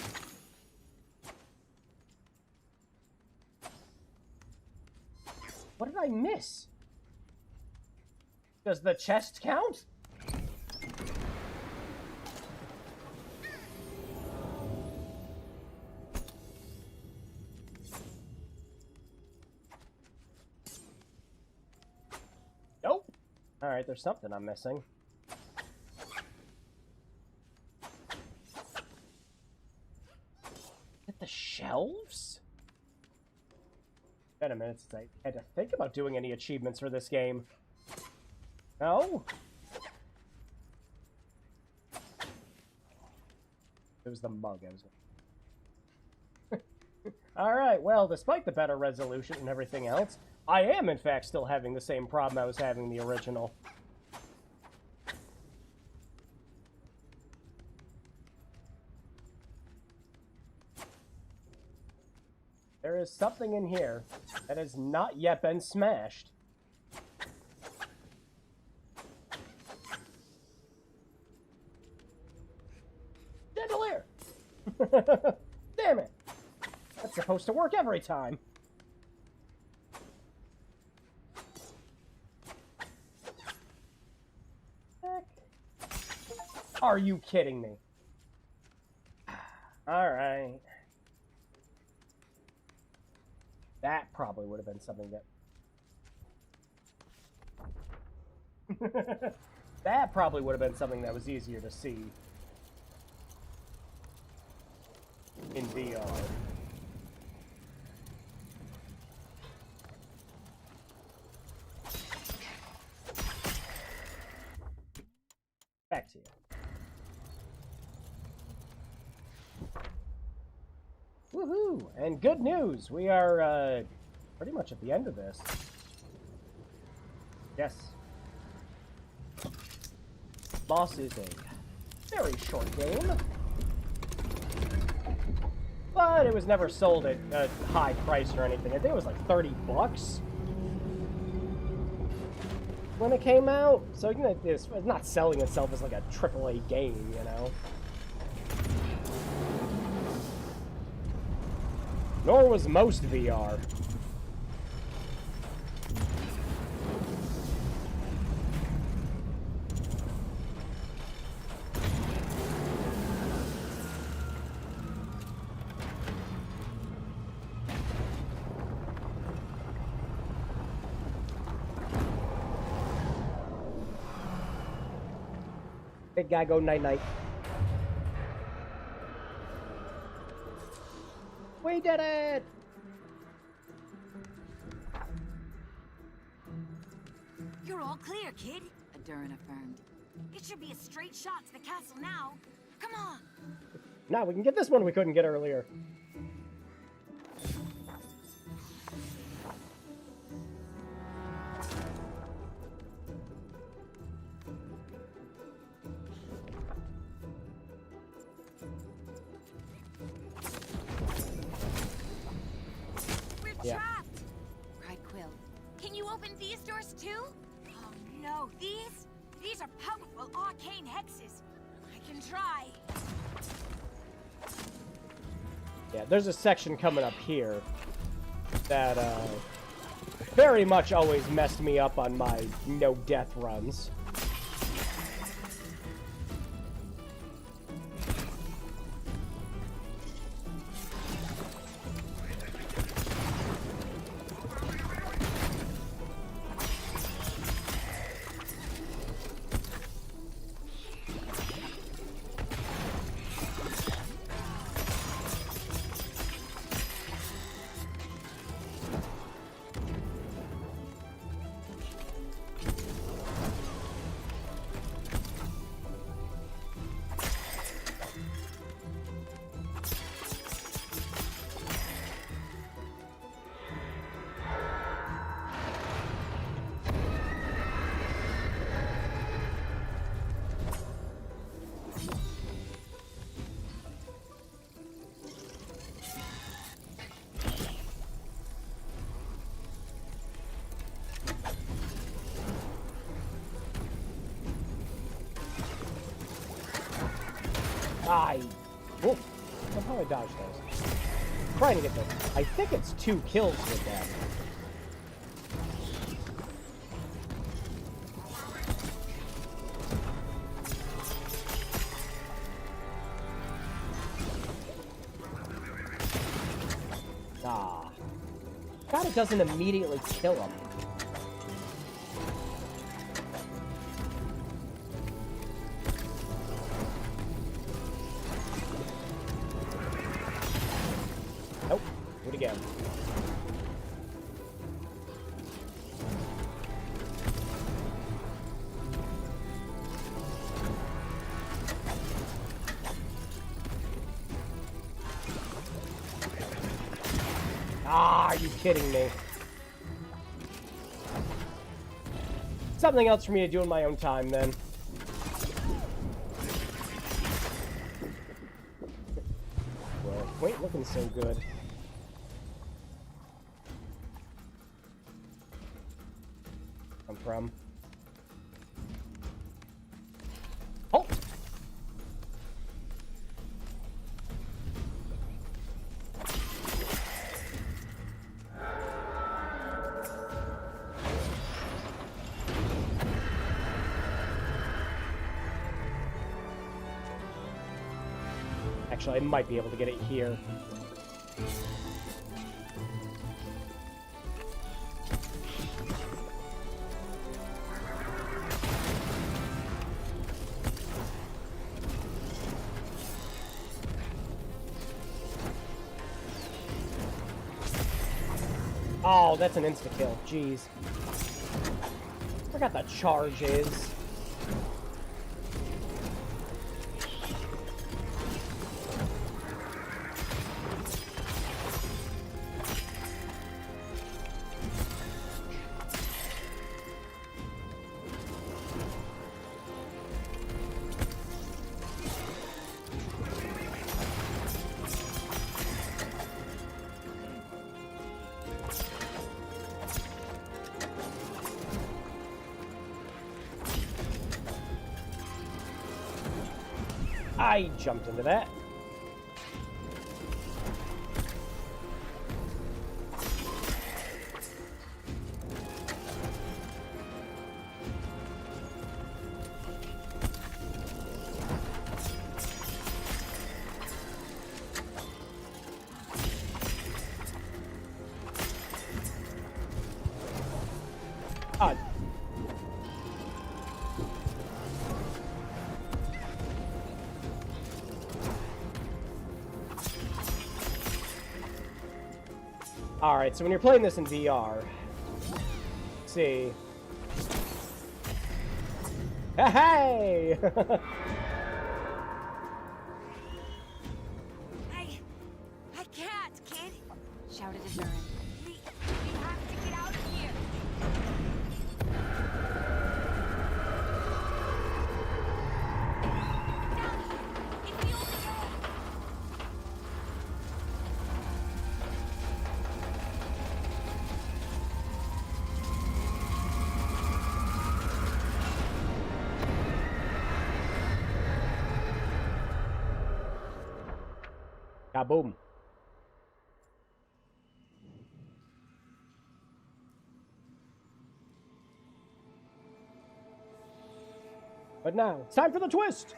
What did I miss? Does the chest count? Nope. Alright, there's something I'm missing. At the shelves? Been a minute since I had to think about doing any achievements for this game. No? It was the mug I was... Alright, well, despite the better resolution and everything else, I am, in fact, still having the same problem I was having in the original. There is something in here that has not yet been smashed. Chandelier! Damn it! That's supposed to work every time. Heck. Are you kidding me? Alright. That probably would have been something that... That probably would have been something that was easier to see in VR. Back to you. Woohoo! And good news! We are, pretty much at the end of this. Yes. Boss is a very short game. But it was never sold at a high price or anything. I think it was like $30 when it came out. So, you know, it's not selling itself as like a AAA game, you know? Nor was most VR. Big guy go night-night. We did it! You're all clear, kid. Adurin affirmed. It should be a straight shot to the castle now. Come on. Now we can get this one we couldn't get earlier. We're Yeah. trapped. Cried Quill. Can you open these doors too? Oh no, these are powerful arcane hexes. I can try. Yeah, there's a section coming up here that very much always messed me up on my no-death runs. Oh, somehow I dodged those. Trying to get them. I think it's 2 kills with that. Ah. God, it doesn't immediately kill him. Nope. Do it again. Ah, are you kidding me? Something else for me to do in my own time, then. Well, wait, looking so good. Come from. Halt! Actually, I might be able to get it here. Oh, that's an insta-kill. Jeez. Forgot the charge is. I jumped into that. Alright, so when you're playing this in VR, let's see. Hey! I can't, kid. Shouted a Durin. We have to get out of here. Down here. It's the only way. Kaboom. But now, it's time for the twist!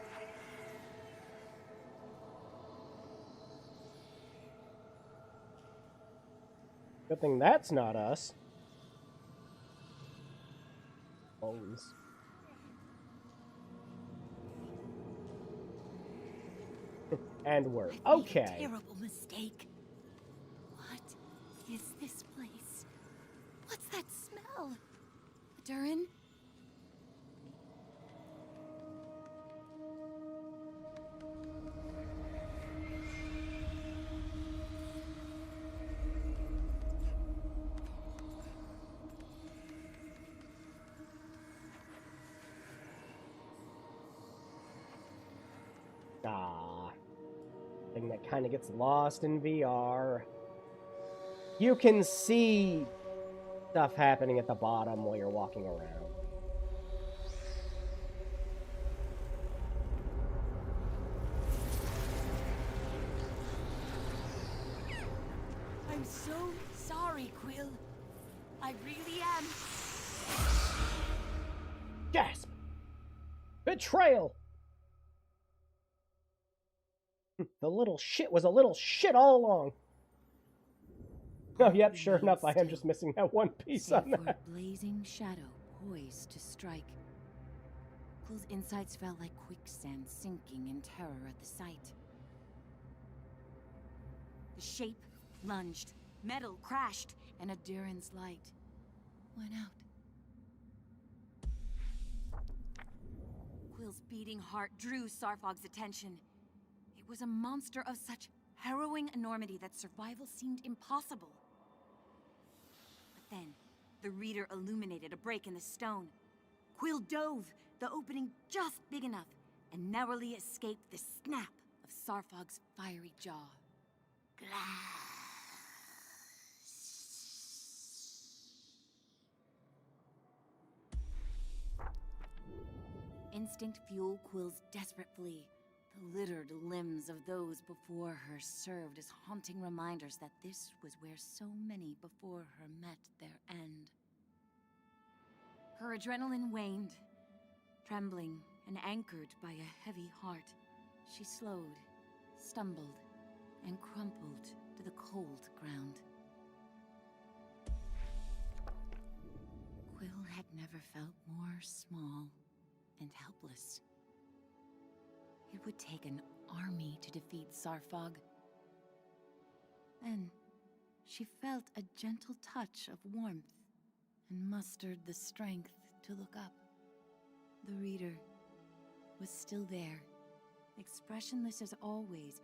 Good thing that's not us. Bones. And we're I've made okay. a terrible mistake. What is this place? What's that smell? Durin? Thing that kind of gets lost in VR. You can see stuff happening at the bottom while you're walking around. I'm so sorry, Quill. I really am. Gasp! Betrayal! The little shit was a little shit all along. Oh, yep, sure enough, I am just missing that one piece on Save for that. a blazing shadow poised to strike. Quill's insides felt like quicksand sinking in terror at the sight. The shape lunged, metal crashed, and a Durin's light went out. Quill's beating heart drew Sarfog's attention. It was a monster of such harrowing enormity that survival seemed impossible. But then, the reader illuminated a break in the stone. Quill dove, the opening just big enough, and narrowly escaped the snap of Sarfog's fiery jaw. Instinct fueled Quill's desperate flee. The littered limbs of those before her served as haunting reminders that this was where so many before her met their end. Her adrenaline waned. Trembling and anchored by a heavy heart, she slowed, stumbled, and crumpled to the cold ground. Quill had never felt more small and helpless. It would take an army to defeat Sarfog. Then, she felt a gentle touch of warmth and mustered the strength to look up. The reader was still there, expressionless as always,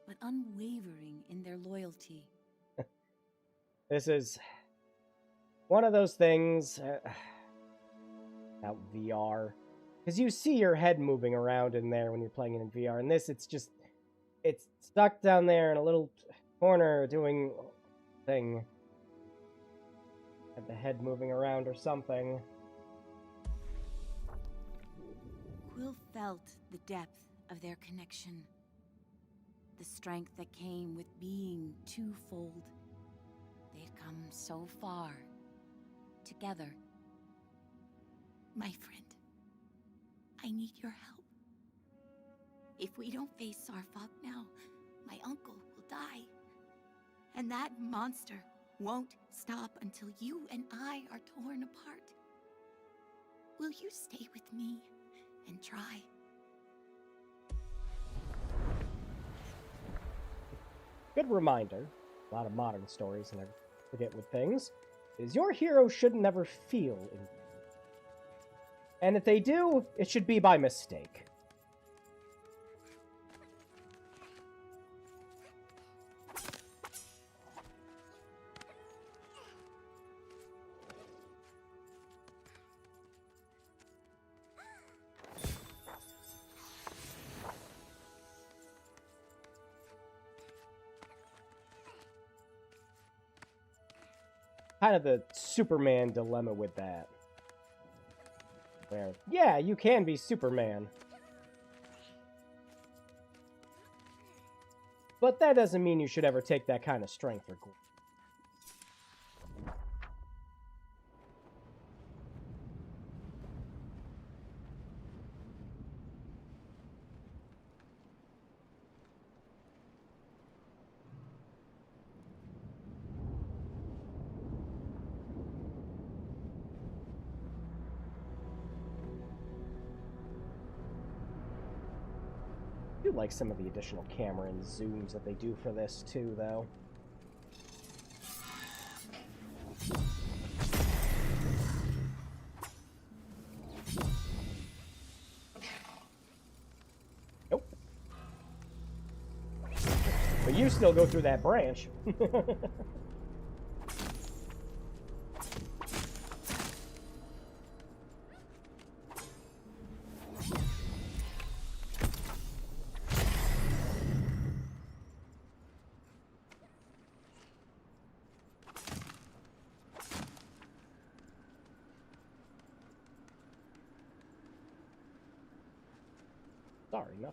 but unwavering in their loyalty. This is one of those things about VR. Because you see your head moving around in there when you're playing it in VR. And this, it's stuck down there in a little corner doing thing. Had the head moving around or something. Quill felt the depth of their connection. The strength that came with being twofold. They'd come so far. Together. My friend. I need your help. If we don't face Sarfog now, my uncle will die. And that monster won't stop until you and I are torn apart. Will you stay with me and try? Good reminder. A lot of modern stories and everything. forget with things, is your hero should never feel invisible. And if they do, it should be by mistake. Kind of the Superman dilemma with that. Where, yeah, you can be Superman. But that doesn't mean you should ever take that kind of strength for granted. I do like some of the additional camera and zooms that they do for this too, though. Nope. But you still go through that branch. Sorry, no.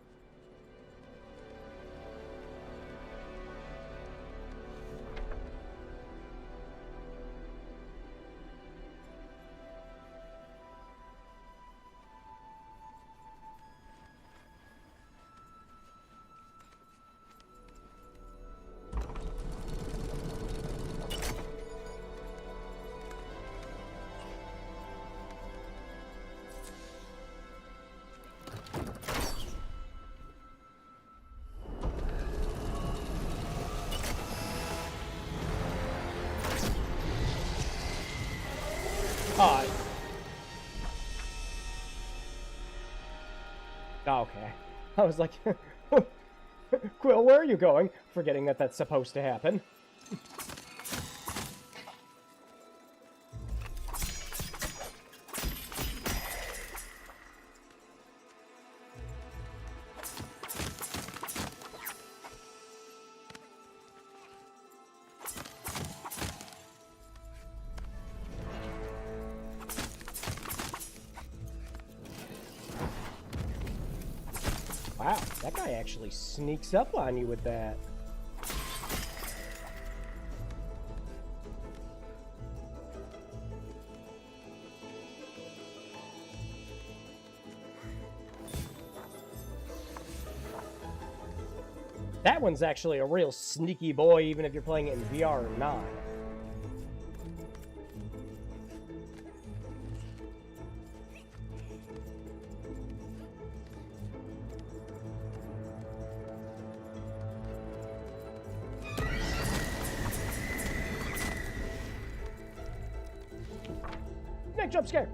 Okay. I was like, Quill, where are you going? Forgetting that that's supposed to happen. Wow, that guy actually sneaks up on you with that. That one's actually a real sneaky boy, even if you're playing it in VR or not. Jump scare.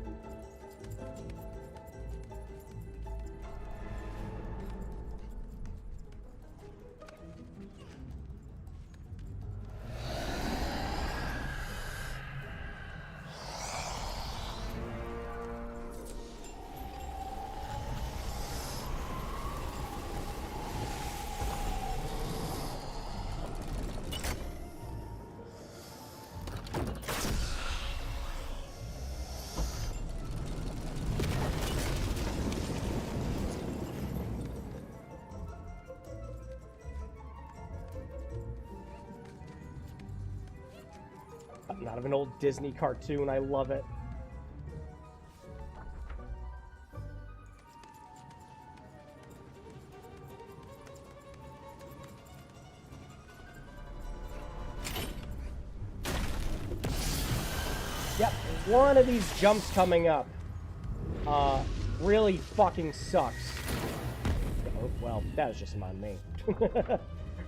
Out of an old Disney cartoon. I love it. Yep, one of these jumps coming up really fucking sucks. Oh, well, that was just on me.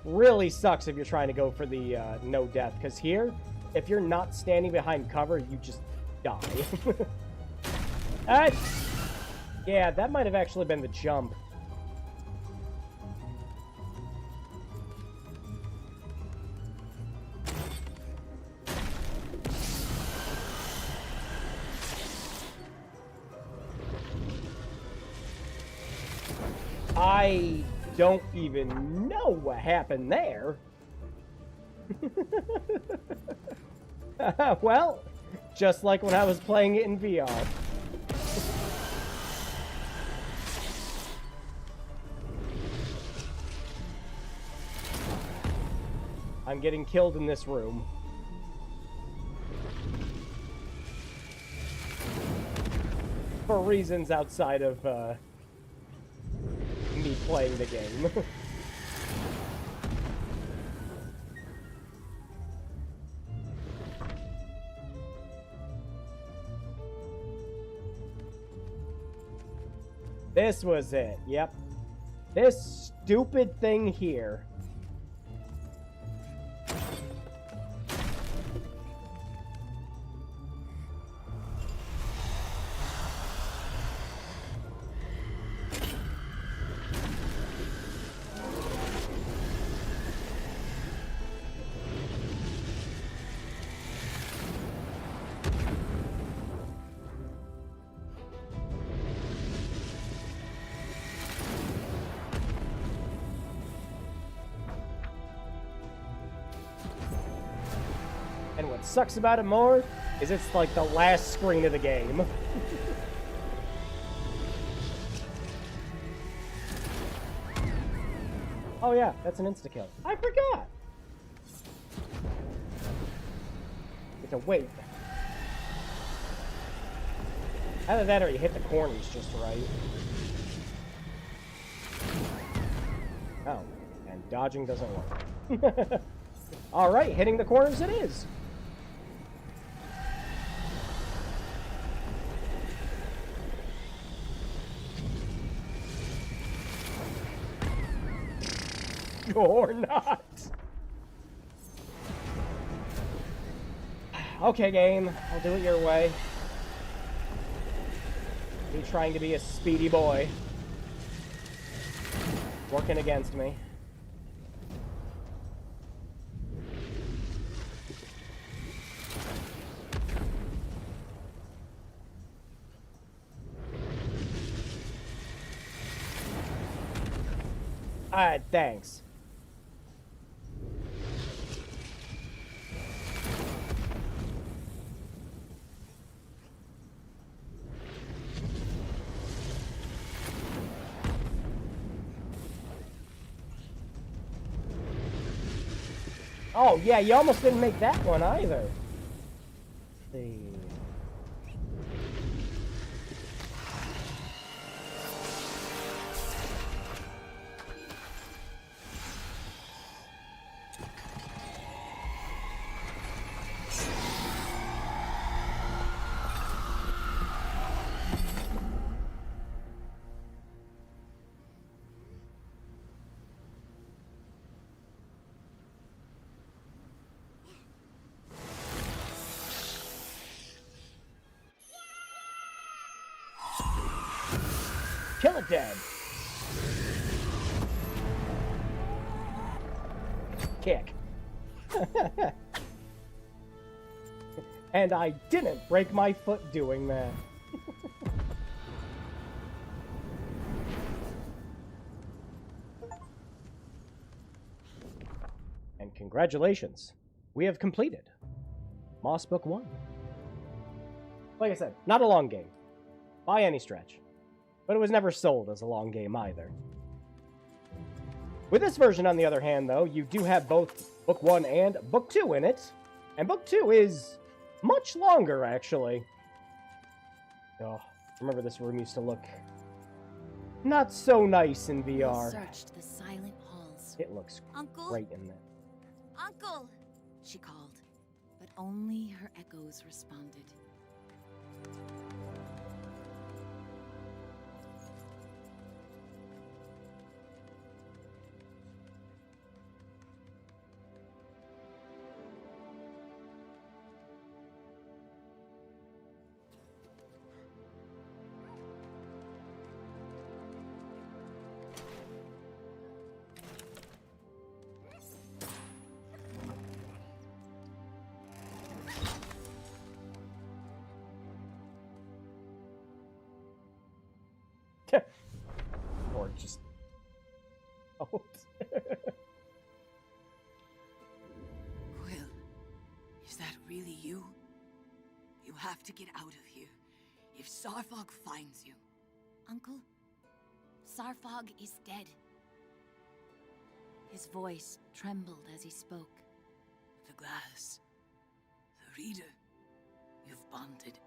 Really sucks if you're trying to go for the no death, because here, if you're not standing behind cover, you just die. Ah, yeah, that might have actually been the jump. I don't even know what happened there. Well, just like when I was playing it in VR. I'm getting killed in this room. For reasons outside of, me playing the game. This was it, yep. This stupid thing here. And what sucks about it more is it's like the last screen of the game. Oh yeah, that's an insta-kill. I forgot! You have to wait. Either that or you hit the corners just right. Oh, and dodging doesn't work. Alright, hitting the corners it is! Or not. Okay, game. I'll do it your way. Me trying to be a speedy boy. Working against me. Alright, thanks. Oh, yeah, you almost didn't make that one either. Let's see. Kill it dead. Kick. And I didn't break my foot doing that. And congratulations. We have completed Moss Book 1. Like I said, not a long game. By any stretch. But it was never sold as a long game either. With this version, on the other hand, though, you do have both Book 1 and Book 2 in it. And Book 2 is much longer, actually. Oh, remember this room used to look not so nice in VR. They searched the silent halls. It looks Uncle? great in there. Uncle! She called, but only her echoes responded. Or just... Oh. Quill, is that really you? You have to get out of here. If Sarfog finds you... Uncle, Sarfog is dead. His voice trembled as he spoke. The glass. The reader. You've bonded.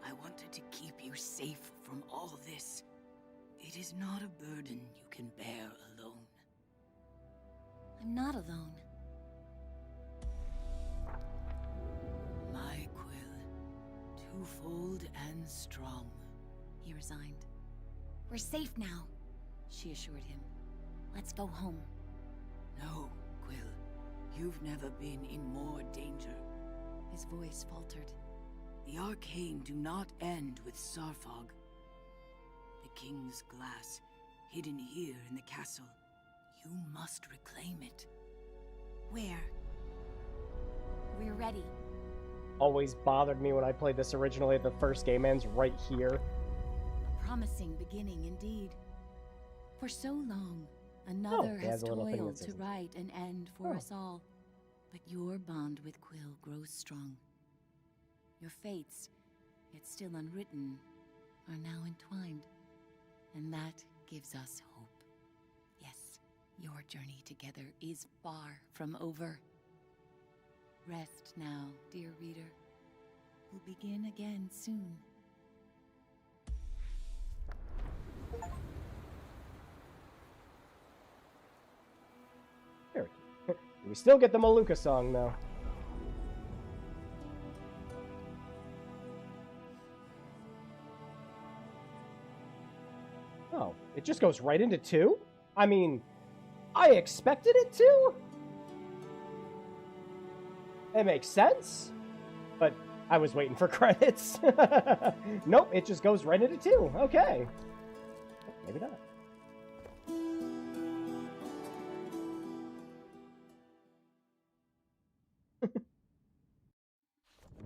I wanted to keep you safe from all this. It is not a burden you can bear alone. I'm not alone. My Quill, twofold and strong. He resigned. We're safe now, she assured him. Let's go home. No, Quill. You've never been in more danger. His voice faltered. The Arcane do not end with Sarfog. The King's glass, hidden here in the castle. You must reclaim it. Where? We're ready. Always bothered me when I played this originally. The first game ends right here. A promising beginning indeed. For so long, another has toiled to write an end for us all. But your bond with Quill grows strong. Your fates, yet still unwritten, are now entwined. And that gives us hope. Yes, your journey together is far from over. Rest now, dear reader. We'll begin again soon. Very cute. We still get the Maluka song, though. Oh, it just goes right into 2? I mean, I expected it to? It makes sense, but I was waiting for credits. Nope, it just goes right into 2. Okay. Maybe not.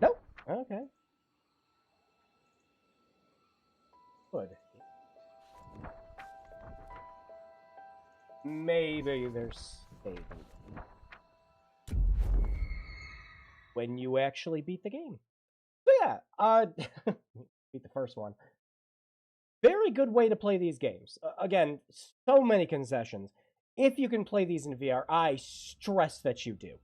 Nope. Okay. Good. Maybe there's saving when you actually beat the game. So yeah, beat the first one. Very good way to play these games. Again, so many concessions. If you can play these in VR, I stress that you do.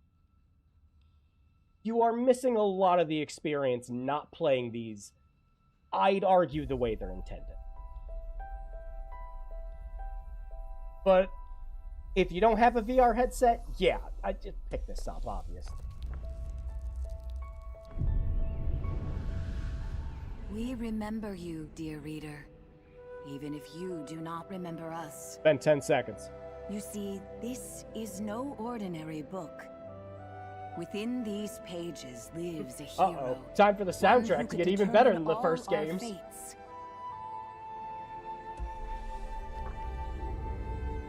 You are missing a lot of the experience not playing these, I'd argue, the way they're intended. But if you don't have a VR headset, yeah, I just pick this up, obviously. We remember you, dear reader, even if you do not remember us. Spend 10 seconds. You see, this is no ordinary book. Within these pages lives a hero. Uh-oh. Time for the soundtrack to get even better than the first games.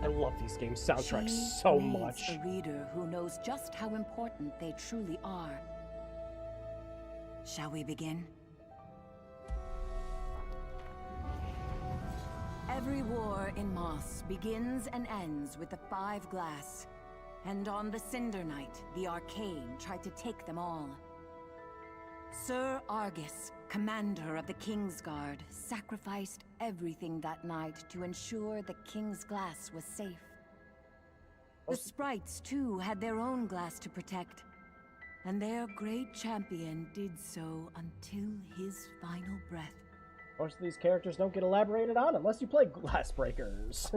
I love these games' soundtracks so much. A reader who knows just how important they truly are. Shall we begin? Every war in Moss begins and ends with the 5 glass. And on the Cinder Night, the Arcane tried to take them all. Sir Argus, commander of the King's Guard, sacrificed everything that night to ensure the King's glass was safe. The sprites, too, had their own glass to protect. And their great champion did so until his final breath. Most of these characters don't get elaborated on unless you play Glass Breakers.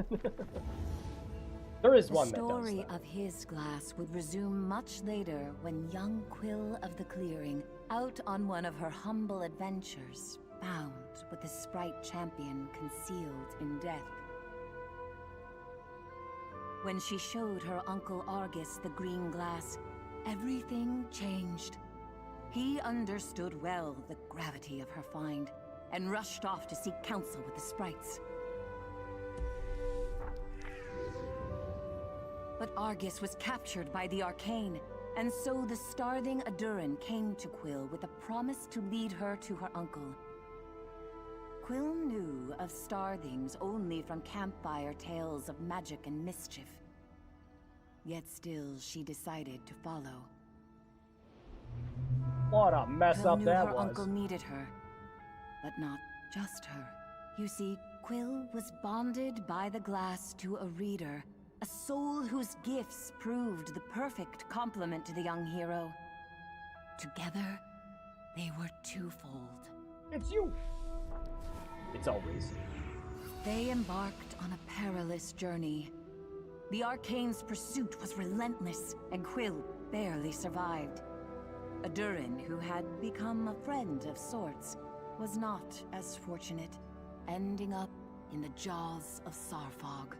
There is one that does. The story of his glass would resume much later when young Quill of the Clearing, out on one of her humble adventures, found with the sprite champion concealed in death. When she showed her uncle Argus the green glass, everything changed. He understood well the gravity of her find, and rushed off to seek counsel with the sprites. But Argus was captured by the Arcane, and so the starving Aduran came to Quill with a promise to lead her to her uncle. Quill knew of Starthings only from campfire tales of magic and mischief. Yet still, she decided to follow. What a mess Quill up knew that her was. uncle needed her, but not just her. You see, Quill was bonded by the glass to a reader, a soul whose gifts proved the perfect complement to the young hero. Together, they were twofold. It's you. It's always. They embarked on a perilous journey. The Arcane's pursuit was relentless, and Quill barely survived. Adurin, who had become a friend of sorts, was not as fortunate, ending up in the jaws of Sarfog.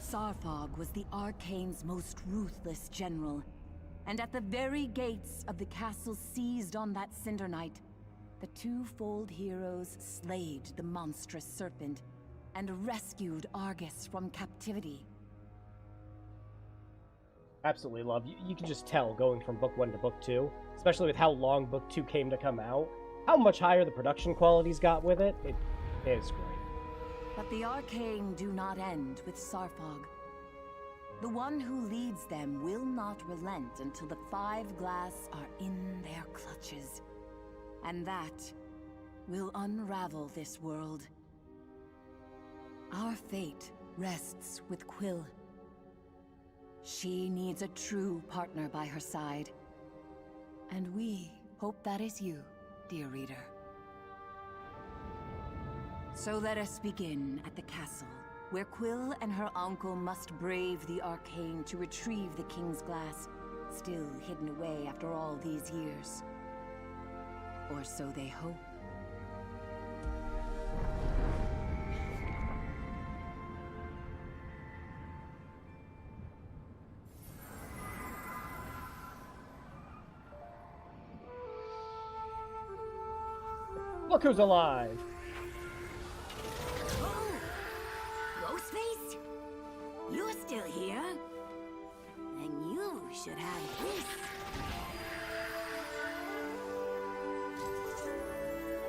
Sarfog was the Arcane's most ruthless general, and at the very gates of the castle seized on that cinder night, the twofold heroes slayed the monstrous serpent and rescued Argus from captivity. Absolutely love. You can just tell going from book 1 to book 2, especially with how long book 2 came to come out, how much higher the production qualities got with it. It is great. But the Arcane do not end with Sarfog. The one who leads them will not relent until the 5 glass are in their clutches. And that will unravel this world. Our fate rests with Quill. She needs a true partner by her side. And we hope that is you, dear reader. So let us begin at the castle, where Quill and her uncle must brave the Arcane to retrieve the King's Glass, still hidden away after all these years. Or so they hope. Look who's alive! Oh! Ghostface? You're still here? Then you should have this.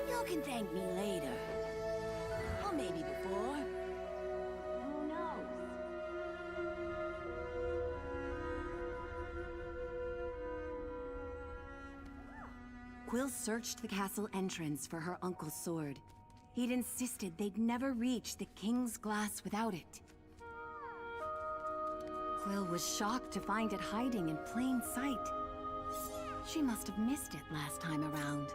You can thank me later. Or maybe before. Who knows? Quill searched the castle entrance for her uncle's sword. He'd insisted they'd never reach the King's Glass without it. Quill was shocked to find it hiding in plain sight. She must have missed it last time around.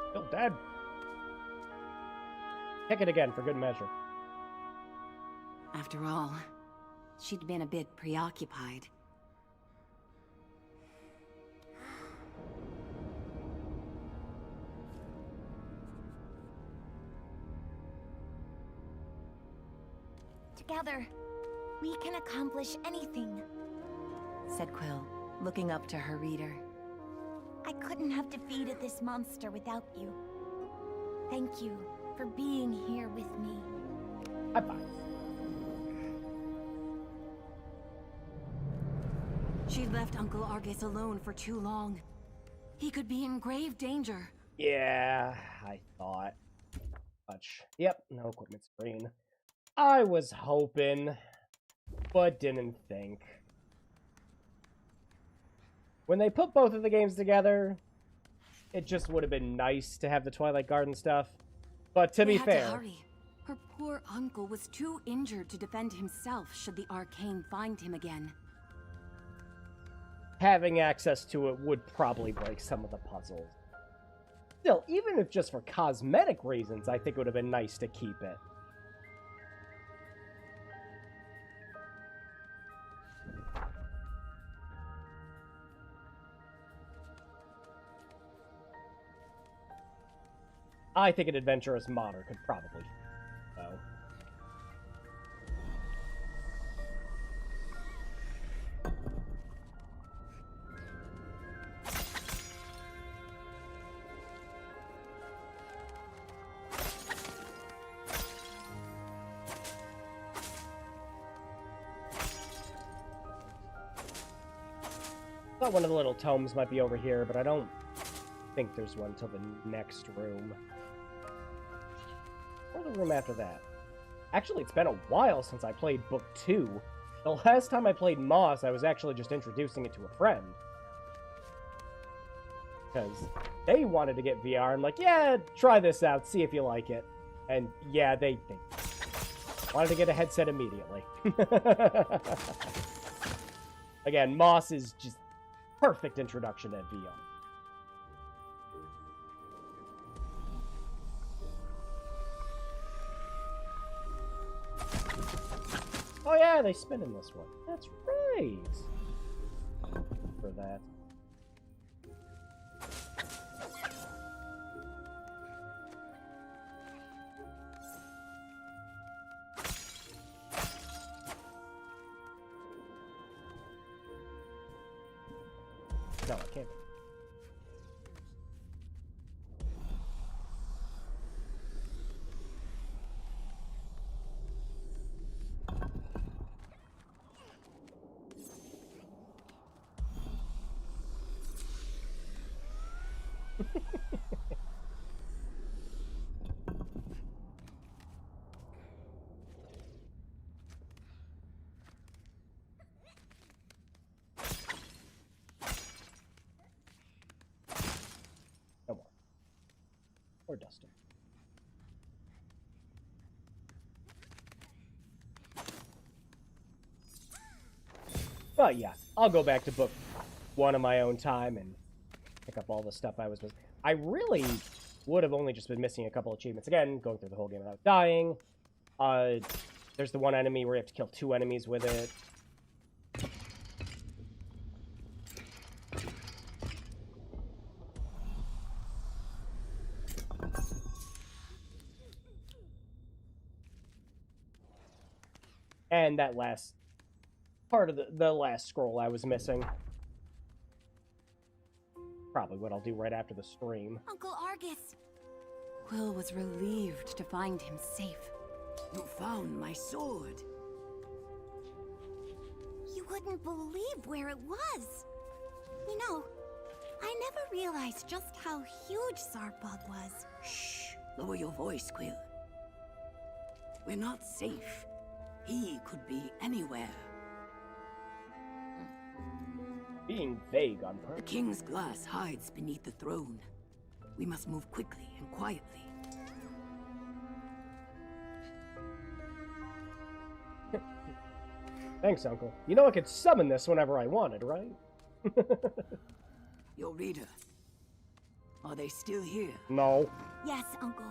Still dead. Pick it again for good measure. After all, she'd been a bit preoccupied. Together, we can accomplish anything. Said Quill, looking up to her reader. I couldn't have defeated this monster without you. Thank you for being here with me. High five. She'd left Uncle Argus alone for too long. He could be in grave danger. Yeah, I thought. Much. Yep, no equipment screen. I was hoping, but didn't think. When they put both of the games together, it just would have been nice to have the Twilight Garden stuff. But to be They had fair, to hurry. Her poor uncle was too injured to defend himself should the Arcane find him again. having access to it would probably break some of the puzzles. Still, even if just for cosmetic reasons, I think it would have been nice to keep it. I think an adventurous modder could probably, though. thought one of the little tomes might be over here, but I don't think there's one till the next room. Or the room after that. Actually, it's been a while since I played Book 2. The last time I played Moss, I was actually just introducing it to a friend. Because they wanted to get VR. I'm like, yeah, try this out, see if you like it. And yeah, they wanted to get a headset immediately. Again, Moss is just perfect introduction to VR. Oh yeah, they spin in this one. That's right. For that. No, I can't. No more. Or Dustin. But yeah, I'll go back to book 1 on my own time and pick up all the stuff I was missing. I really would have only just been missing a couple achievements. Again, going through the whole game without dying. There's the one enemy where you have to kill 2 enemies with it. And that last part of the last scroll I was missing. Probably what I'll do right after the stream. Uncle Argus! Quill was relieved to find him safe. You found my sword. You wouldn't believe where it was. You know, I never realized just how huge Zarpug was. Shh! Lower your voice, Quill. We're not safe. He could be anywhere. Being vague on The purpose. king's glass hides beneath the throne. We must move quickly and quietly. Thanks, Uncle. You know I could summon this whenever I wanted, right? Your reader. Are they still here? No. Yes, Uncle.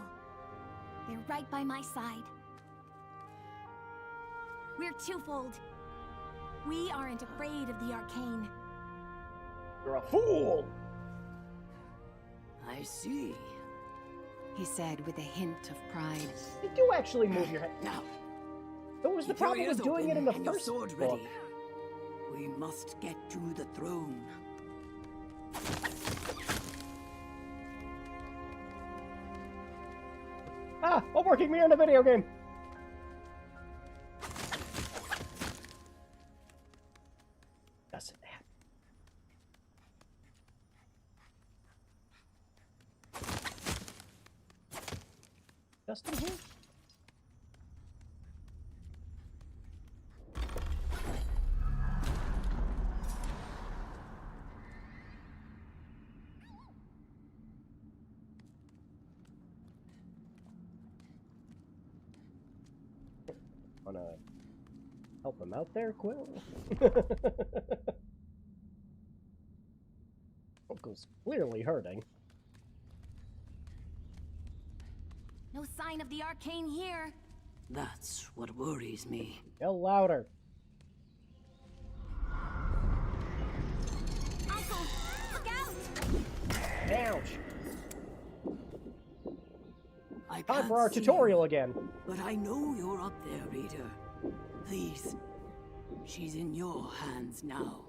They're right by my side. We're twofold. We aren't afraid of the arcane. You're a fool! I see. He said with a hint of pride. You do actually move your head. Now, What was the keep your problem ears with doing it open in the and your first sword book? ready. We must get to the throne. Ah! Overworking me in a video game! Doesn't happen. Dustin here? Wanna help him out there, Quill? Uncle's clearly hurting. No sign of the arcane here. That's what worries me. Yell louder. Uncle, look out! Ouch! I Time can't for our see tutorial you, again. but I know you're up there, reader. Please, she's in your hands now.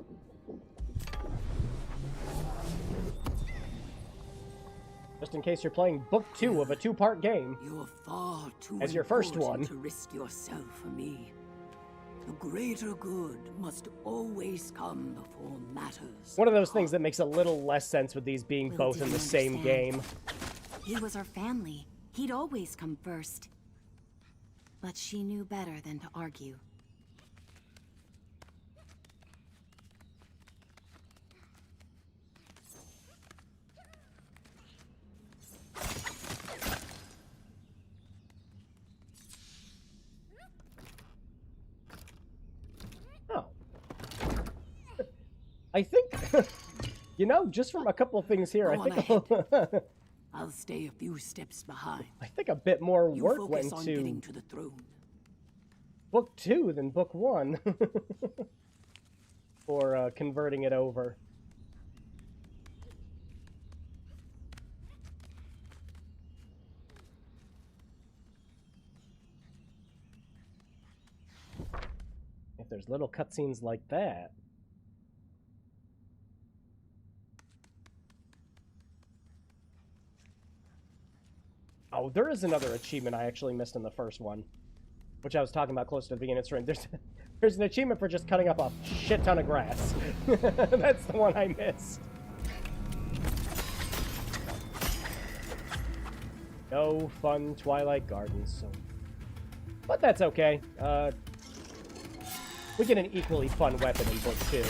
Just in case you're playing book 2 of a 2-part game. You're far too As your first important one. to risk yourself for me. The greater good must always come before matters. One of those things that makes a little less sense with these being Will both in didn't the same understand. game. He was our family. He'd always come first. But she knew better than to argue. Oh. I think, you know, just from a couple of things here, Go I on think I'll stay a few steps behind. I think a bit more You work focus went on to getting to the throne. book 2 than book 1 for converting it over. If there's little cutscenes like that. Oh, there is another achievement I actually missed in the first one, which I was talking about close to the beginning of the stream. There's an achievement for just cutting up a shit ton of grass. That's the one I missed. No fun Twilight Gardens, so... But that's okay. We get an equally fun weapon in book 2.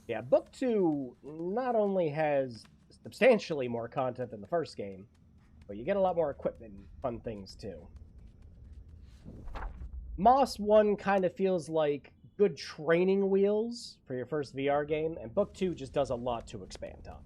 Yeah, book 2 not only has substantially more content than the first game, but you get a lot more equipment and fun things too. Moss 1 kind of feels like good training wheels for your first VR game, and book 2 just does a lot to expand on.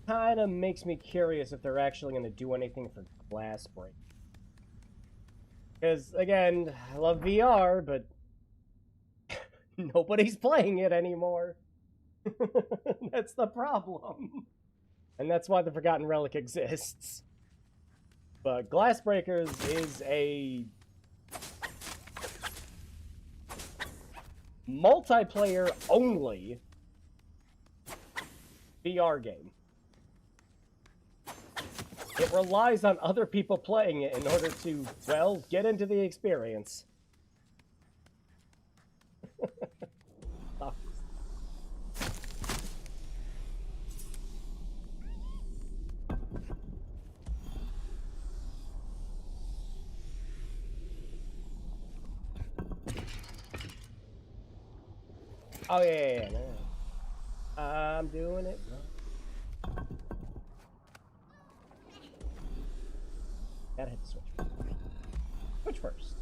Kind of makes me curious if they're actually going to do anything for Glass Break. Because, again, I love VR, but nobody's playing it anymore. That's the problem. And that's why the Forgotten Relic exists. But Glass Breakers is a multiplayer-only VR game. It relies on other people playing it in order to, well, get into the experience. Oh, yeah. I'm doing it. Gotta hit the switch. Switch first.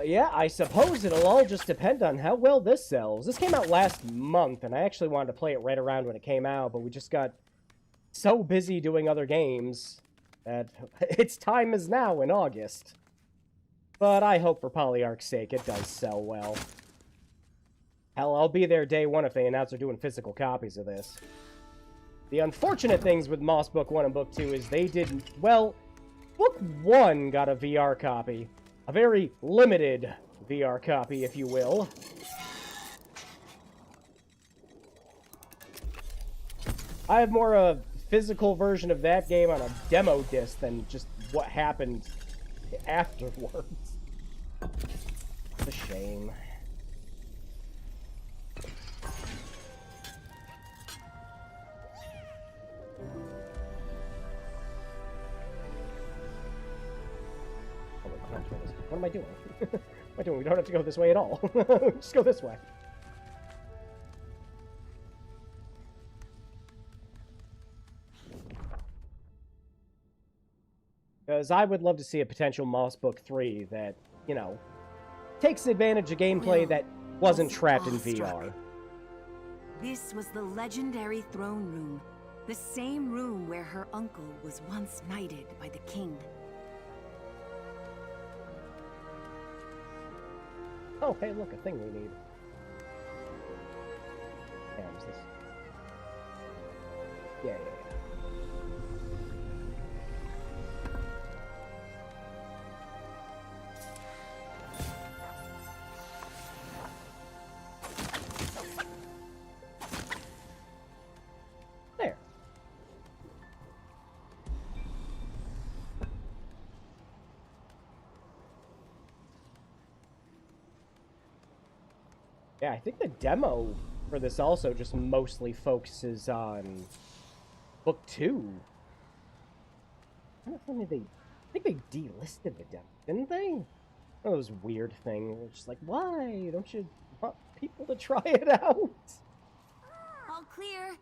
Yeah, I suppose it'll all just depend on how well this sells. This came out last month, and I actually wanted to play it right around when it came out, but we just got so busy doing other games that its time is now in August. But I hope for Polyarch's sake it does sell well. Hell, I'll be there day one if they announce they're doing physical copies of this. The unfortunate things with Moss Book 1 and Book 2 is they didn't... Well, Book 1 got a VR copy. A very limited VR copy, if you will. I have more a physical version of that game on a demo disc than just what happened afterwards. It's a shame. What am I doing? What am I doing? We don't have to go this way at all. Just go this way. Because I would love to see a potential Moss Book 3 that, you know, takes advantage of gameplay that wasn't trapped in VR. This was the legendary throne room, the same room where her uncle was once knighted by the king. Oh, hey, look, a thing we need. Damn, is this? Yeah. There. Yeah, I think the demo for this also just mostly focuses on Book 2. I don't know if I think they delisted the demo, didn't they? One of those weird things. It's just like, why don't you want people to try it out? All clear.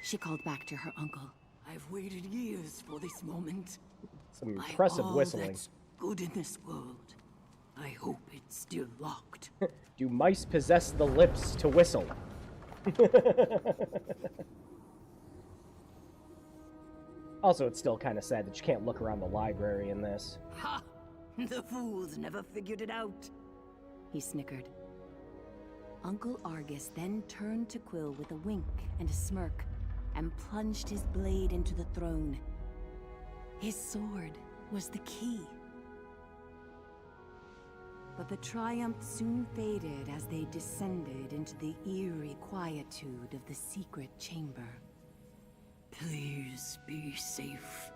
She called back to her uncle. I've waited years for this moment. Some impressive By all whistling. that's good in this world, I hope it's still locked. Do mice possess the lips to whistle? Also, it's still kind of sad that you can't look around the library in this. Ha! The fools never figured it out. He snickered. Uncle Argus then turned to Quill with a wink and a smirk, and plunged his blade into the throne. His sword was the key. But the triumph soon faded as they descended into the eerie quietude of the secret chamber. Please be safe.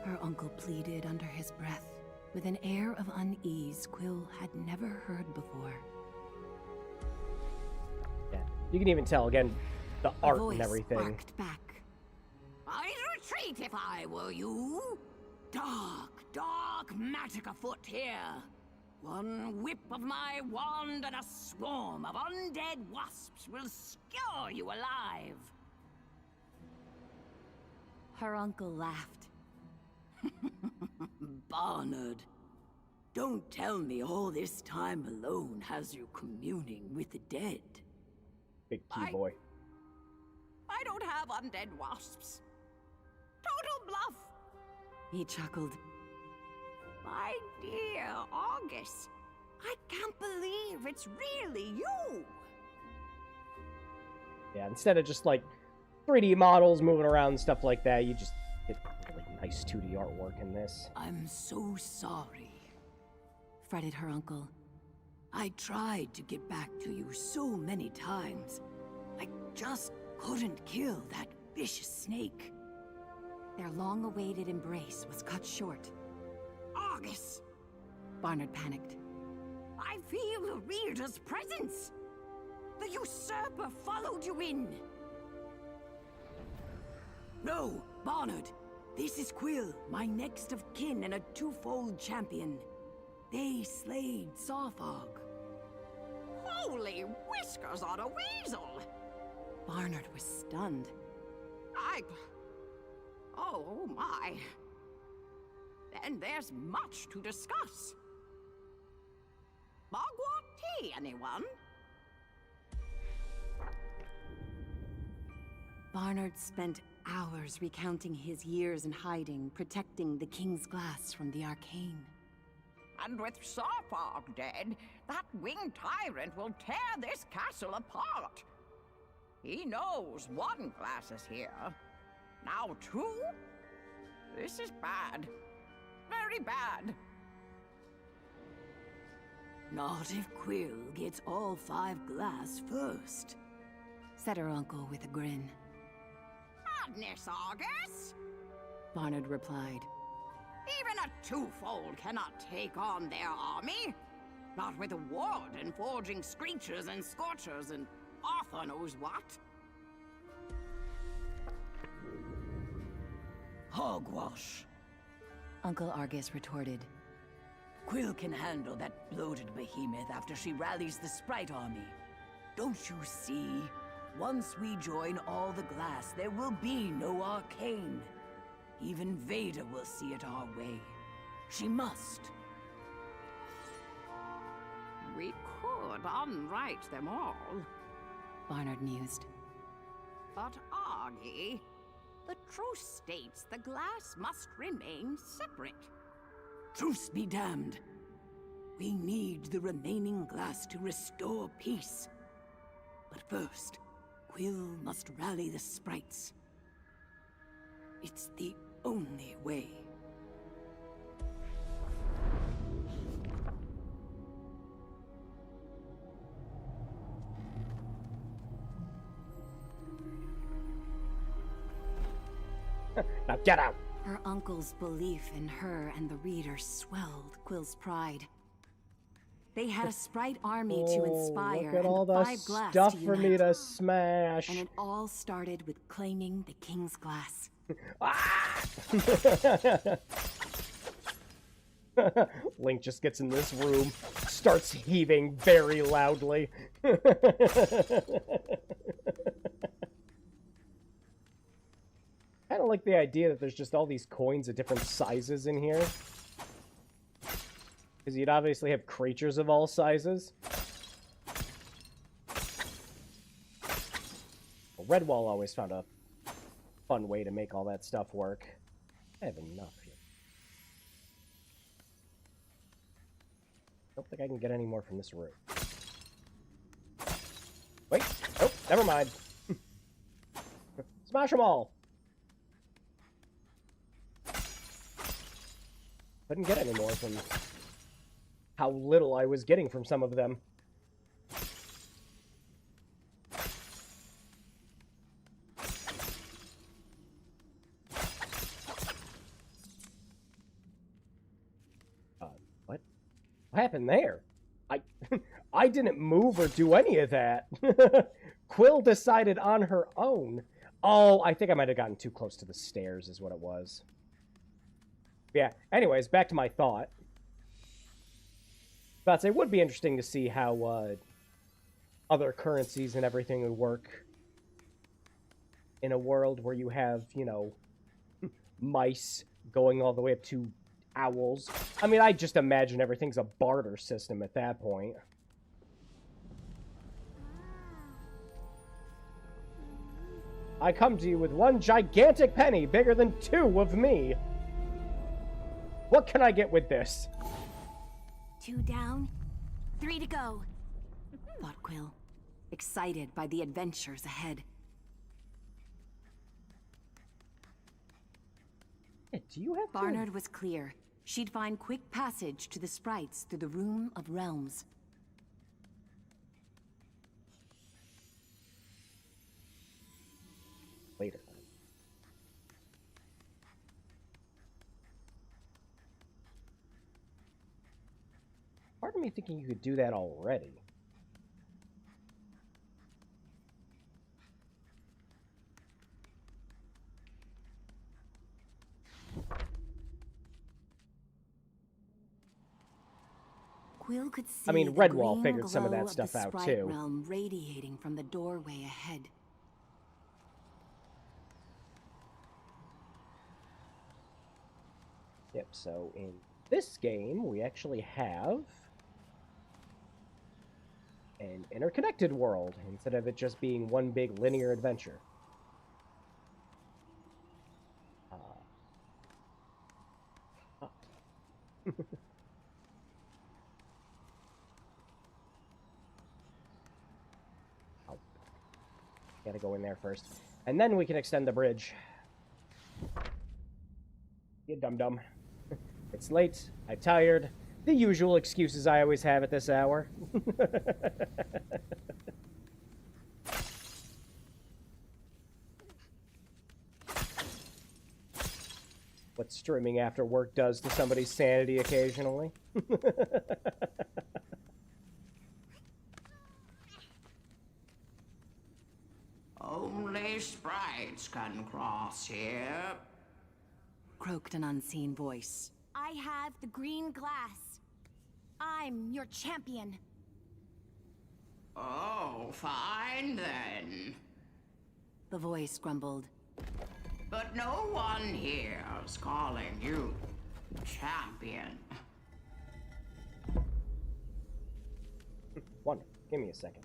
Her uncle pleaded under his breath, with an air of unease Quill had never heard before. Yeah, you can even tell, again, the art voice and everything. barked back. I'd retreat if I were you. Dark magic afoot here. One whip of my wand and a swarm of undead wasps will skewer you alive. Her uncle laughed. Barnard, don't tell me all this time alone has you communing with the dead. Big key boy. I don't have undead wasps. Total bluff. He chuckled. My dear August, I can't believe it's really you. Yeah, instead of just like 3D models moving around and stuff like that, you just get really nice 2D artwork in this. I'm so sorry. Fretted her uncle. I tried to get back to you so many times. I just couldn't kill that vicious snake. Their long-awaited embrace was cut short. August, Barnard panicked. I feel the reader's presence. The usurper followed you in. No, Barnard. This is Quill, my next of kin and a twofold champion. They slayed Sawfog. Holy whiskers on a weasel! Barnard was stunned. Oh my. Then there's much to discuss. Mugwort tea, anyone? Barnard spent hours recounting his years in hiding, protecting the King's Glass from the arcane. And with Sawfog dead, that winged tyrant will tear this castle apart. He knows one glass is here. Now two? This is bad. Very bad. Not if Quill gets all 5 glass first, Said her uncle with a grin. Madness, Argus! Barnard replied. Even a twofold cannot take on their army. Not with a warden forging screechers and scorchers and Arthur knows what. Hogwash. Uncle Argus retorted. Quill can handle that bloated behemoth after she rallies the Sprite army. Don't you see? Once we join all the glass, there will be no arcane. Even Vader will see it our way. She must. We could unwrite them all. Barnard mused. But Argy, the truce states the glass must remain separate. Truce be damned. We need the remaining glass to restore peace. But first, Quill must rally the sprites. It's the only way. Now get out! Her uncle's belief in her and the reader swelled Quill's pride. They had a Sprite army to inspire look at all and the 5 glass stuff to for unite. me to smash. And it all started with claiming the King's glass. Ah! Link just gets in this room, starts heaving very loudly. I don't like the idea that there's just all these coins of different sizes in here. Because you'd obviously have creatures of all sizes. Well, Redwall always found a fun way to make all that stuff work. I have enough here. Don't think I can get any more from this room. Wait, nope, never mind. Smash them all! Couldn't get any more from how little I was getting from some of them. What? What happened there? I didn't move or do any of that. Quill decided on her own. Oh, I think I might have gotten too close to the stairs is what it was. Yeah, anyways, back to my thought. But it would be interesting to see how other currencies and everything would work in a world where you have, you know, mice going all the way up to owls. I mean, I just imagine everything's a barter system at that point. I come to you with one gigantic penny bigger than 2 of me. What can I get with this? 2 down, 3 to go, thought Quill, excited by the adventures ahead. Yeah, do you have Barnard was clear. She'd find quick passage to the sprites through the Room of Realms. Later. Part of me thinking you could do that already. Quill could see I mean, the Redwall green figured some of glow that stuff the out, sprite too. realm radiating from the doorway ahead. Yep, so in this game, we actually have an interconnected world, instead of it just being one big linear adventure. Oh. Gotta go in there first. And then we can extend the bridge. You dum-dum. It's late, I'm tired. The usual excuses I always have at this hour. What streaming after work does to somebody's sanity occasionally. Only sprites can cross here. Croaked an unseen voice. I have the green glass. I'm your champion. Oh, fine then. The voice grumbled. But no one here's calling you champion. Wonderful. Give me a second.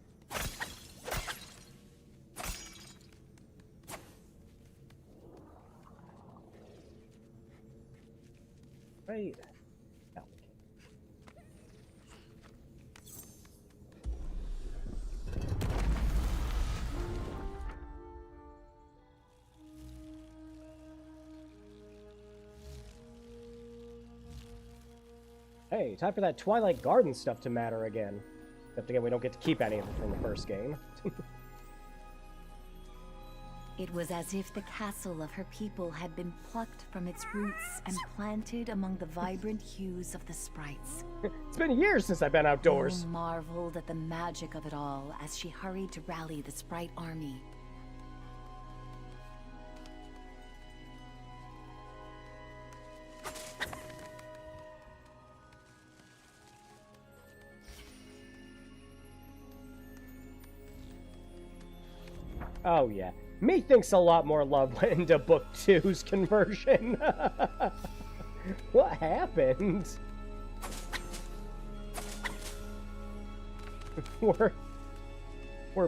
Right. Oh, hey, time for that Twilight Garden stuff to matter again. Except again, we don't get to keep any of it from the first game. It was as if the castle of her people had been plucked from its roots and planted among the vibrant hues of the sprites. It's been years since I've been outdoors. Quill marveled at the magic of it all as she hurried to rally the sprite army. Oh yeah. Me thinks a lot more love went into Book 2's conversion. What happened? Were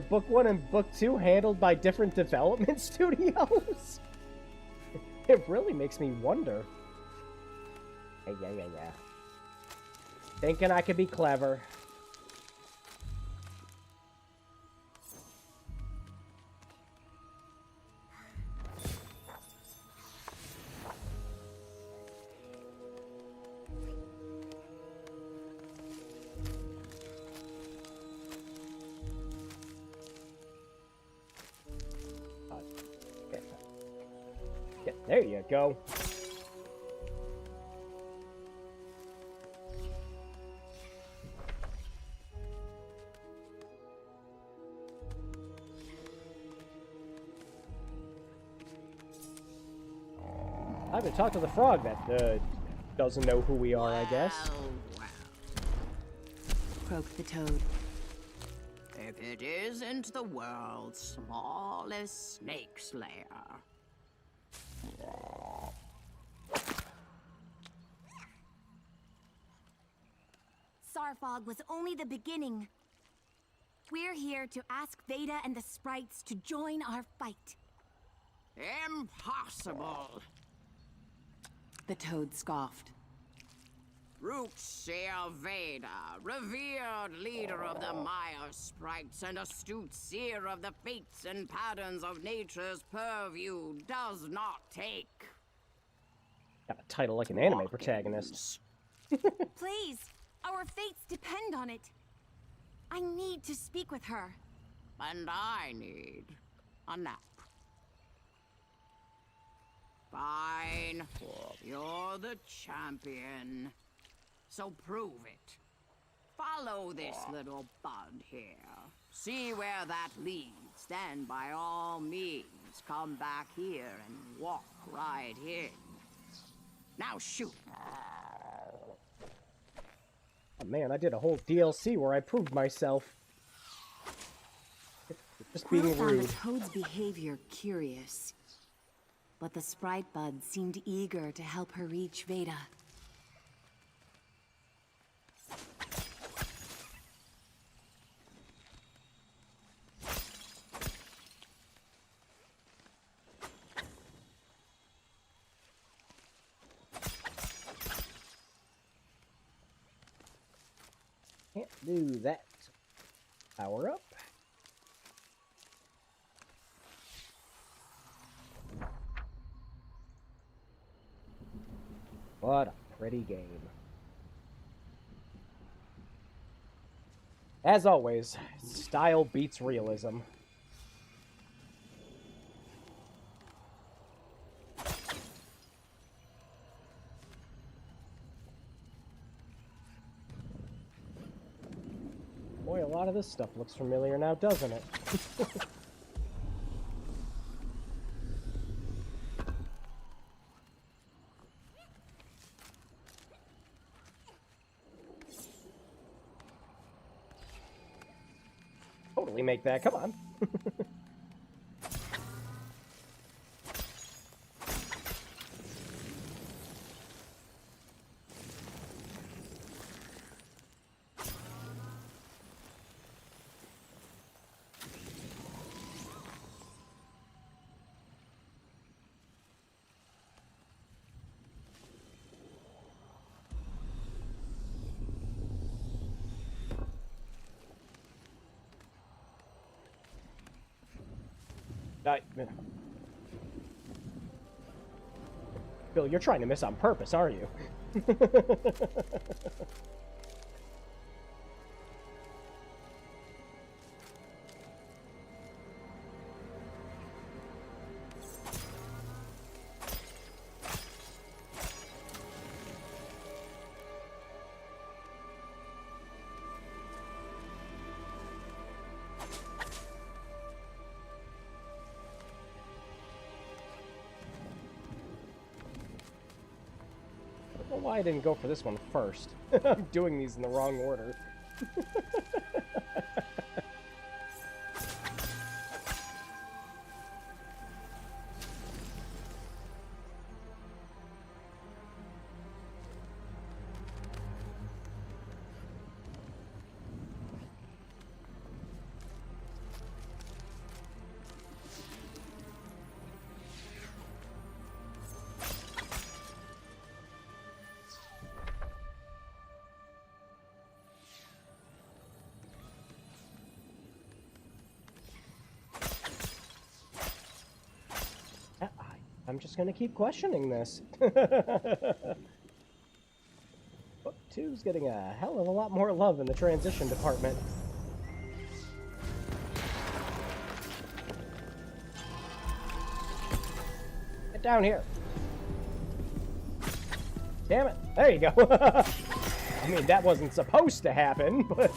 Book 1 and Book 2 handled by different development studios? It really makes me wonder. Yeah. Thinking I could be clever. There you go. I haven't talked to the frog that doesn't know who we are, I guess. Well. Croaked the toad. If it isn't the world's smallest snake slayer. Sarfog was only the beginning. We're here to ask Veda and the sprites to join our fight. Impossible! The toad scoffed. Root Seer Veda, revered leader of the Maya sprites and astute seer of the fates and patterns of nature's purview, does not take. Got a title like an anime protagonist. Please, our fates depend on it. I need to speak with her. And I need a nap. Fine. You're the champion. So prove it. Follow this little bud here. See where that leads. Then by all means, come back here and walk right in. Now shoot. Oh man, I did a whole DLC where I proved myself. Just Quill being found rude. the toad's behavior curious. But the sprite bud seemed eager to help her reach Veda. Can't do that. Power up. What a pretty game. As always, style beats realism. Boy, a lot of this stuff looks familiar now, doesn't it? definitely make that. Come on. Bill, you're trying to miss on purpose, aren't you? I don't know why I didn't go for this one first. I'm doing these in the wrong order. I'm just gonna keep questioning this. Book 2's getting a hell of a lot more love in the transition department. Get down here. Damn it. There you go. I mean, that wasn't supposed to happen, but...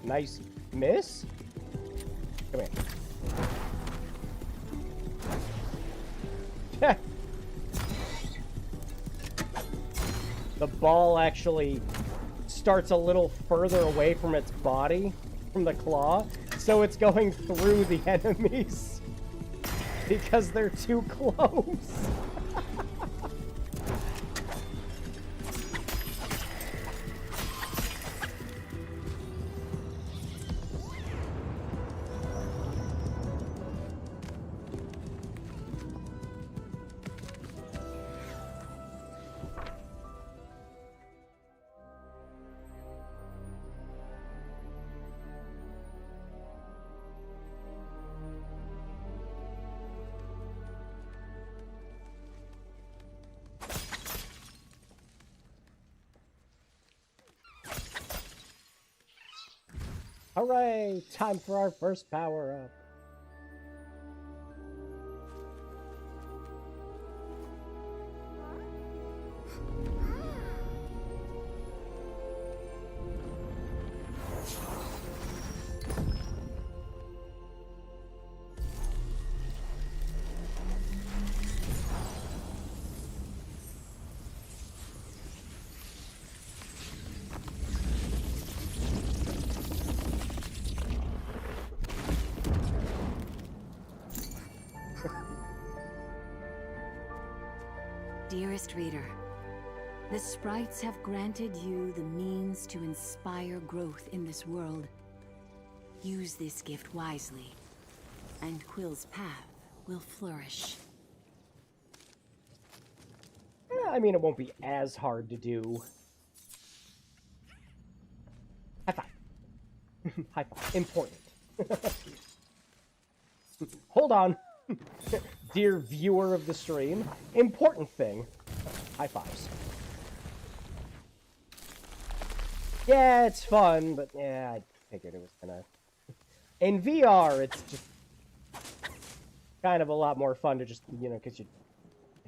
Nice miss. Come here. The ball actually starts a little further away from its body, from the claw, so it's going through the enemies because they're too close. Hooray! Time for our first power-up. Dearest reader, the sprites have granted you the means to inspire growth in this world. Use this gift wisely, and Quill's path will flourish. I mean, it won't be as hard to do. High five. High five. Important. Hold on. dear viewer of the stream. Important thing. High fives. Yeah, it's fun, but yeah, I figured it was gonna... In VR, it's just kind of a lot more fun to just, you know, because the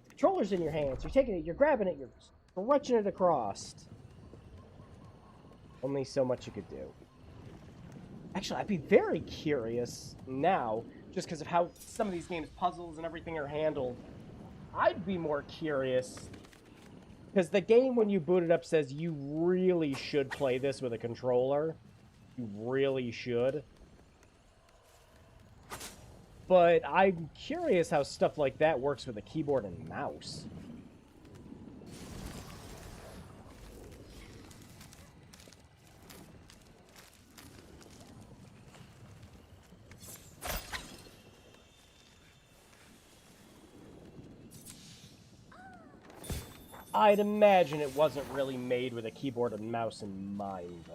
controller's in your hands, you're taking it, you're grabbing it, you're stretching it across. Only so much you could do. Actually, I'd be very curious now, just because of how some of these games' puzzles and everything are handled. I'd be more curious, because the game, when you boot it up, says you really should play this with a controller. You really should. But I'm curious how stuff like that works with a keyboard and mouse. I'd imagine it wasn't really made with a keyboard and mouse in mind.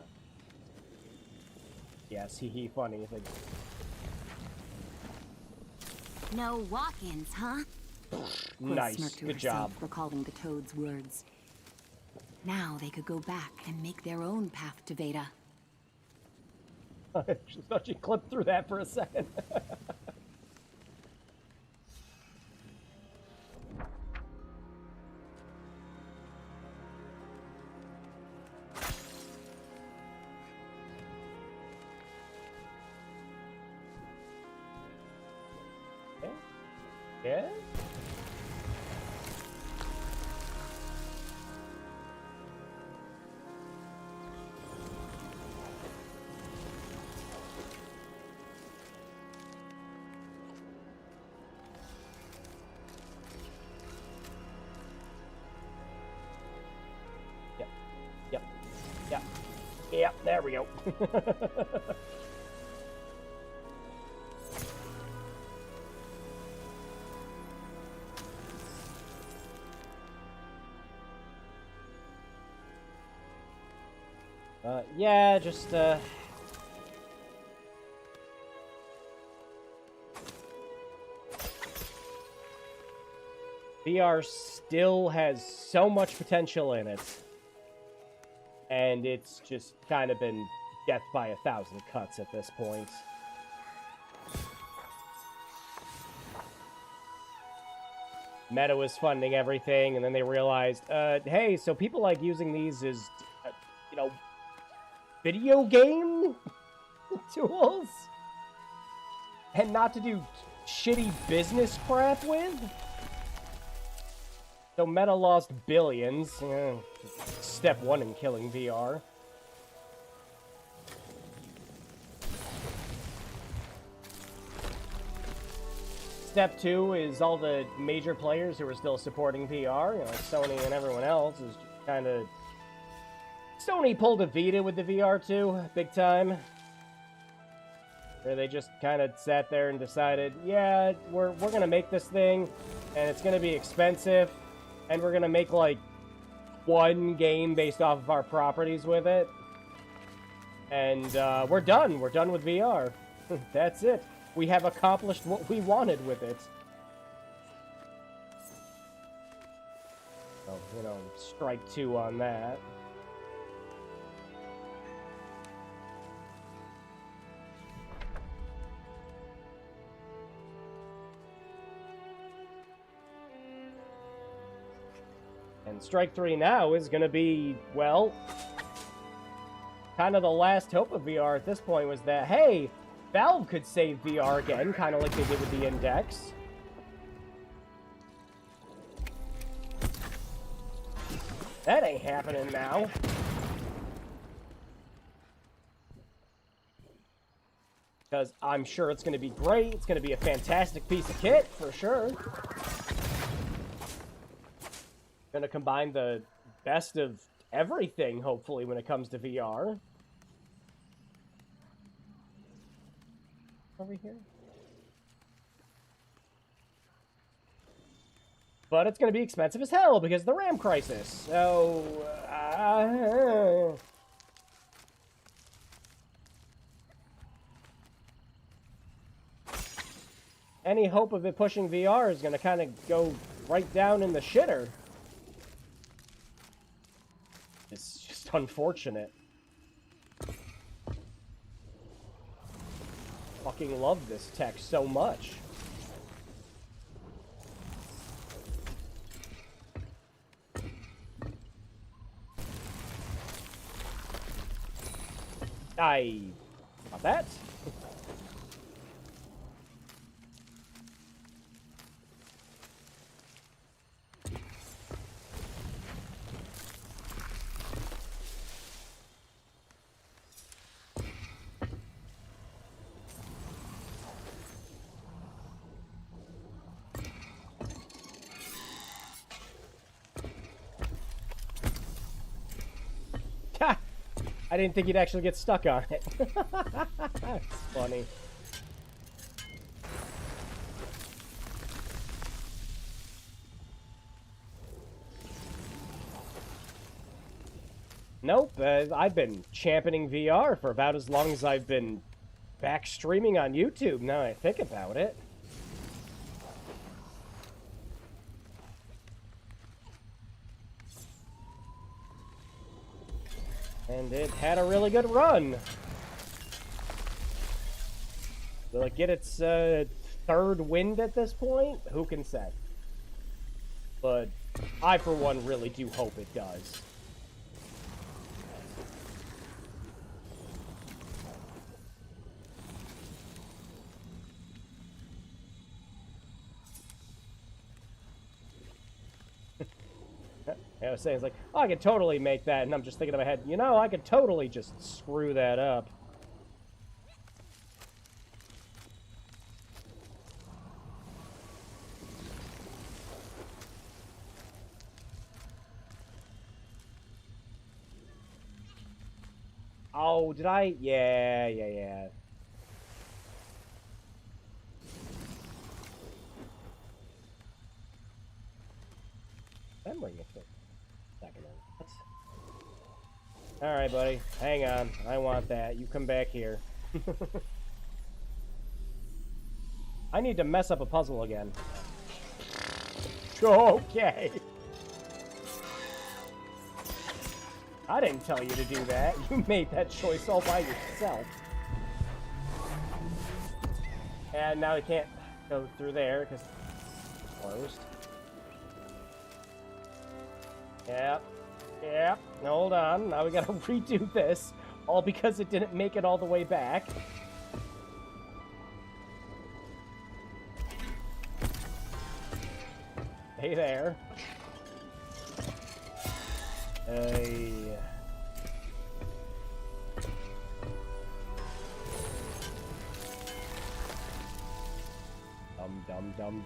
Yes, hee funny. Like... No walk-ins, huh? Nice, good job. Recalling the Toad's words. Now they could go back and make their own path to Veda. I just thought you clipped through that for a second. Yeah? Yep, there we go. Yeah, just, VR still has so much potential in it. And it's just kind of been death by 1,000 cuts at this point. Meta was funding everything, and then they realized, hey, so people like using these as, you know, video game tools? And not to do shitty business crap with? So Meta lost billions. Step one in killing VR. Step two is all the major players who are still supporting VR, you know, Sony and everyone else is kind of... Sony pulled a Vita with the VR2, big time. Where they just kind of sat there and decided, yeah, we're gonna make this thing, and it's gonna be expensive, and we're gonna make, like, one game based off of our properties with it. And, we're done. We're done with VR. That's it. We have accomplished what we wanted with it. So, you know, strike two on that. And strike three now is going to be, well, kind of the last hope of VR at this point was that, hey, Valve could save VR again, kind of like they did with the Index. That ain't happening now. Because I'm sure it's going to be great. It's going to be a fantastic piece of kit, for sure. Going to combine the best of everything, hopefully, when it comes to VR. Over here. But it's going to be expensive as hell because of the RAM crisis. So, any hope of it pushing VR is going to kind of go right down in the shitter. It's just unfortunate. Fucking love this tech so much. Not that. I didn't think you'd actually get stuck on it. That's funny. Nope, I've been championing VR for about as long as I've been back streaming on YouTube, now I think about it. And it had a really good run. Will it get its third wind at this point? Who can say? But I, for one, really do hope it does. I was saying, it's like, oh, I could totally make that, and I'm just thinking in my head, you know, I could totally just screw that up. Oh, did I? Yeah. Memory of it. Alright, buddy. Hang on. I want that. You come back here. I need to mess up a puzzle again. Okay. I didn't tell you to do that. You made that choice all by yourself. And now I can't go through there because it's closed. Yep. Yep. Hold on. Now we gotta redo this. All because it didn't make it all the way back. Hey there. Hey.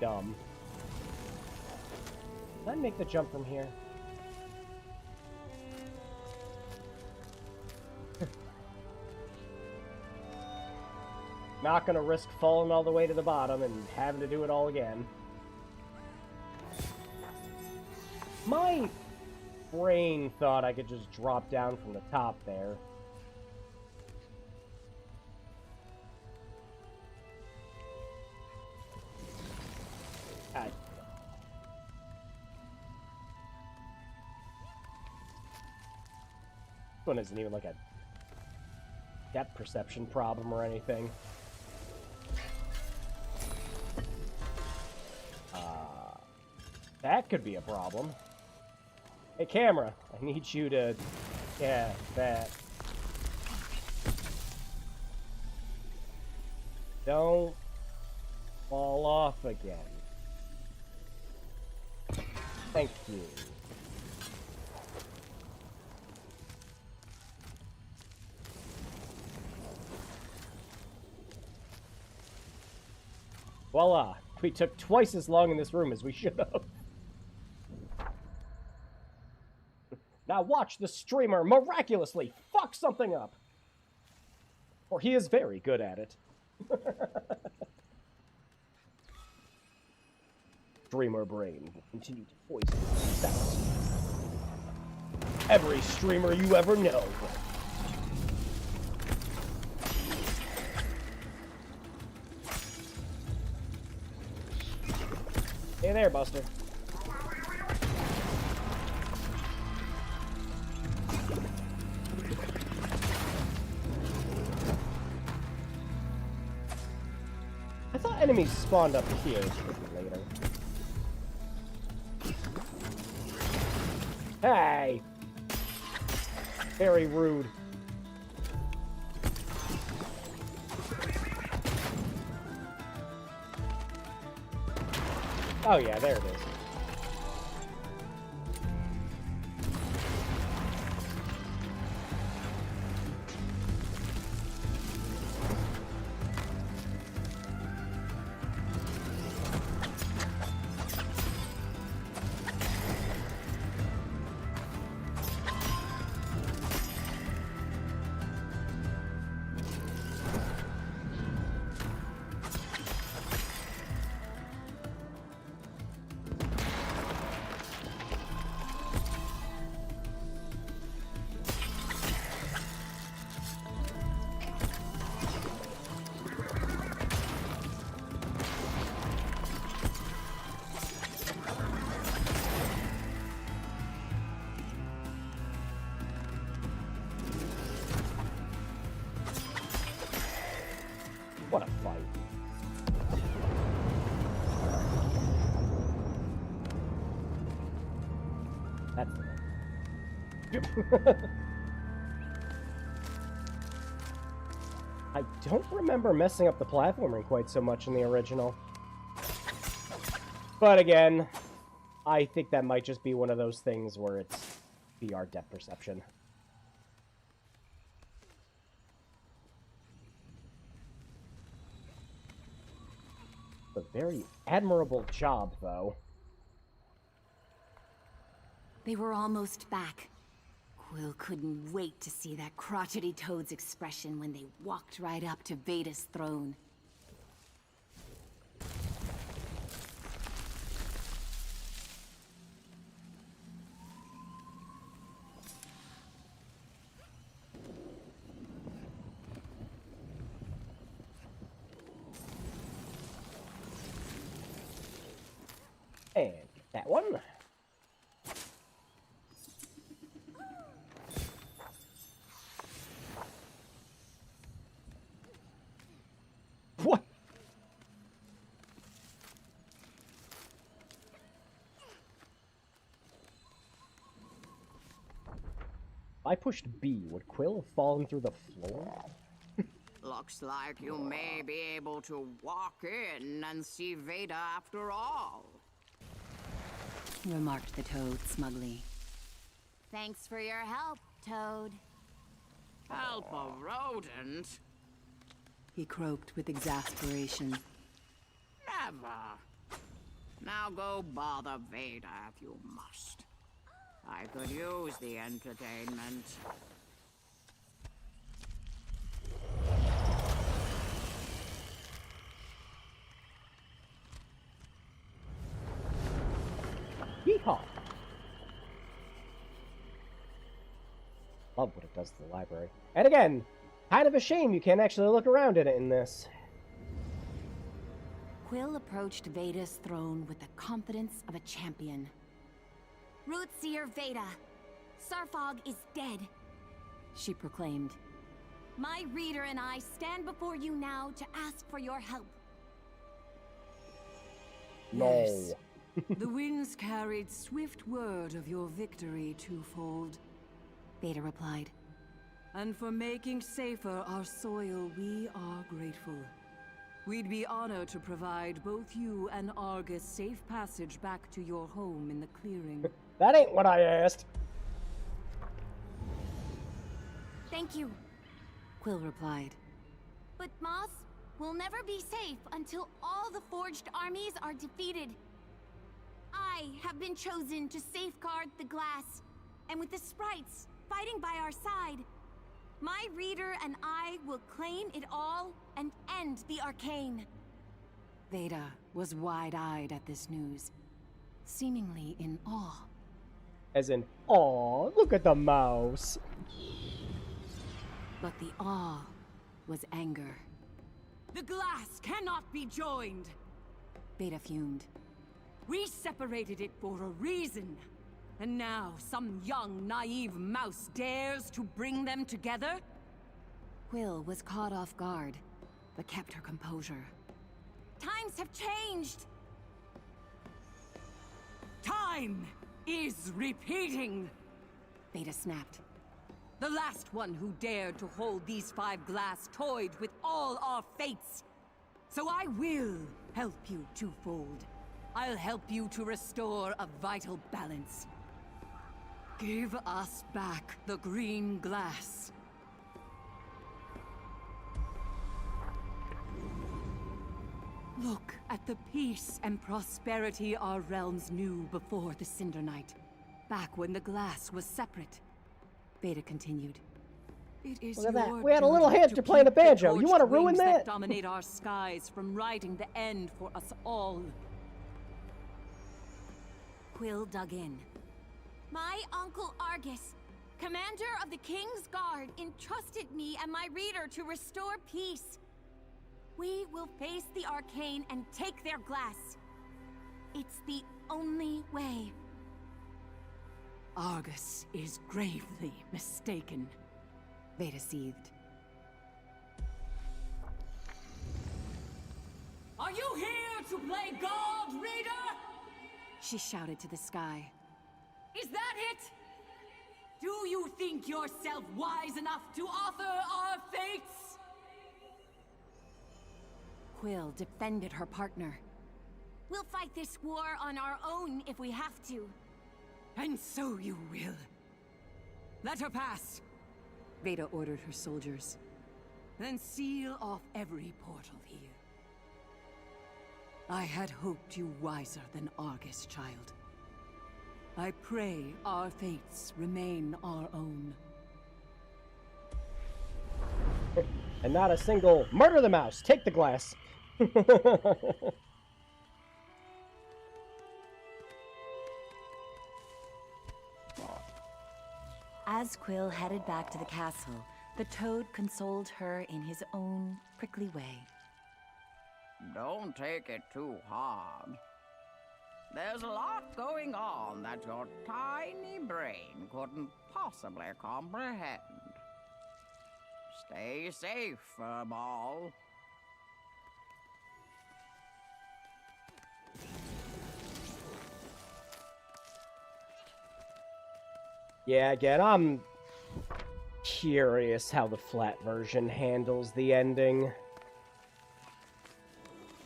Dumb. Can I make the jump from here? Not gonna risk falling all the way to the bottom and having to do it all again. My brain thought I could just drop down from the top there. This one isn't even like a depth perception problem or anything. That could be a problem. Hey, camera, I need you to... Yeah, that. Don't fall off again. Thank you. Voila! We took twice as long in this room as we should have. Now watch the streamer miraculously fuck something up. For he is very good at it. Streamer brain will continue to poison sounds. Every streamer you ever know. Hey there, Buster. I thought enemies spawned up here later. Hey! Very rude. Oh yeah, there it is. What a fight. That's the one. I don't remember messing up the platforming quite so much in the original. But again, I think that might just be one of those things where it's VR depth perception. A very admirable job, though. They were almost back. Quill couldn't wait to see that crotchety toad's expression when they walked right up to Veda's throne. And that one. What? If I pushed B, would Quill have fallen through the floor? Looks like you may be able to walk in and see Veda after all. Remarked the toad smugly. Thanks for your help, Toad. Help a rodent? He croaked with exasperation. Never. Now go bother Veda if you must. I could use the entertainment. Yeehaw! Love what it does to the library. And again, kind of a shame you can't actually look around at it in this. Quill approached Veda's throne with the confidence of a champion. Root Seer Veda, Sarfog is dead, She proclaimed. My reader and I stand before you now to ask for your help. No. Yes. The winds carried swift word of your victory twofold. Veda replied. And for making safer our soil, we are grateful. We'd be honored to provide both you and Argus safe passage back to your home in the clearing. That ain't what I asked. Thank you. Quill replied. But Moss, we'll never be safe until all the forged armies are defeated. I have been chosen to safeguard the glass, and with the sprites fighting by our side, my reader and I will claim it all and end the arcane. Veda was wide-eyed at this news, seemingly in awe. As in, aw, look at the mouse. But the awe was anger. The glass cannot be joined! Veda fumed. We separated it for a reason. And now, some young, naive mouse dares to bring them together? Quill was caught off guard, but kept her composure. Times have changed! Time is repeating! Beta snapped. The last one who dared to hold these 5 glass toyed with all our fates. So I will help you twofold. I'll help you to restore a vital balance. Give us back the green glass. Look at the peace and prosperity our realms knew before the Cinder Night. Back when the glass was separate. Beta continued. It is Look at that. your We had a little duty hamster to playing a keep the banjo. You torched want to ruin wings that? dominate our skies from writing the end for us all. Quill dug in. My uncle Argus, commander of the King's Guard, entrusted me and my reader to restore peace. We will face the arcane and take their glass. It's the only way. Argus is gravely mistaken. Beta seethed. Are you here to play God, Reader? She shouted to the sky. Is that it? Do you think yourself wise enough to author our fates? Quill defended her partner. We'll fight this war on our own if we have to. And so you will. Let her pass. Beta ordered her soldiers. Then seal off every portal here. I had hoped you wiser than Argus, child. I pray our fates remain our own. And not a single murder the mouse, take the glass. As Quill headed back to the castle, the Toad consoled her in his own prickly way. Don't take it too hard. There's a lot going on that your tiny brain couldn't possibly comprehend. Stay safe, Furball. Yeah, again, I'm curious how the flat version handles the ending.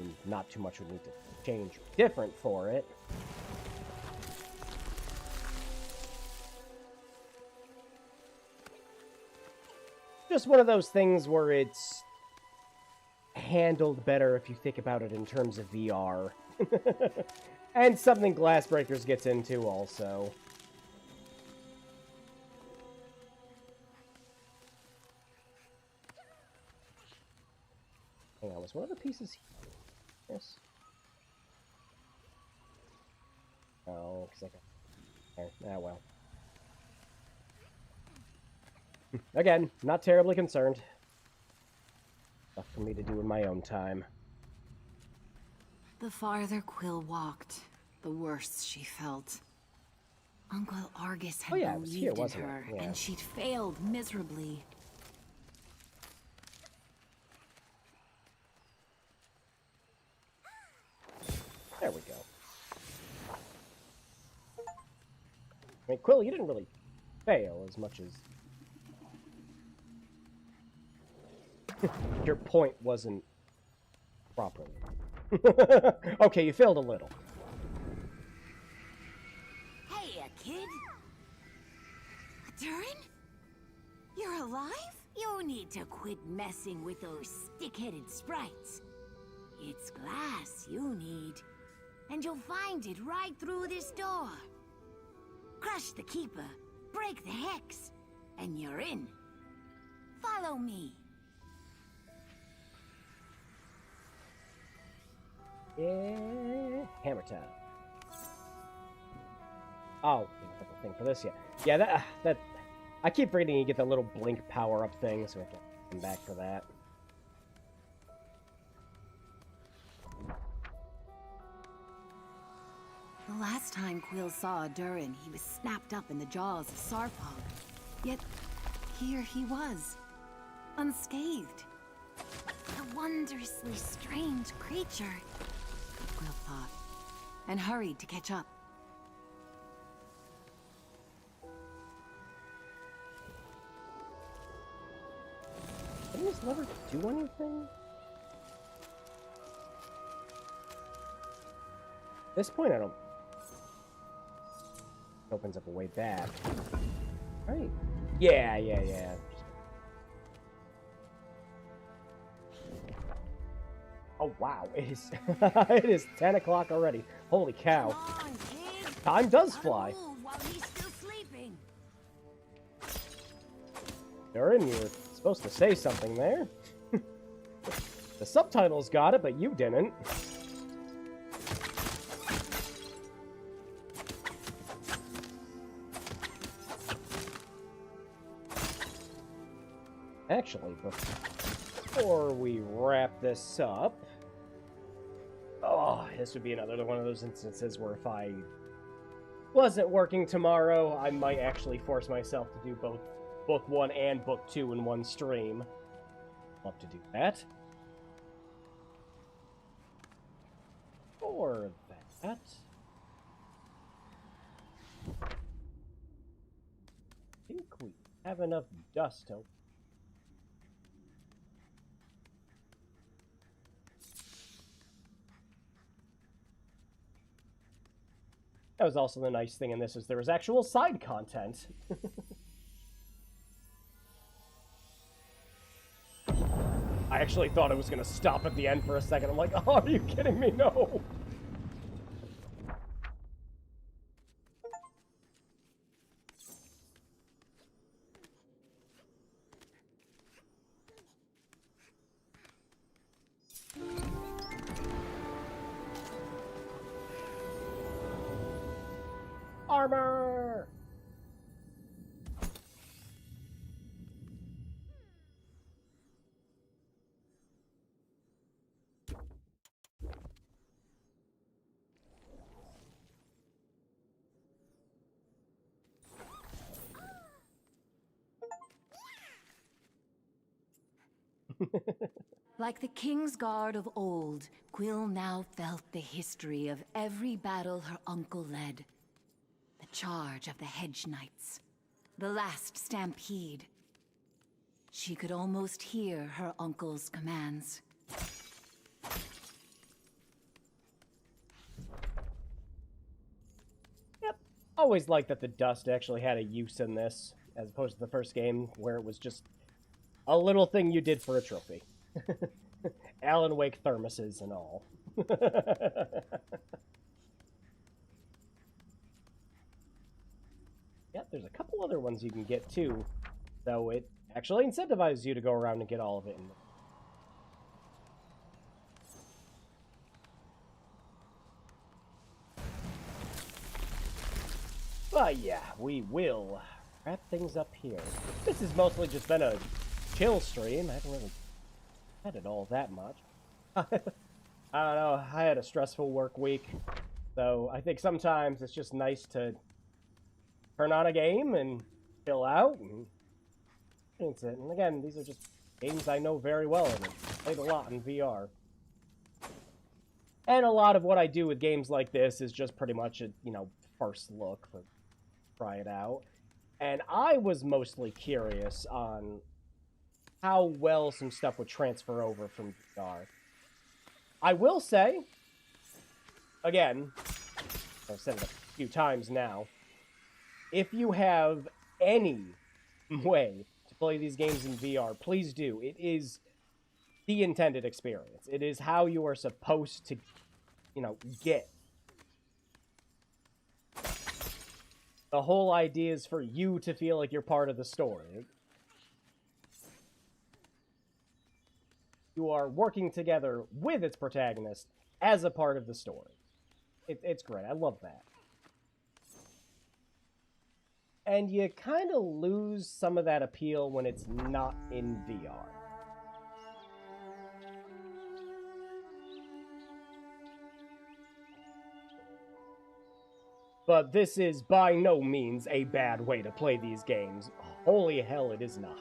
And not too much would need to change different for it. Just one of those things where it's handled better if you think about it in terms of VR. And something Glassbreakers gets into also. Hang on, was one of the pieces here? Yes. Oh, because I got... Ah, well. Again, not terribly concerned. Stuff for me to do in my own time. The farther Quill walked, the worse she felt. Uncle Argus had it was here, believed in wasn't it? her, Yeah. and she'd failed miserably. There we go. I mean, Quill, you didn't really fail as much as... Your point wasn't properly. Okay, you failed a little. Hey, kid. Durin? You're alive? You need to quit messing with those stick-headed sprites. It's glass you need. And you'll find it right through this door. Crush the Keeper, break the hex, and you're in. Follow me. Yeah, hammer time. Oh, I have a thing for this yet. Yeah, that I keep forgetting you get that little blink power-up thing, so I have to come back for that. The last time Quill saw Durin, he was snapped up in the jaws of Sarpog. Yet, here he was, unscathed. A wondrously strange creature. Quill thought, and hurried to catch up. Didn't this lever do anything? At this point, I don't... Opens up a way back. Right. Yeah. Oh, wow. It is, it is 10 o'clock already. Holy cow. Come on, kid. Time does Gotta fly. move while he's still sleeping. Durin, you were supposed to say something there. The subtitles got it, but you didn't. Actually, before we wrap this up... Oh, this would be another one of those instances where if I wasn't working tomorrow, I might actually force myself to do both Book 1 and Book 2 in one stream. Love to do that. For that... I think we have enough dust to... That was also the nice thing in this, is there was actual side content. I actually thought it was going to stop at the end for a second. I'm like, oh, are you kidding me? No! Armor! Like the King's Guard of old, Quill now felt the history of every battle her uncle led. The charge of the Hedge Knights. The last stampede. She could almost hear her uncle's commands. Yep. Always liked that the dust actually had a use in this, as opposed to the first game, where it was just a little thing you did for a trophy. Alan Wake thermoses and all. Yep, there's a couple other ones you can get too, though it actually incentivizes you to go around and get all of it. But yeah, we will wrap things up here. This has mostly just been a chill stream. I haven't really had it all that much. I don't know, I had a stressful work week, so I think sometimes it's just nice to turn on a game and chill out, and it's it. And again, these are just games I know very well and I've played a lot in VR. And a lot of what I do with games like this is just pretty much a, first look, for try it out. And I was mostly curious on how well some stuff would transfer over from VR. I will say, again, I've said it a few times now, if you have any way to play these games in VR, please do. It is the intended experience. It is how you are supposed to, get. The whole idea is for you to feel like you're part of the story. You are working together with its protagonist as a part of the story. It's great. I love that. And you kind of lose some of that appeal when it's not in VR. But this is by no means a bad way to play these games. Holy hell, it is not.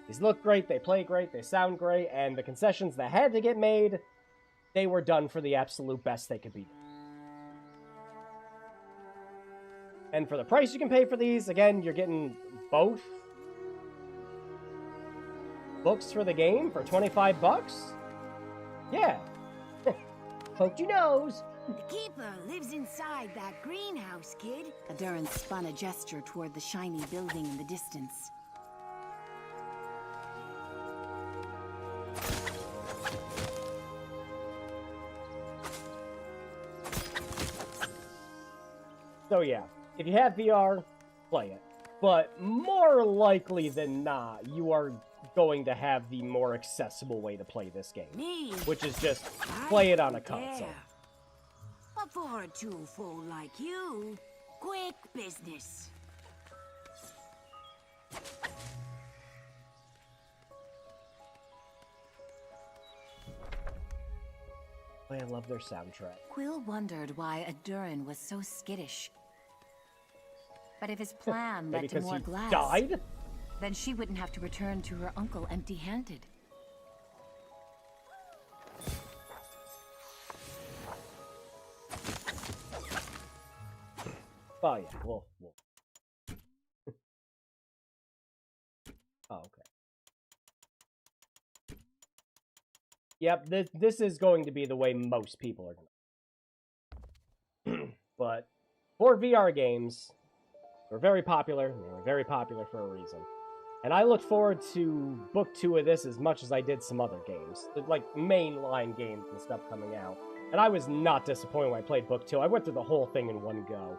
These look great, they play great, they sound great, and the concessions that had to get made, they were done for the absolute best they could be. And for the price you can pay for these, again, you're getting both books for the game for 25 bucks? Yeah. Poked your nose. The keeper lives inside that greenhouse, kid. Adurin spun a gesture toward the shiny building in the distance. So yeah, if you have VR, play it. But more likely than not, you are going to have the more accessible way to play this game. Me? Which is just play it on a console. But for a two-fool like you, quick business. I love their soundtrack. Quill wondered why Adurin was so skittish. But if his plan led to more glass, died? Then she wouldn't have to return to her uncle empty-handed. Oh yeah, well. Oh, okay. Yep, this is going to be the way most people are going to. But for VR games, they're very popular. They were very popular for a reason. And I look forward to Book 2 of this as much as I did some other games. Like, mainline games and stuff coming out. And I was not disappointed when I played Book 2. I went through the whole thing in one go.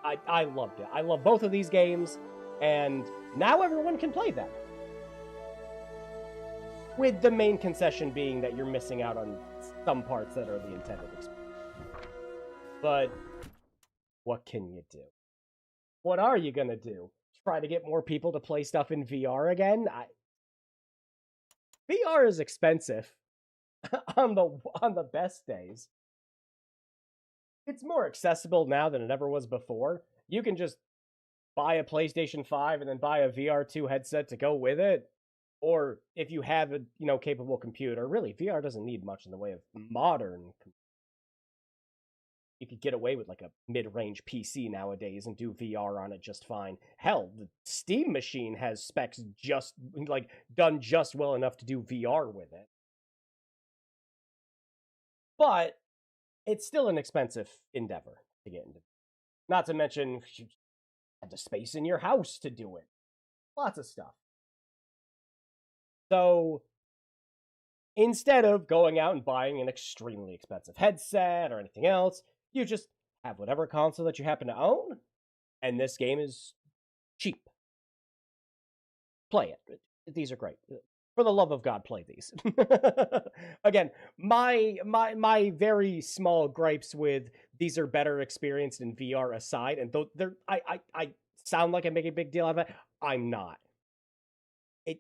I loved it. I love both of these games, and now everyone can play them. With the main concession being that you're missing out on some parts that are the intended experience. But what can you do? What are you gonna do? Try to get more people to play stuff in VR again? VR is expensive on the best days. It's more accessible now than it ever was before. You can just buy a PlayStation 5 and then buy a VR2 headset to go with it. Or if you have a, capable computer, really, VR doesn't need much in the way of modern. You could get away with like a mid-range PC nowadays and do VR on it just fine. Hell, the Steam machine has specs done just well enough to do VR with it. But it's still an expensive endeavor to get into. Not to mention, you have the space in your house to do it. Lots of stuff. So, instead of going out and buying an extremely expensive headset or anything else, you just have whatever console that you happen to own, and this game is cheap. Play it. These are great. For the love of God, play these. Again, my very small gripes with these are better experienced in VR aside, and though I sound like I make a big deal out of it, I'm not.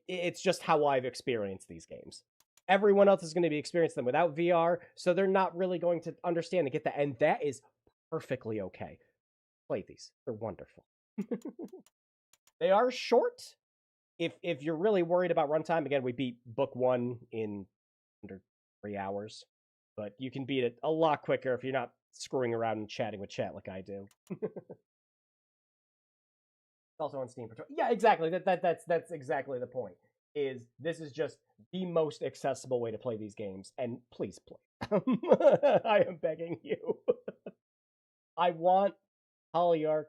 It's just how I've experienced these games. Everyone else is going to be experiencing them without VR, so they're not really going to understand and get that, and that is perfectly okay. Play these. They're wonderful. They are short. If you're really worried about runtime, again, we beat Book 1 in under 3 hours. But you can beat it a lot quicker if you're not screwing around and chatting with chat like I do. It's also on Steam for yeah, exactly. That's exactly the point. This is just the most accessible way to play these games, and please play. I am begging you. I want Polyarch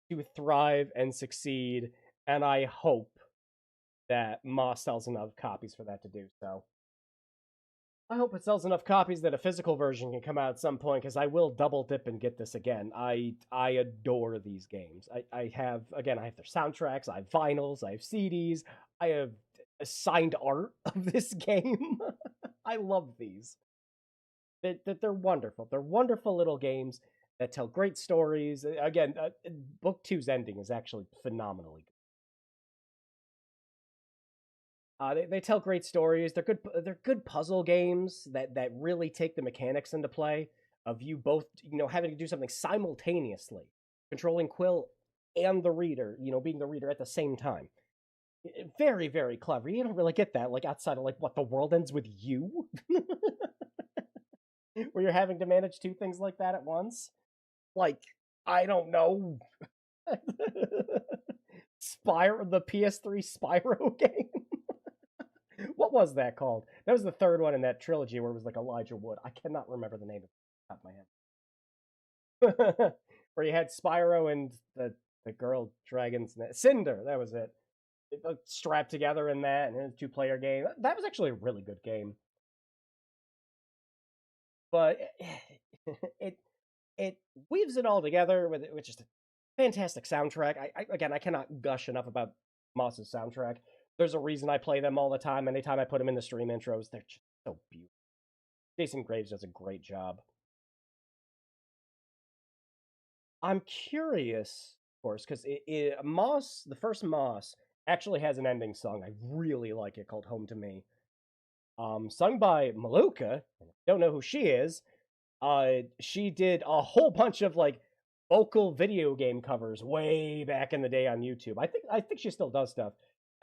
to thrive and succeed, and I hope that Moss sells enough copies for that to do so. I hope it sells enough copies that a physical version can come out at some point, because I will double dip and get this again. I adore these games. I have their soundtracks, I have vinyls, I have CDs, I have signed art of this game. I love these. They're wonderful. They're wonderful little games that tell great stories. Again, Book 2's ending is actually phenomenally good. They tell great stories. They're good puzzle games that really take the mechanics into play. of you both, having to do something simultaneously, controlling Quill and the reader, being the reader at the same time. Very, very clever. You don't really get that, like, outside of, like, what, the world ends with you? Where you're having to manage two things like that at once? Like, I don't know. The PS3 Spyro game? What was that called? That was the third one in that trilogy where it was like Elijah Wood. I cannot remember the name of my head. Where you had Spyro and the girl dragons. Cinder, that was it. Strapped together in that, and a 2-player game. That was actually a really good game. But it weaves it all together with just a fantastic soundtrack. I cannot gush enough about Moss's soundtrack. There's a reason I play them all the time. Anytime I put them in the stream intros, they're just so beautiful. Jason Graves does a great job. I'm curious, of course, because Moss, the first Moss, actually has an ending song. I really like it, called Home to Me. Sung by Maluka. Don't know who she is. She did a whole bunch of, like, vocal video game covers way back in the day on YouTube. I think she still does stuff.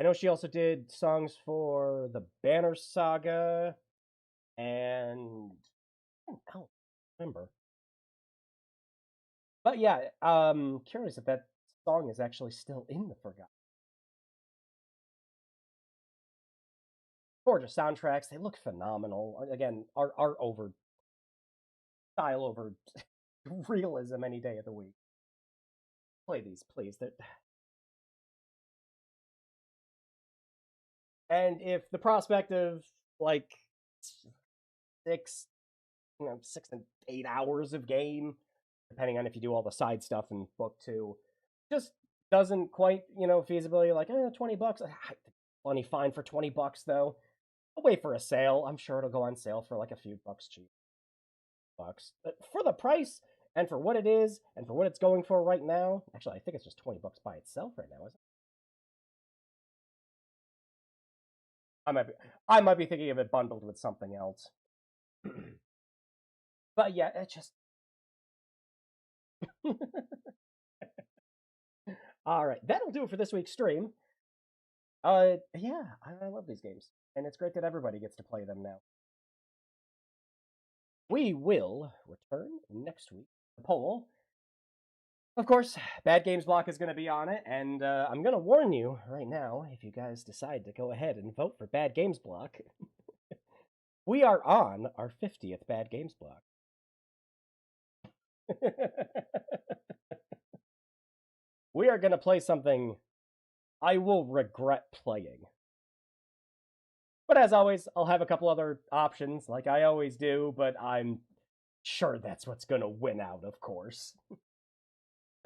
I know she also did songs for the Banner Saga, and I don't remember. But yeah, curious if that song is actually still in the Forgotten. Gorgeous soundtracks. They look phenomenal. Again, art over style over realism any day of the week. Play these, please. And if the prospect of, like, 6 and 8 hours of game, depending on if you do all the side stuff in book 2, just doesn't quite, feasibility, like, $20. Plenty fine for $20 though. I'll wait for a sale. I'm sure it'll go on sale for like a few bucks cheap. But for the price and for what it is and for what it's going for right now, actually, I think it's just $20 by itself right now, isn't it? I might be thinking of it bundled with something else. But yeah, it just all right, that'll do it for this week's stream. Yeah, I love these games, and it's great that everybody gets to play them now. We will return next week. The poll, of course, Bad Games Block is going to be on it, and I'm going to warn you right now, if you guys decide to go ahead and vote for Bad Games Block, we are on our 50th Bad Games Block. We are going to play something I will regret playing. But as always, I'll have a couple other options, like I always do, but I'm sure that's what's going to win out, of course.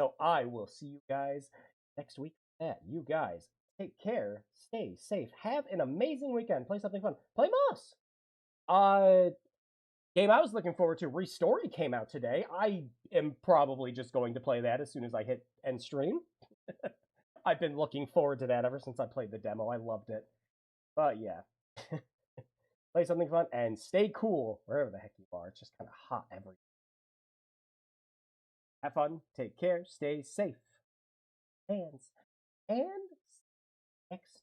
So I will see you guys next week. You guys, take care, stay safe, have an amazing weekend, play something fun, play Moss! Game I was looking forward to, Restory, came out today. I am probably just going to play that as soon as I hit end stream. I've been looking forward to that ever since I played the demo. I loved it. But yeah. Play something fun and stay cool wherever the heck you are. It's just kind of hot everywhere. Have fun, take care, stay safe. Hands and next